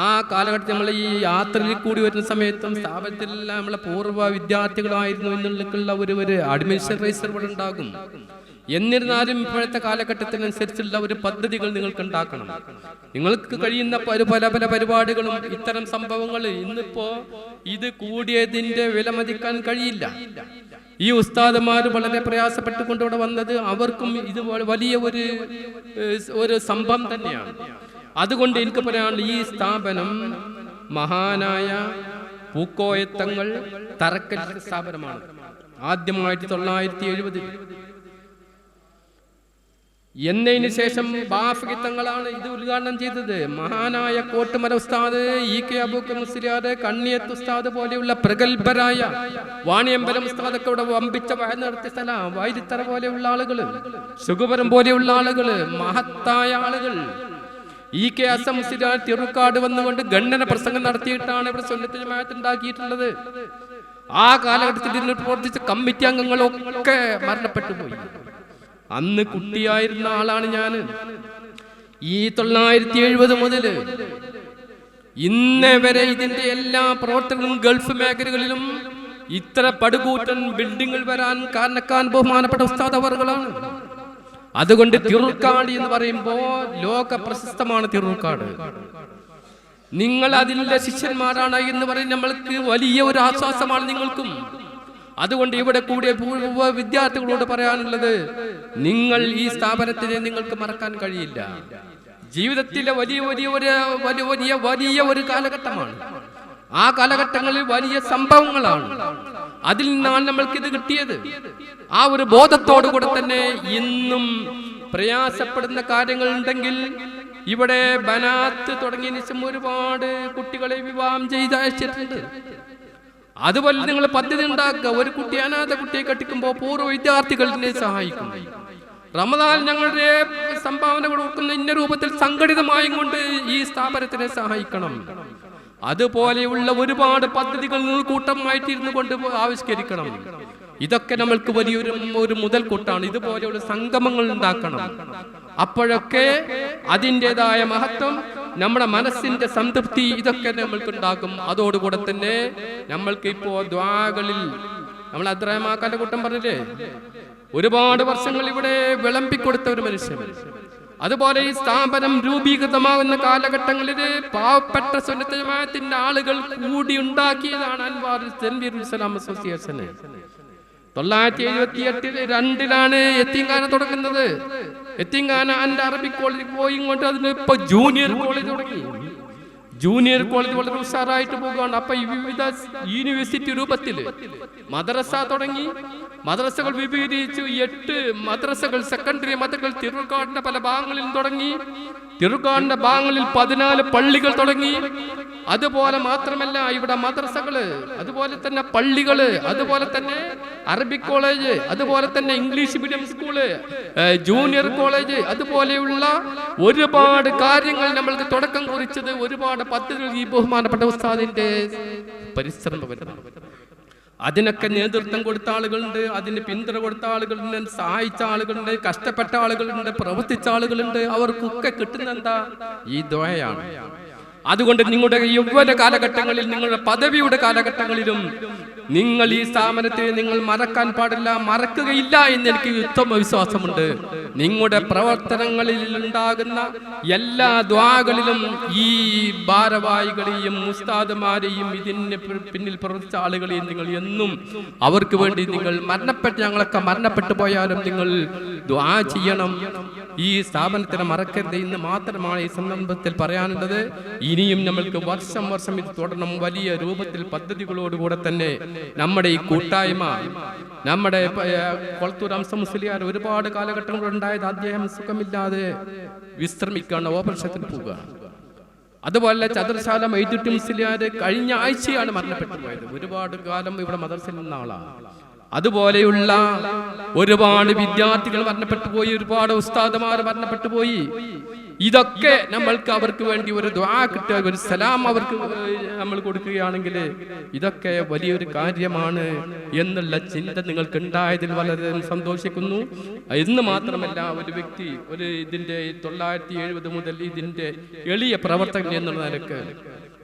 ആ കാലഘട്ടത്തിൽ നമ്മൾ ഈ യാത്രയിൽ കൂടി വരുന്ന സമയത്തും സ്ഥാപനത്തിലെല്ലാം നമ്മളെ പൂർവ്വ വിദ്യാർത്ഥികളായിരുന്നു എന്നുള്ള ഒരു അഡ്മിനിസ്ട്രേറ്റർ ഇവിടെ ഉണ്ടാകും. എന്നിരുന്നാലും ഇപ്പോഴത്തെ കാലഘട്ടത്തിനനുസരിച്ചുള്ള ഒരു പദ്ധതികൾ നിങ്ങൾക്ക് ഉണ്ടാക്കണം. നിങ്ങൾക്ക് കഴിയുന്ന പല പരിപാടികളും ഇത്തരം സംഭവങ്ങൾ ഇന്നിപ്പോ ഇത് കൂടിയതിന്റെ വിലമതിക്കാൻ കഴിയില്ല. ഈ ഉസ്താദുമാർ വളരെ പ്രയാസപ്പെട്ടുകൊണ്ട് ഇവിടെ വന്നത് അവർക്കും ഇത് വലിയ ഒരു സംഭവം തന്നെയാണ്. അതുകൊണ്ട് എനിക്ക് പറയാനുള്ള ഈ സ്ഥാപനം മഹാനായ പൂക്കോയത്തങ്ങൾ തറക്കൽ സ്ഥാപനമാണ്. ആദ്യമായിട്ട് 970 എന്നതിന് ശേഷം ബാഫി തങ്ങളാണ് ഇത് ഉദ്ഘാടനം ചെയ്തത്. മഹാനായ കോട്ടുമല ഉസ്താദ്, EK അബൂബക്കർ മുസ്ലിയാർ, കണ്ണിയത്ത് ഉസ്താദ് പോലെയുള്ള പ്രഗത്ഭരായ വാണിയമ്പലം ഉസ്താദൊക്കെ ഇവിടെ വമ്പിച്ച വയൽ നടത്തിയ സ്ഥലം. വൈരിത്തറ പോലെയുള്ള ആളുകള്, സുഖപുരം പോലെയുള്ള ആളുകള്, മഹത്തായ ആളുകൾ. EK അസം മുസ്ലിയാർ തിരുക്കാട് വന്നുകൊണ്ട് ഗണ്ണന പ്രസംഗം നടത്തിയിട്ടാണ് ഇവിടെ സുന്നത്ത് ജമാഅത്ത് ഉണ്ടാക്കിയിട്ടുള്ളത്. ആ കാലഘട്ടത്തിൽ ഇതിന് പ്രവർത്തിച്ച കമ്മിറ്റി അംഗങ്ങളൊക്കെ മരണപ്പെട്ടു പോയി. അന്ന് കുട്ടിയായിരുന്ന ആളാണ് ഞാൻ. ഈ 970 മുതൽ ഇന്നേ വരെ ഇതിന്റെ എല്ലാ പ്രവർത്തനങ്ങളും ഗൾഫ് മേഖലകളിലും ഇത്ര പടുകൂറ്റൻ ബിൽഡിങ്ങൾ വരാൻ കാരണക്കാരൻ ബഹുമാനപ്പെട്ട ഉസ്താദ് അവറുകളാണ്. അതുകൊണ്ട് തിറൂർക്കാട് എന്ന് പറയുമ്പോൾ ലോക പ്രശസ്തമാണ് തിറൂർക്കാട്. നിങ്ങൾ അതിലെ ശിഷ്യന്മാരാണ് എന്ന് പറയും നമ്മൾക്ക് വലിയ ഒരു ആശ്വാസമാണ് നിങ്ങൾക്കും. അതുകൊണ്ട് ഇവിടെ കൂടിയ പൂർവ്വ വിദ്യാർത്ഥികളോട് പറയാനുള്ളത്, നിങ്ങൾ ഈ സ്ഥാപനത്തിനെ നിങ്ങൾക്ക് മറക്കാൻ കഴിയില്ല. ജീവിതത്തിലെ വലിയ ഒരു കാലഘട്ടമാണ്. ആ കാലഘട്ടങ്ങളിൽ വലിയ സംഭവങ്ങളാണ്. അതിൽ നിന്നാണ് നമ്മൾക്ക് ഇത് കിട്ടിയത്. ആ ഒരു ബോധത്തോടു കൂടെ തന്നെ ഇന്നും പ്രയാസപ്പെടുന്ന കാര്യങ്ങൾ ഉണ്ടെങ്കിൽ ഇവിടെ ബനാത്ത് തുടങ്ങിയ നിശം ഒരുപാട് കുട്ടികളെ വിവാഹം ചെയ്ത് അയച്ചിട്ടുണ്ട്. അതുപോലെ നിങ്ങൾ പദ്ധതി ഉണ്ടാക്കുക. ഒരു കുട്ടി അനാഥ കുട്ടിയെ കെട്ടിക്കുമ്പോൾ പൂർവ്വ വിദ്യാർത്ഥികളെ സഹായിക്കും. റമദാൻ ഞങ്ങളുടെ സംഭാവന കൊടുക്കുന്ന ഇന്ന രൂപത്തിൽ സംഘടിതമായും കൊണ്ട് ഈ സ്ഥാപനത്തിനെ സഹായിക്കണം. അതുപോലെയുള്ള ഒരുപാട് പദ്ധതികൾ കൂട്ടമായിട്ട് ഇരുന്നു കൊണ്ട് ആവിഷ്കരിക്കണം. ഇതൊക്കെ നമ്മൾക്ക് വലിയൊരു മുതൽക്കൂട്ടാണ്. ഇതുപോലെയുള്ള സംഗമങ്ങൾ ഉണ്ടാക്കണം. അപ്പോഴൊക്കെ അതിൻ്റെതായ മഹത്വം, നമ്മുടെ മനസ്സിന്റെ സംതൃപ്തി ഇതൊക്കെ നമ്മൾക്ക് ഉണ്ടാക്കും. അതോടുകൂടെ തന്നെ നമ്മൾക്ക് ഇപ്പോ ദ്വാകളിൽ നമ്മൾ അദ്രഹമാക്കാന്റെ കൂട്ടം പറഞ്ഞില്ലേ, ഒരുപാട് വർഷങ്ങൾ ഇവിടെ വിളമ്പിക്കൊടുത്ത ഒരു മനുഷ്യൻ. അതുപോലെ ഈ സ്ഥാപനം രൂപീകൃതമാകുന്ന കാലഘട്ടങ്ങളിൽ പാവപ്പെട്ട സുന്നത്ത് ജമാഅത്തിന്റെ ആളുകൾ കൂടി ഉണ്ടാക്കിയതാണ് അൻവാർ തൻവീർ ഇസ്ലാം അസോസിയേഷന്. 978 യത്തീംഖാന തുടങ്ങുന്നത്. യത്തീംഖാന അന്റെ അറബിക് കോളേജിൽ പോയി ഇങ്ങോട്ട് അതിന് ഇപ്പൊ ജൂനിയർ കോളേജ് തുടങ്ങി. ജൂനിയർ കോളേജ് വളരെ ഉഷാറായിട്ട് പോകുകയാണ്. അപ്പൊ ഈ വിവിധ യൂണിവേഴ്സിറ്റി രൂപത്തിൽ മദ്രസ തുടങ്ങി. മദ്രസകൾ വിപുലീകരിച്ചു. 8 മദ്രസകൾ, സെക്കൻഡറി മദ്രസകൾ തിരുക്കാടിന്റെ പല ഭാഗങ്ങളിൽ തുടങ്ങി. തിരുക്കാടിന്റെ ഭാഗങ്ങളിൽ 14 പള്ളികൾ തുടങ്ങി. അതുപോലെ മാത്രമല്ല ഇവിടെ മദ്രസകള്, അതുപോലെ തന്നെ പള്ളികള്, അതുപോലെ തന്നെ അറബിക് കോളേജ്, അതുപോലെ തന്നെ English medium school, junior college, അതുപോലെയുള്ള ഒരുപാട് കാര്യങ്ങൾ നമ്മൾക്ക് തുടക്കം കുറിച്ചത്, ഒരുപാട് പദ്ധതികൾ ഈ ബഹുമാനപ്പെട്ട ഉസ്താദിന്റെ പരിശ്രമം. അതിനൊക്കെ നേതൃത്വം കൊടുത്ത ആളുകളുണ്ട്, അതിന് പിന്തുണ കൊടുത്ത ആളുകളുണ്ട്, സഹായിച്ച ആളുകളുണ്ട്, കഷ്ടപ്പെട്ട ആളുകളുണ്ട്, പ്രവർത്തിച്ച ആളുകളുണ്ട്. അവർക്കൊക്കെ കിട്ടുന്ന എന്താ? ഈ ദുആയാണ്. അതുകൊണ്ട് നിങ്ങളുടെ യൗവന കാലഘട്ടങ്ങളിൽ, നിങ്ങളുടെ പദവിയുടെ കാലഘട്ടങ്ങളിലും നിങ്ങൾ ഈ സ്ഥാപനത്തെ നിങ്ങൾ മറക്കാൻ പാടില്ല, മറക്കുകയില്ല എന്ന് എനിക്ക് ഉത്തമ വിശ്വാസമുണ്ട്. നിങ്ങളുടെ പ്രവർത്തനങ്ങളിൽ ഉണ്ടാകുന്ന എല്ലാ ദ്വാകളിലും ഈ ഭാരവാഹികളെയും ഉസ്താദുമാരെയും ഇതിന് പിന്നിൽ പ്രവർത്തിച്ച ആളുകളെയും നിങ്ങൾ എന്നും അവർക്ക് വേണ്ടി നിങ്ങൾ ഞങ്ങളൊക്കെ മരണപ്പെട്ടു പോയാലും നിങ്ങൾ ദ്വാ ചെയ്യണം. ഈ സ്ഥാപനത്തിനെ മറക്കരുത് എന്ന് മാത്രമാണ് ഈ സന്ദർഭത്തിൽ പറയാനുള്ളത്. ഇനിയും നമ്മൾക്ക് വർഷം ഇത് തുടരണം. വലിയ രൂപത്തിൽ പദ്ധതികളോടുകൂടെ തന്നെ നമ്മുടെ ഈ കൂട്ടായ്മ, നമ്മുടെ കൊളത്തൂർ ഹംസ മുസ്ലിയാർ ഒരുപാട് കാലഘട്ടങ്ങൾ ഉണ്ടായത് അദ്ദേഹം സുഖമില്ലാതെ വിശ്രമിക്കുകയാണ്, ഓപ്പറേഷത്തിന് പോവുകയാണ്. അതുപോലെ ചതുർശാല മൈദുട്ടി മുസ്ലിയാർ കഴിഞ്ഞ ആഴ്ചയാണ് മരണപ്പെട്ടു പോയത്. ഒരുപാട് കാലം ഇവിടെ മദ്രസയിൽ നിന്ന ആളാണ്. അതുപോലെയുള്ള ഒരുപാട് വിദ്യാർത്ഥികൾ മരണപ്പെട്ടു പോയി, ഒരുപാട് ഉസ്താദുമാർ മരണപ്പെട്ടു പോയി. ഇതൊക്കെ നമ്മൾക്ക് അവർക്ക് വേണ്ടി ഒരു ദുആ കിട്ടുക, ഒരു സലാം അവർക്ക് നമ്മൾ കൊടുക്കുകയാണെങ്കിൽ ഇതൊക്കെ വലിയൊരു കാര്യമാണ് എന്നുള്ള ചിന്ത നിങ്ങൾക്ക് ഉണ്ടായതിൽ വളരെ സന്തോഷിക്കുന്നു. എന്ന് മാത്രമല്ല, ഒരു വ്യക്തി ഇതിന്റെ 970 മുതൽ ഇതിന്റെ എളിയ പ്രവർത്തകൻ എന്നുള്ള നിലക്ക്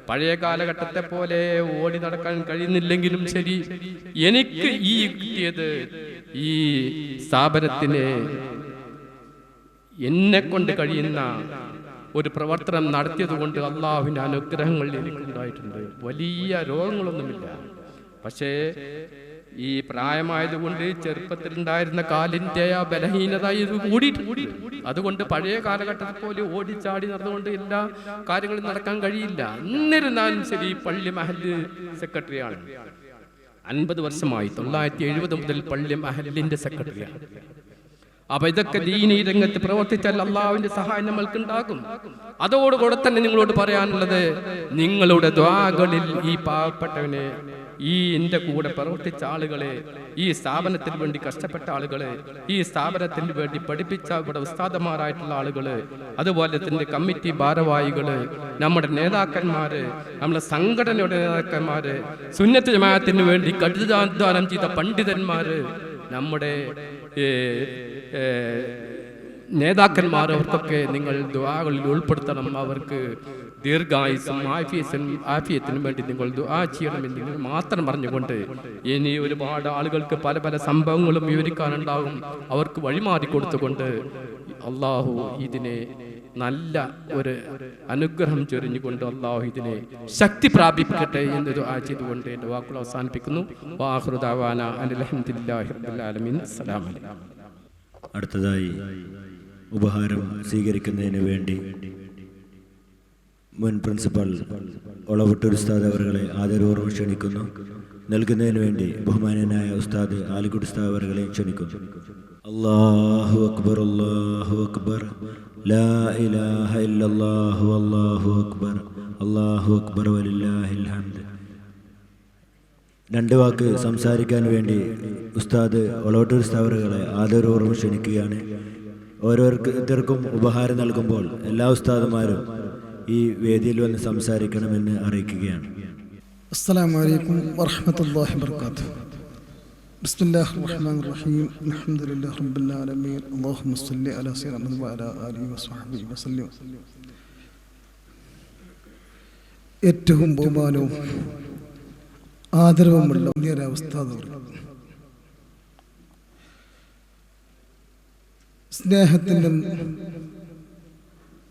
പഴയ കാലഘട്ടത്തെ പോലെ ഓടി നടക്കാൻ കഴിയുന്നില്ലെങ്കിലും ശരി, എനിക്ക് ഈ കിട്ടിയത് ഈ സ്ഥാപനത്തിന് എന്നെ കൊണ്ട് കഴിയുന്ന ഒരു പ്രവർത്തനം നടത്തിയത് കൊണ്ട് അള്ളാഹുവിൻ്റെ അനുഗ്രഹങ്ങൾ എനിക്കുണ്ടായിട്ടുണ്ട്. വലിയ രോഗങ്ങളൊന്നുമില്ല. പക്ഷേ ഈ പ്രായമായതുകൊണ്ട് ചെറുപ്പത്തിലുണ്ടായിരുന്ന കാലിൻ്റെ ആ ബലഹീനത ഇത് കൂടിയിട്ടുണ്ട്. അതുകൊണ്ട് പഴയ കാലഘട്ടത്തിൽ പോലെ ഓടിച്ചാടി നടന്നുകൊണ്ട് എല്ലാ കാര്യങ്ങളും നടക്കാൻ കഴിയില്ല. എന്നിരുന്നാലും ശരി, പള്ളി മഹല്ല് സെക്രട്ടറിയാണ്. 50 വർഷമായി, 970 മുതൽ പള്ളി മഹല്ലിന്റെ സെക്രട്ടറിയാണ്. അപ്പൊ ഇതൊക്കെ ദീനീ രംഗത്ത് പ്രവർത്തിച്ചാൽ അള്ളാഹുവിന്റെ സഹായം നമ്മൾക്ക് ഉണ്ടാകും. അതോടുകൂടെ തന്നെ നിങ്ങളോട് പറയാനുള്ളത്, നിങ്ങളുടെ ദ്വാകളിൽ ഈ പാവപ്പെട്ടവനെ, ഈ എൻ്റെ കൂടെ പ്രവർത്തിച്ച ആളുകളെ, ഈ സ്ഥാപനത്തിന് വേണ്ടി കഷ്ടപ്പെട്ട ആളുകളെ, ഈ സ്ഥാപനത്തിന് വേണ്ടി പഠിപ്പിച്ച ഇവിടെ ഉസ്താദന്മാരായിട്ടുള്ള ആളുകള്, അതുപോലെ തന്നെ കമ്മിറ്റി ഭാരവാഹികള്, നമ്മുടെ നേതാക്കന്മാര്, നമ്മുടെ സംഘടനയുടെ നേതാക്കന്മാര്, സുന്നത്ത് ജമാഅത്തിന് വേണ്ടി കഠിനാധ്വാനം ചെയ്ത പണ്ഡിതന്മാര്, നമ്മുടെ നേതാക്കന്മാർ, അവർക്കൊക്കെ നിങ്ങൾ ദുആകളിൽ ഉൾപ്പെടുത്തണം. അവർക്ക് ദീർഘായുസ്സും ആഫിയത്തിനും വേണ്ടി നിങ്ങൾ ദുആ ചെയ്യണമെന്ന് മാത്രം പറഞ്ഞുകൊണ്ട്, ഇനി ഒരുപാട് ആളുകൾക്ക് പല പല സംഭവങ്ങളും വിവരിക്കാനുണ്ടാകും. അവർക്ക് വഴിമാറി കൊടുത്തുകൊണ്ട് അള്ളാഹു ഇതിനെ നല്ല ഒരു അനുഗ്രഹം ചൊരിഞ്ഞുകൊണ്ട് അള്ളാഹു ഇതിനെ ശക്തി പ്രാപിക്കട്ടെ എന്ന് ദുആ ചെയ്തുകൊണ്ട് എൻ്റെ വാക്കുകൾ അവസാനിപ്പിക്കുന്നു. വആഖിറു ദഅവാന അനിൽ ഹംദുലില്ലാഹി റബ്ബിൽ ആലമീൻ. അസ്സലാമു അലൈക്കും. അടുത്തതായി ഉപഹാരം സ്വീകരിക്കുന്നതിന് വേണ്ടി മുൻ പ്രിൻസിപ്പൽ ഒളവട്ടൂർ ഉസ്താദ് അവരുകളെ ആദരപൂർവ്വം ക്ഷണിക്കുന്നു. നൽകുന്നതിന് വേണ്ടി ബഹുമാനനായ ഉസ്താദ് ആലിക്കുട്ടി ഉസ്താദ് അവരുകളെ ക്ഷണിക്കുന്നു. അല്ലാഹു അക്ബർ, അല്ലാഹു അക്ബർ, ലാ ഇലാഹ ഇല്ലല്ലാഹു, അല്ലാഹു അക്ബർ, അല്ലാഹു അക്ബർ വലില്ലാഹിൽ ഹംദ്. രണ്ട് വാക്ക് സംസാരിക്കാൻ വേണ്ടി ഉസ്താദ് ഒളവട്ടൂർ ഉസ്താദ് അവരുകളെ ആദരപൂർവ്വം ക്ഷണിക്കുകയാണ്. ഓരോരുത്തർക്കും ഉപഹാരം നൽകുമ്പോൾ എല്ലാ ഉസ്താദുമാരും ഈ വേദിയിൽ വന്ന് സംസാരിക്കണമെന്ന് അറിയിക്കുകയാണ്. അസ്സലാമു അലൈക്കും വറഹ്മത്തുള്ളാഹി വബറകാതുഹു. ബിസ്മില്ലാഹിർ റഹ്മാനിർ റഹീം. അൽഹംദുലില്ലാഹി റബ്ബിൽ ആലമീൻ. അല്ലാഹുമ്മ സ്വല്ലി അലാ സയ്യിദിനാ മുഹമ്മദ് വഅലാ ആലിഹി വസഹ്ബിഹി വസല്ലം. ഏറ്റവും ബഹുമാനവും ആദരവുമുള്ള ഉസ്താദ്, സ്നേഹത്തിൻ്റെ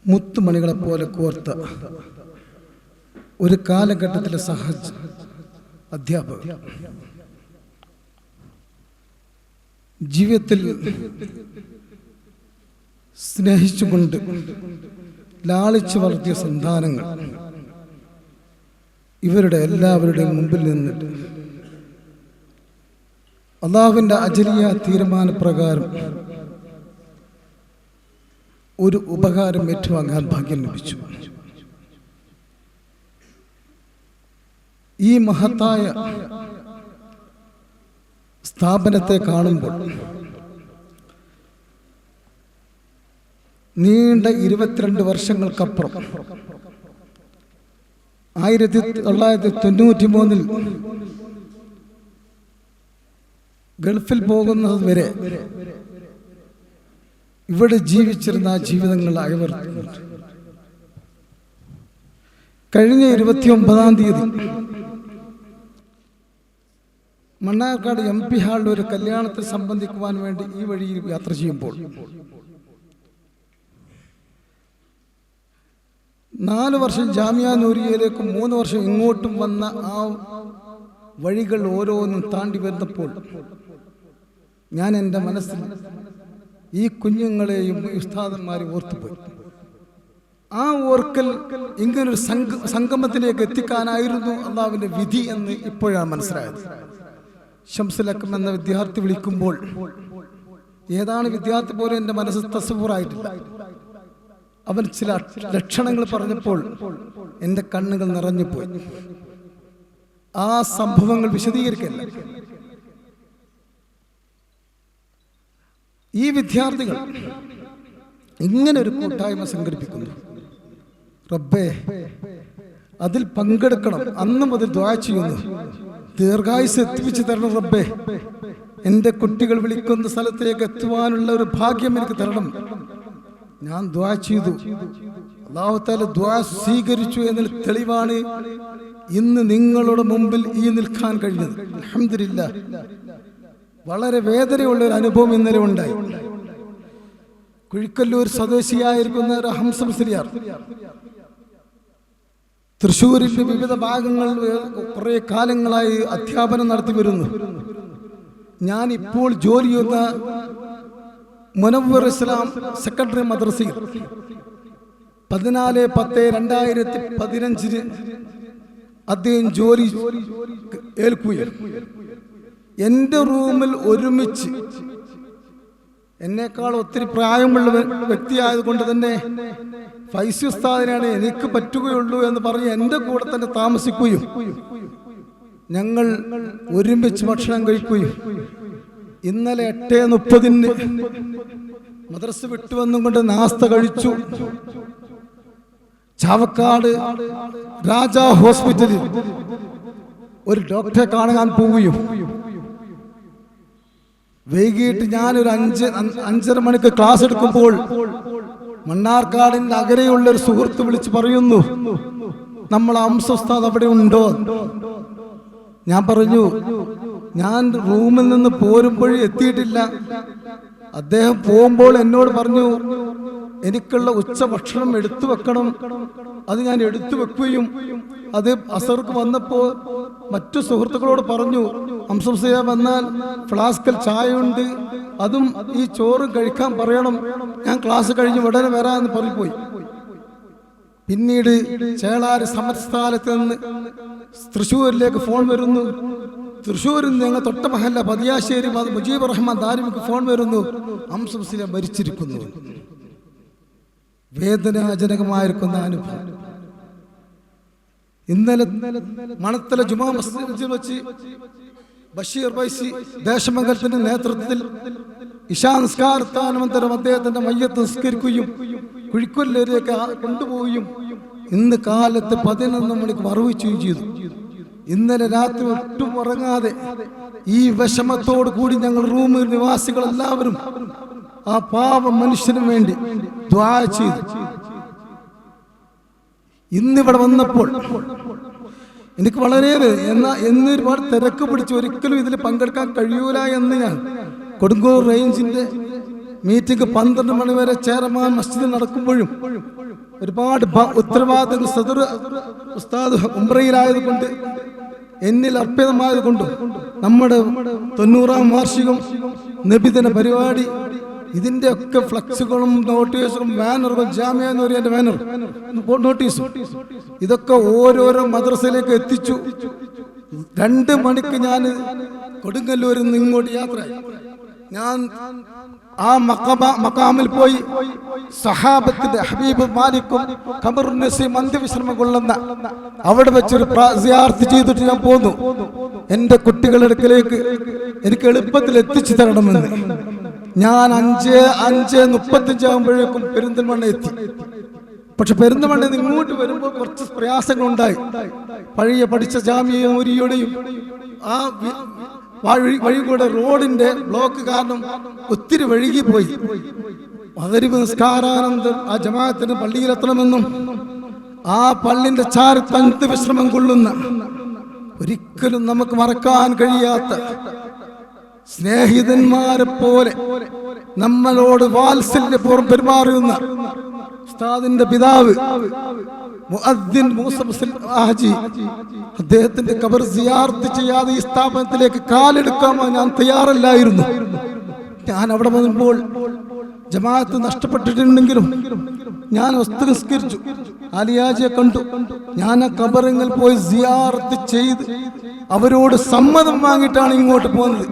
മുത്തുമണികളെ പോലെ കോർത്ത ഒരു കാലഘട്ടത്തിലെ സഹജ് അധ്യാപകർ, ജീവിതത്തിൽ സ്നേഹിച്ചുകൊണ്ട് ലാളിച്ചു വളർത്തിയ സന്താനങ്ങൾ, ഇവരുടെ എല്ലാവരുടെയും മുമ്പിൽ നിന്നിട്ട് അല്ലാഹുവിൻ്റെ അജലിയ തീരുമാനപ്രകാരം ഒരു ഉപകാരം ഏറ്റുവാങ്ങാൻ ഭാഗ്യം ലഭിച്ചു. ഈ മഹത്തായ സ്ഥാപനത്തെ കാണുമ്പോൾ നീണ്ട 22 വർഷങ്ങൾക്കപ്പുറം 1993 ഗൾഫിൽ പോകുന്നത് വരെ ഇവിടെ ജീവിച്ചിരുന്ന ആ ജീവിതങ്ങൾ അയവർത്തുന്നുണ്ട്. കഴിഞ്ഞ 29-ാം തീയതി മണ്ണാർക്കാട് MP ഹാളിൽ ഒരു കല്യാണത്തിൽ സംബന്ധിക്കുവാൻ വേണ്ടി ഈ വഴിയിൽ യാത്ര ചെയ്യുമ്പോൾ 4 വർഷം ജാമിയ നൂരിയയിലേക്കും 3 വർഷം ഇങ്ങോട്ടും വന്ന ആ വഴികൾ ഓരോന്നും താണ്ടി വരുന്നപ്പോൾ ഞാൻ എൻ്റെ മനസ്സിൽ ഈ കുഞ്ഞുങ്ങളെയും ഉസ്താദന്മാരെയും ഓർത്തുപോയി. ആ ഓർക്കൽ ഇങ്ങനൊരു സംഗമത്തിലേക്ക് എത്തിക്കാനായിരുന്നു അള്ളാഹുവിൻ്റെ വിധി എന്ന് ഇപ്പോഴാണ് മനസ്സിലായത്. ശംസുലക്കം എന്ന വിദ്യാർത്ഥി വിളിക്കുമ്പോൾ ഏതാണ് വിദ്യാർത്ഥി പോലും എൻ്റെ മനസ്സ് തസ്വൂറായിട്ടില്ല. അവൻ ചില ലക്ഷണങ്ങൾ പറഞ്ഞപ്പോൾ എൻ്റെ കണ്ണുകൾ നിറഞ്ഞുപോയി. ആ സംഭവങ്ങൾ വിശദീകരിക്കില്ല. ഈ വിദ്യാർത്ഥികൾ ഇങ്ങനെ ഒരു കൂട്ടായ്മ സംഘടിപ്പിക്കുന്നു. റബ്ബേ, അതിൽ പങ്കെടുക്കണം. അന്ന് മുതൽ ദുആ ചെയ്യുന്നു, ദീർഘായുസ് എത്തിപ്പിച്ചു തരണം റബ്ബേ. എൻ്റെ കുട്ടികൾ വിളിക്കുന്ന സ്ഥലത്തേക്ക് എത്തുവാനുള്ള ഒരു ഭാഗ്യം എനിക്ക് തരണം. ഞാൻ ദുആ ചെയ്തു. അല്ലാഹു തആല ദുആ സ്വീകരിച്ചു എന്നതിൽ തെളിവാണ് ഇന്ന് നിങ്ങളുടെ മുമ്പിൽ ഈ നിൽക്കാൻ കഴിഞ്ഞത്. അൽഹംദുലില്ലാഹ്. വളരെ വേദനയുള്ള ഒരു അനുഭവം ഇന്നലെ ഉണ്ടായി. കുഴിക്കല്ലൂർ സ്വദേശിയായിരിക്കുന്ന ഹംസ മുസ്ലിയാർ തൃശ്ശൂരിന്റെ വിവിധ ഭാഗങ്ങളിൽ കുറെ കാലങ്ങളായി അധ്യാപനം നടത്തി വരുന്നു. ഞാൻ ഇപ്പോൾ ജോലി ചെയ്യുന്ന മുനവ്വർ ഇസ്ലാം സെക്കൻഡറി മദ്രസയിൽ 14/10/2015 അദ്ദേഹം ജോലി ഏൽക്കുകയും എൻ്റെ റൂമിൽ ഒരുമിച്ച് എന്നേക്കാൾ ഒത്തിരി പ്രായമുള്ള വ്യക്തിയായതുകൊണ്ട് തന്നെ ഫൈസി ഉസ്താദിനാണ് എനിക്ക് പറ്റുകയുള്ളൂ എന്ന് പറഞ്ഞ് എൻ്റെ കൂടെ തന്നെ താമസിക്കുകയും ഞങ്ങൾ ഒരുമിച്ച് ഭക്ഷണം കഴിക്കുകയും ഇന്നലെ 8:30 മദ്രസ വിട്ടുവന്നും കൊണ്ട് നാസ്ത കഴിച്ചു. ചാവക്കാട് രാജാ ഹോസ്പിറ്റലിൽ ഒരു ഡോക്ടറെ കാണാൻ പോവുകയും വൈകിട്ട് ഞാനൊരു 5:30 മണിക്ക് ക്ലാസ് എടുക്കുമ്പോൾ മണ്ണാർക്കാടിന്റെ അകരെയുള്ള ഒരു സുഹൃത്ത് വിളിച്ച് പറയുന്നു, നമ്മളെ ഉസ്താദ് അവിടെ ഉണ്ടോ? ഞാൻ പറഞ്ഞു, ഞാൻ റൂമിൽ നിന്ന് പോരുമ്പോഴും എത്തിയിട്ടില്ല. അദ്ദേഹം പോകുമ്പോൾ എന്നോട് പറഞ്ഞു, എനിക്കുള്ള ഉച്ചഭക്ഷണം എടുത്തു വെക്കണം. അത് ഞാൻ എടുത്തു വെക്കുകയും അത് അസർക്ക് വന്നപ്പോൾ മറ്റു സുഹൃത്തുക്കളോട് പറഞ്ഞു, അംസംസയ വന്നാൽ ഫ്ലാസ്കിൽ ചായ ഉണ്ട്, അതും ഈ ചോറും കഴിക്കാൻ പറയണം, ഞാൻ ക്ലാസ് കഴിഞ്ഞ് ഉടനെ വരാമെന്ന് പറഞ്ഞുപോയി. പിന്നീട് ചേളാരി സമരസ്ഥാനത്ത് നിന്ന് തൃശ്ശൂരിലേക്ക് ഫോൺ വരുന്നു. തൃശ്ശൂരിൽ നിന്ന് ഞങ്ങൾ തൊട്ട മഹല്ല പതിയാശ്ശേരി മുജീബ് റഹ്മാൻ ദാരിമിക്ക് ഫോൺ വരുന്നു, അംസംസിലെ മരിച്ചിരിക്കുന്നു. വേദനാജനകമായിരിക്കുന്ന അനുഭവം. ഇന്നലെ മണത്തല ജുമാ മസ്ജിദിൽ വെച്ച് ബഷീർ വൈസി ദേശമംഗലത്തിന്റെ നേതൃത്വത്തിൽ ഇശാ നിസ്കാരത്താനന്തരം അദ്ദേഹത്തിന്റെ മയ്യത്ത് നിസ്കരിക്കുകയും കുഴിക്കൊല്ലേരിയൊക്കെ കൊണ്ടുപോവുകയും ഇന്ന് കാലത്ത് 11 മണിക്ക് മറവിക്കുകയും ചെയ്തു. ഇന്നലെ രാത്രി ഒട്ടും ഉറങ്ങാതെ ഈ വിഷമത്തോടു കൂടി ഞങ്ങൾ റൂമിൽ നിവാസികൾ എല്ലാവരും ആ പാവം മനുഷ്യന് വേണ്ടി ദുആ ചെയ്തു. ഇന്നിവിടെ വന്നപ്പോൾ എനിക്ക് വളരെ എന്നൊരുപാട് തിരക്ക് പിടിച്ച് ഒരിക്കലും ഇതിൽ പങ്കെടുക്കാൻ കഴിയൂല എന്ന് ഞാൻ കൊടുങ്ങൂർ റേഞ്ചിന്റെ മീറ്റിംഗ് 12 മണി വരെ ചേരമാൻ മസ്ജിദിൽ നടക്കുമ്പോഴും ഒരുപാട് ഉത്തരവാദിത്തങ്ങൾ സദർ ഉസ്താദ് ഉംറയിലായതുകൊണ്ട് എന്നിൽ അർപ്പിതമായതുകൊണ്ടും നമ്മുടെ 90-ാം വാർഷികം നബിദിന പരിപാടി ഇതിന്റെ ഒക്കെ ഫ്ലക്സുകളും നോട്ടീസുകളും ബാനറുകളും ജാമ്യ എന്ന് പറയുന്ന ബാനർ നോട്ടീസും ഇതൊക്കെ ഓരോരോ മദ്രസയിലേക്ക് എത്തിച്ചു. 2 മണിക്ക് ഞാൻ കൊടുങ്ങല്ലൂരിൽ നിന്ന് ഇങ്ങോട്ട് യാത്ര. ഞാൻ ആ മക്കാമിൽ പോയി സഹാബത്തിന്റെ ഹബീബ് മാലിക്കും ഖമറുൻ നസീം അന്ത്യവിശ്രമം കൊള്ളുന്ന അവിടെ വെച്ചൊരു സിയാറത്ത് ചെയ്തിട്ട് ഞാൻ പോന്നു. എൻ്റെ കുട്ടികളുടെ അടുക്കലേക്ക് എനിക്ക് എളുപ്പത്തിൽ എത്തിച്ചു തരണമെന്ന് ഞാൻ 5:35 ആകുമ്പോഴേക്കും പെരിന്തൽമണ്ണ എത്തി. പക്ഷെ പെരിന്തൽമണ്ണയിൽ നിന്ന് ഇങ്ങോട്ട് വരുമ്പോൾ കുറച്ച് പ്രയാസങ്ങളുണ്ടായി. പഴയ പഠിച്ച ജാമിയ മുരിയുടെയും ആ വഴി കൂടെ റോഡിന്റെ ബ്ലോക്ക് കാരണം ഒത്തിരി വഴുകിപ്പോയി. മഗ്‌രിബ് നിസ്കാരാനന്തരം ആ ജമാഅത്തിന് പള്ളിയിലെത്തണമെന്നും ആ പള്ളിന്റെ ചാരത്ത് വിശ്രമം കൊള്ളുന്ന ഒരിക്കലും നമുക്ക് മറക്കാൻ കഴിയാത്ത സ്നേഹിതന്മാരെ പോലെ നമ്മളോട് വാത്സല്യപൂർവ്വം പെരുമാറുന്ന ഉസ്താദിന്റെ പിതാവ് മുഅദ്ദിൻ മൂസ മുസ്ലിം ഹാജി, അദ്ദേഹത്തിന്റെ ഖബർ സിയാറത്ത് ചെയ്യാതെ ഈ സ്ഥാപനത്തിലേക്ക് കാലെടുക്കാൻ ഞാൻ തയ്യാറല്ലായിരുന്നു. ഞാൻ അവിടെ വന്നപ്പോൾ ജമാഅത്ത് നഷ്ടപ്പെട്ടിട്ടുണ്ടെങ്കിലും ഞാൻ നിസ്കരിച്ചു, ആലിയാജിയെ കണ്ടു. ഞാൻ ആ ഖബറിൽ പോയി സിയാറത്ത് ചെയ്ത് അവരോട് സമ്മതം വാങ്ങിയിട്ടാണ് ഇങ്ങോട്ട് പോകുന്നത്.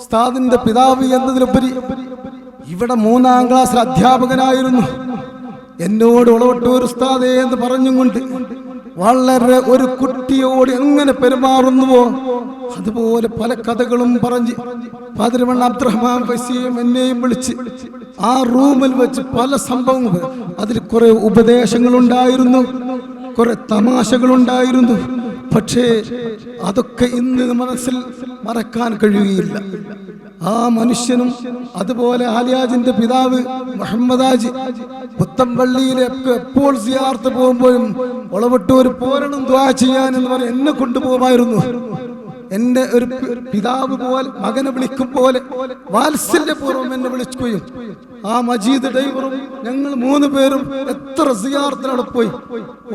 ഉസ്താദിന്റെ പിതാവ് എന്നതിലുപരി ഇവിടെ 3-ാം ക്ലാസ് അധ്യാപകനായിരുന്നു. എന്നോട് ഉളവട്ടൂർ ഉസ്താദേ എന്ന് പറഞ്ഞുകൊണ്ട് വളരെ ഒരു കുട്ടിയോട് എങ്ങനെ പെരുമാറുന്നുവോ അതുപോലെ പല കഥകളും പറഞ്ഞ് പാതിരമണ്ണ അബ്ദുറഹ്മാൻ ഫൈസിയും എന്നെയും വിളിച്ച് ആ റൂമിൽ വെച്ച് പല സംഭവങ്ങൾ, അതിൽ കുറെ ഉപദേശങ്ങളുണ്ടായിരുന്നു, കുറെ തമാശകളുണ്ടായിരുന്നു. പക്ഷേ അതൊക്കെ ഇന്ന് മനസ്സിൽ മറക്കാൻ കഴിയുകയില്ല. ആ മനുഷ്യനും അതുപോലെ ആലിയാജിന്റെ പിതാവ് മുഹമ്മദ് ഹാജി പുത്തമ്പള്ളിയിലേക്ക് എപ്പോൾ സിയാറത്ത് പോകുമ്പോഴും ഒളവട്ടൂർ പോരണം ദുആ ചെയ്യാൻ എന്ന് പറഞ്ഞ് എന്നെ കൊണ്ടുപോകുമായിരുന്നു. എന്റെ ഒരു പിതാവ് പോലെ മകനെ വിളിക്കും പോലെ വാത്സല്യപൂർവ്വം എന്നെ വിളിക്കുകയും ആ മജീദ് ഡ്രൈവറും ഞങ്ങൾ 3 പേരും എത്ര സിയാറത്തിനവിടെ പോയി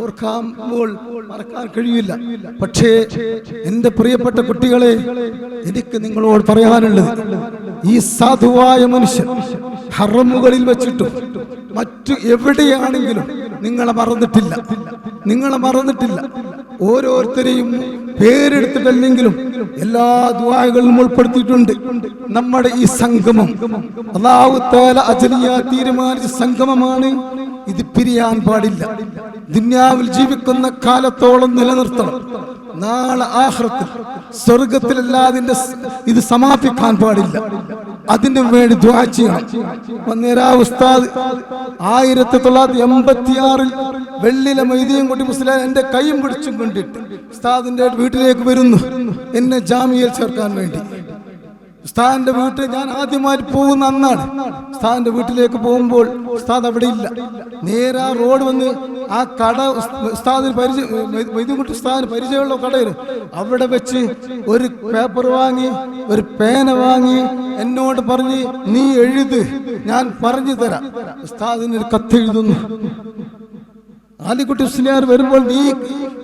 ഓർക്കുമ്പോൾ മറക്കാൻ കഴിയില്ല. പക്ഷേ എന്റെ പ്രിയപ്പെട്ട കുട്ടികളെ, എനിക്ക് നിങ്ങളോട് പറയാനുള്ളത്, ഈ സാധുവായ മനുഷ്യൻ ഹറമുകളിൽ വെച്ചിട്ടും മറ്റു എവിടെയാണെങ്കിലും നിങ്ങളെ മറന്നിട്ടില്ല. ഓരോരുത്തരെയും പേരെടുത്തിട്ടല്ലെങ്കിലും എല്ലാ ദുആകളിലും ഉൾപ്പെടുത്തിയിട്ടുണ്ട്. നമ്മുടെ ഈ സംഗമം അല്ലാഹു തആല അജ്ലിയ തീരുമാനിച്ച സംഗമമാണ്. ഇത് പിരിയാൻ പാടില്ല. ദുനിയാവിൽ ജീവിക്കുന്ന കാലത്തോളം നിലനിർത്തണം. നാളെ ആഖിറത്തിൽ സ്വർഗത്തിലല്ലാതെ ഇത് സമാപിക്കാൻ പാടില്ല. അതിനു വേണ്ടി ദുആ ചെയ്യണം. വന്നേരാ ഉസ്താദ് 1986 വെള്ളിലെ മൊയ്തീൻകുട്ടി മുസ്ലിയാർ എൻ്റെ കൈയും പിടിച്ചും കൊണ്ടിട്ട് ഉസ്താദിന്റെ വീട്ടിലേക്ക് വരുന്നു, എന്നെ ജാമിയയിൽ ചേർക്കാൻ വേണ്ടി. ഉസ്താദിന്റെ വീട്ടിൽ ഞാൻ ആദ്യമായിട്ട് പോകുന്ന അന്നാണ്. ഉസ്താദിന്റെ വീട്ടിലേക്ക് പോകുമ്പോൾ ഉസ്താദ് അവിടെ ഇല്ല. നേരെ ആ റോഡ് വന്ന് ആ കട ഉസ്താദിന് മൊയ്തീൻകുട്ടി ഉസ്താദിന് പരിചയമുള്ള കടയിൽ അവിടെ വെച്ച് ഒരു പേപ്പർ വാങ്ങി, ഒരു പേന വാങ്ങി എന്നോട് പറഞ്ഞ് നീ എഴുത്, ഞാൻ പറഞ്ഞു തരാം. ഉസ്താദിന് ഒരു കത്തെഴുതുന്നു. ആലിക്കുട്ടി മുസ്ലിയാർ വരുമ്പോൾ നീ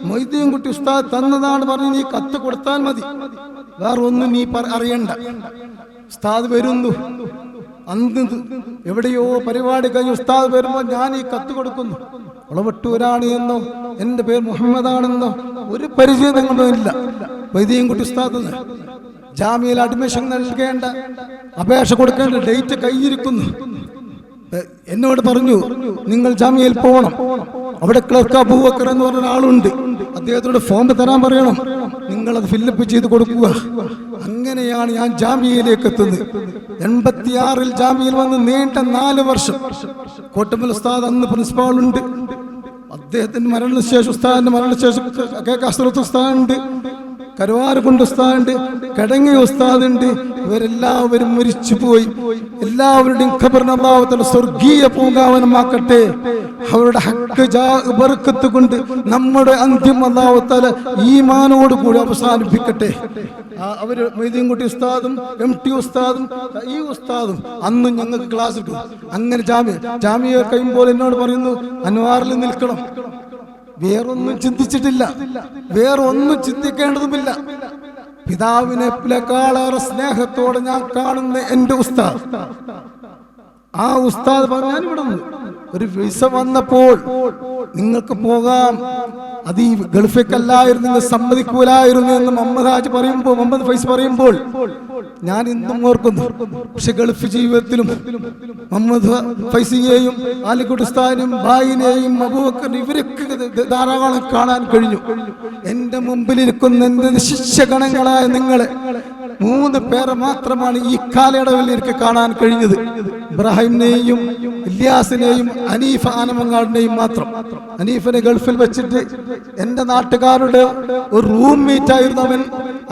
മൊയ്തീൻകുട്ടി ഉസ്താദ് തന്നതാണ് പറഞ്ഞ് നീ കത്ത് കൊടുത്താൽ മതി, വേറെ ഒന്നും നീ അറിയണ്ട. ഉസ്താദ് വരുന്നു. അന്ന് എവിടെയോ പരിപാടി കഴിഞ്ഞ് ഉസ്താദ് വരുമ്പോൾ ഞാൻ ഈ കത്ത് കൊടുക്കുന്നു. വളവട്ടൂരാണ് എന്നോ എൻ്റെ പേര് മുഹമ്മദാണെന്നോ ഒരു പരിചയം ഇല്ല. മൊയ്തീൻകുട്ടി ഉസ്താദ് ജാമ്യയിൽ അഡ്മിഷൻ നൽകേണ്ട, അപേക്ഷ കൊടുക്കേണ്ട ഡേറ്റ് കഴിഞ്ഞിരിക്കുന്നു. എന്നോട് പറഞ്ഞു നിങ്ങൾ ജാമ്യയിൽ പോകണം, അവിടെ ക്ലർക്ക് അബൂബക്കർ എന്ന് പറഞ്ഞ ഒരാളുണ്ട്, അദ്ദേഹത്തോട് ഫോം തരാൻ പറയണം, നിങ്ങളത് ഫില്ലപ്പ് ചെയ്ത് കൊടുക്കുക. അങ്ങനെയാണ് ഞാൻ ജാമ്യയിലേക്ക് എത്തുന്നത്. 86 ജാമ്യയിൽ വന്ന് നീണ്ട 4 വർഷം. കോട്ടമ്മൽ ഉസ്താദ് അന്ന് പ്രിൻസിപ്പാളുണ്ട്, അദ്ദേഹത്തിന്റെ മരണശേഷം ഉസ്താദിന്റെ മരണശേഷം കാസർഗോഡ് ഉസ്താദുണ്ട്, കരുവാരക്കുണ്ട് ഉസ്താദുണ്ട്, കടങ്ങി ഉസ്താദുണ്ട്. ഇവരെല്ലാവരും മരിച്ചുപോയി. എല്ലാവരുടെയും ഖബറിനെ അല്ലാഹു തആല സ്വർഗീയ പൂങ്കാവനമാക്കട്ടെ. അവരുടെ ഹക്ക് ബർക്കത്ത് കൊണ്ട് നമ്മുടെ അന്ത്യം അല്ലാഹു തആല ഈമാനോട് കൂടി അവസാനിപ്പിക്കട്ടെ. അവര് മൊയ്തീൻകുട്ടി ഉസ്താദും MT ഉസ്താദും ഈ ഉസ്താദും അന്നും ഞങ്ങൾക്ക് ക്ലാസ് എടുക്കും. അങ്ങനെ ജാമ്യ കഴിയുമ്പോൾ എന്നോട് പറയുന്നു അൻവാറിൽ നിൽക്കണം. വേറൊന്നും ചിന്തിച്ചിട്ടില്ല, വേറൊന്നും ചിന്തിക്കേണ്ടതുമില്ല. പിതാവിനെക്കാളേറെ സ്നേഹത്തോടെ ഞാൻ കാണുന്ന എൻ്റെ ഉസ്താദ്. ആ ഉസ്താദ് പറയാൻ ഇവിടെ ഒരു വിസ വന്നപ്പോൾ നിങ്ങൾക്ക് പോകാം, അത് ഈ ഗൾഫിലേക്കല്ലായിരുന്നു, നിങ്ങൾ സമ്മതിക്കൂലായിരുന്നു എന്ന് മുഹമ്മദ് ഫൈസ് പറയുമ്പോൾ ഞാൻ ഇന്നും ഓർക്കുന്നു. പക്ഷെ ഗൾഫ് ജീവിതത്തിലും മുഹമ്മദ് ഫൈസിയെയും ആലിക്കുട്ടി ഉസ്താദിനെയും ഭായിനെയും അബൂബക്കറിനെയും ഇവരൊക്കെ ധാരാളം കാണാൻ കഴിഞ്ഞു. എൻ്റെ മുമ്പിലിരിക്കുന്ന എൻ്റെ ശിഷ്യഗണങ്ങളായ നിങ്ങളെ 3 പേരെ മാത്രമാണ് ഈ കാലയളവിൽ എനിക്ക് കാണാൻ കഴിഞ്ഞത്. ഇബ്രാഹിമിനെയും ഇല്യാസിനെയും അനീഫ ആനമങ്ങാടിനെയും മാത്രം. അനീഫിനെ ഗൾഫിൽ വെച്ചിട്ട് എൻ്റെ നാട്ടുകാരുടെ ഒരു റൂം മീറ്റ് ആയിരുന്നു അവൻ.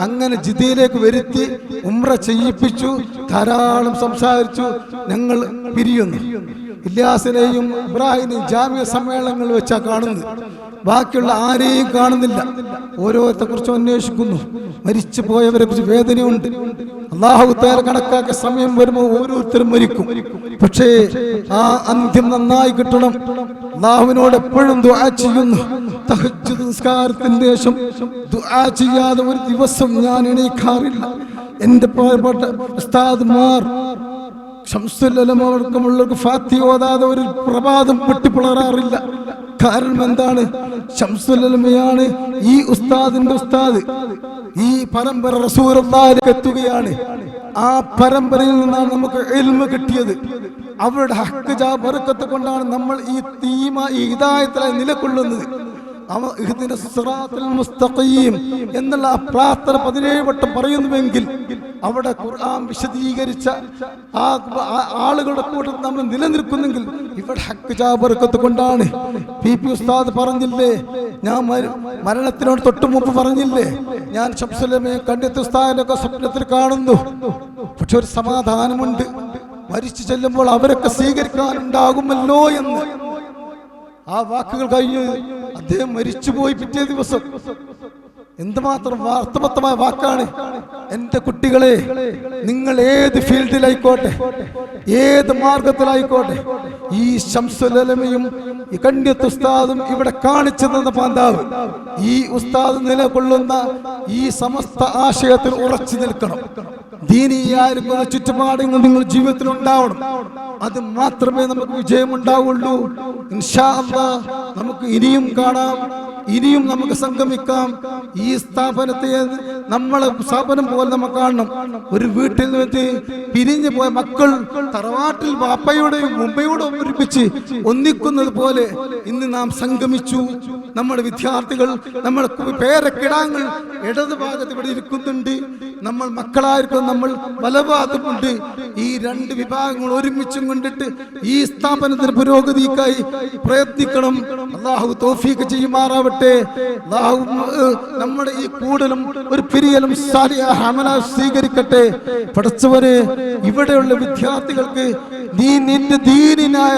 അങ്ങനെ ജിദ്ദയിലേക്ക് വരുത്തി ഉംറ ചെയ്യിപ്പിച്ചു, ധാരാളം സംസാരിച്ചു. ഞങ്ങൾ പിരിയുന്നു. ഇല്യാസിനെയും ഇബ്രാഹിമിനെയും ജാമ്യ സമ്മേളനങ്ങൾ വെച്ചാ കാണുന്നത്, ബാക്കിയുള്ള ആരെയും കാണുന്നില്ല. ഓരോരുത്തരെ കുറിച്ചും അന്വേഷിക്കുന്നു. മരിച്ചു പോയവരെ കുറിച്ച് വേദനയുണ്ട്. അല്ലാഹു തആല കണക്കാക്കിയ സമയം വരുമ്പോൾ ഓരോരുത്തരും മരിക്കും. പക്ഷേ ആ അന്ത്യം നന്നായി കിട്ടണം. അല്ലാഹുവിനോട് എപ്പോഴും ദുആ ചെയ്യുന്നു. തഹജ്ജുദ് നിസ്കാരത്തിന്റെ ശേഷം ദുആ ചെയ്യാതെ ഒരു ദിവസം ഞാൻ എണീക്കാറില്ല. എൻ്റെ പ്രിയപ്പെട്ട ഉസ്താദ്മാർ ശംസുല്ലമവർക്കുമുള്ളവർക്ക് ഫാത്തിഹ ഓതാതെ ഒരു പ്രഭാതം പൊട്ടിപ്പിളറാറില്ല. കാരണം എന്താണ്? ശംസുല്ലമയാണ് ഈ ഉസ്താദിന്റെ ഉസ്താദ്. ഈ പരമ്പര റസൂലുള്ളാഹിലേക്ക് എത്തുകയാണ്. ആ പരമ്പരയിൽ നിന്നാണ് നമുക്ക് ഇൽമ് കിട്ടിയത്. അവരുടെ ഹക്ക് ബർക്കത്ത് കൊണ്ടാണ് നമ്മൾ ഈ ഹിദായത്തിലായി നിലകൊള്ളുന്നത്. എന്നുള്ള ആ പ്രാർത്ഥന 17 വട്ടം പറയുന്നുവെങ്കിൽ അവിടെ ഖുർആൻ വിശദീകരിച്ച ആ ആളുകളുടെ കൂട്ടത്തിൽ നമ്മൾ നിലനിൽക്കുന്നെങ്കിൽ ഇവിടെ ഹക്ക് ബർക്കത്ത് കൊണ്ടാണ്. PP ഉസ്താദ് പറഞ്ഞില്ലേ, ഞാൻ മരണത്തിനോട് തൊട്ടു മുമ്പ് പറഞ്ഞില്ലേ, ഞാൻ ശംസുല്ലമയെ കണ്ടെത്തി ഉസ്താദിനൊക്കെ സ്വപ്നത്തിൽ കാണുന്നു. പക്ഷെ ഒരു സമാധാനമുണ്ട്, മരിച്ചു ചെല്ലുമ്പോൾ അവരൊക്കെ സ്വീകരിക്കാനുണ്ടാകുമല്ലോ എന്ന്. ആ വാക്കുകൾ കഴിഞ്ഞ് അദ്ദേഹം മരിച്ചുപോയി. പിറ്റേ ദിവസം എന്തുമാത്രം അർത്ഥവത്തമായ വാക്കാണ്. എൻ്റെ കുട്ടികളെ, നിങ്ങൾ ഏത് ഫീൽഡിലായിക്കോട്ടെ, ഏത് മാർഗത്തിലായിക്കോട്ടെ, ഈ ശംസുലമയും ഈ കണ്യത്ത് ഉസ്താദും ഇവിടെ കാണിച്ചു തന്ന പാന്താവ്, ഈ ഉസ്താദ് നിലകൊള്ളുന്ന ഈ സമസ്ത ആശയത്തിൽ ഉറച്ചു നിൽക്കണം. ദീനീയായിരിക്കുന്ന ചുറ്റുപാടുകൾ നിങ്ങൾ ജീവിതത്തിൽ ഉണ്ടാവണം. അത് മാത്രമേ നമുക്ക് വിജയം ഉണ്ടാവുള്ളൂ. ഇൻഷാ അല്ലാഹ് നമുക്ക് ഇനിയും കാണാം. ഇനിയും നമുക്ക് സംഗമിക്കാം. ഈ സ്ഥാപനത്തെ നമ്മളെ സ്ഥാപനം പോലെ നമുക്ക് കാണണം. ഒരു വീട്ടിൽ നിന്ന് പിരിഞ്ഞു പോയ മക്കൾ തറവാട്ടിൽ ബാപ്പയോടെയും ഉമ്മയോടും ഒരുമിച്ച് ഒന്നിക്കുന്നത് പോലെ ഇന്ന് നാം സംഗമിച്ചു. നമ്മുടെ വിദ്യാർത്ഥികൾ, നമ്മുടെ പേരക്കിടാങ്ങൾ ഇടത് ഭാഗത്ത് ഇവിടെ ഇരിക്കുന്നുണ്ട്. നമ്മൾ മക്കളായിരിക്കും, നമ്മൾ വലഭാഗത്തുമുണ്ട്. ഈ രണ്ട് വിഭാഗങ്ങൾ ഒരുമിച്ചും കൊണ്ടിട്ട് ഈ സ്ഥാപനത്തിന് പുരോഗതിക്കായി പ്രയത്നിക്കണം. അള്ളാഹു തൗഫീഖ് ചെയ്യുമാറാവട്ടെ. അള്ളാഹു നമ്മുടെ ഈ കൂടലും ഒരു പിരിയലും അമല സ്വീകരിക്കട്ടെ. പഠിച്ചവരെ, ഇവിടെയുള്ള വിദ്യാർത്ഥികൾക്ക് നീ നിന്റെ ദീനിനായ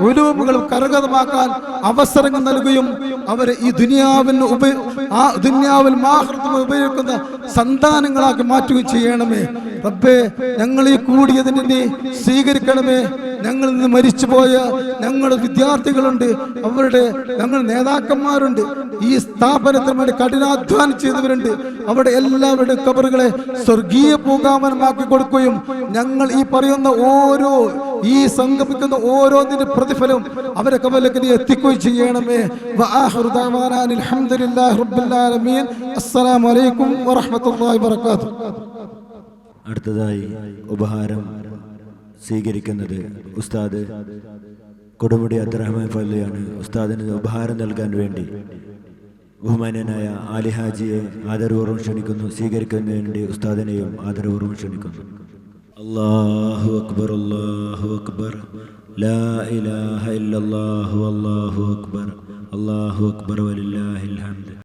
ഉലൂമുകളും കരഗതമാക്കാൻ അവസരങ്ങൾ നൽകുകയും അവരെ ഈ ദുനിയാവിന് ഉപയോഗിക്കുന്ന സന്താനങ്ങളാക്കി മാറ്റുകയും ചെയ്യണമേ. റബ്ബേ, ഞങ്ങൾ ഈ കൂടിയതിനെ നീ സ്വീകരിക്കണമേ. ഞങ്ങളിൽ നിന്ന് മരിച്ചുപോയ ഞങ്ങളുടെ വിദ്യാർത്ഥികളുണ്ട്, ഞങ്ങൾ നേതാക്കന്മാരുണ്ട്, ഈ സ്ഥാപനത്തിന് വേണ്ടി കഠിനാധ്വാനം ചെയ്തവരുണ്ട്. അവിടെ എല്ലാവരുടെ ഖബറുകളെ സ്വർഗീയ പൂങ്കാവനമാക്കി കൊടുക്കുകയും ഞങ്ങൾ ഈ പറയുന്ന ഈ സംഗമിക്കുന്ന ഓരോന്നിന്റെ പ്രതിഫലം അവരെ കബറിലേക്ക് നീ എത്തിക്കുകയും ചെയ്യണമേ. അൽഹംദുലില്ലാഹി റബ്ബിൽ ആലമീൻ. അസ്സലാമു അലൈക്കും വറഹ്മത്തുള്ളാഹി വബറകാതുഹു. അടുത്തതായി ഉപഹാരം സ്വീകരിക്കുന്നത് ഉസ്താദ് കൊടുമുടി അബ്ദുറഹ്മാൻ ഫളിയാണ്. ഉസ്താദിന് ഉപഹാരം നൽകാൻ വേണ്ടി ബഹുമാന്യനായ ആലി ഹാജിയെ ആദരപൂർവ്വം ക്ഷണിക്കുന്നു. സ്വീകരിക്കുന്നതിന് വേണ്ടി ഉസ്താദിനെയും ആദരപൂർവ്വം ക്ഷണിക്കുന്നു. അല്ലാഹു അക്ബർ, അല്ലാഹു അക്ബർ, ലാ ഇലാഹ ഇല്ലല്ലാഹു, അല്ലാഹു അക്ബർ, അല്ലാഹു അക്ബർ വലില്ലാഹിൽ ഹംദ്.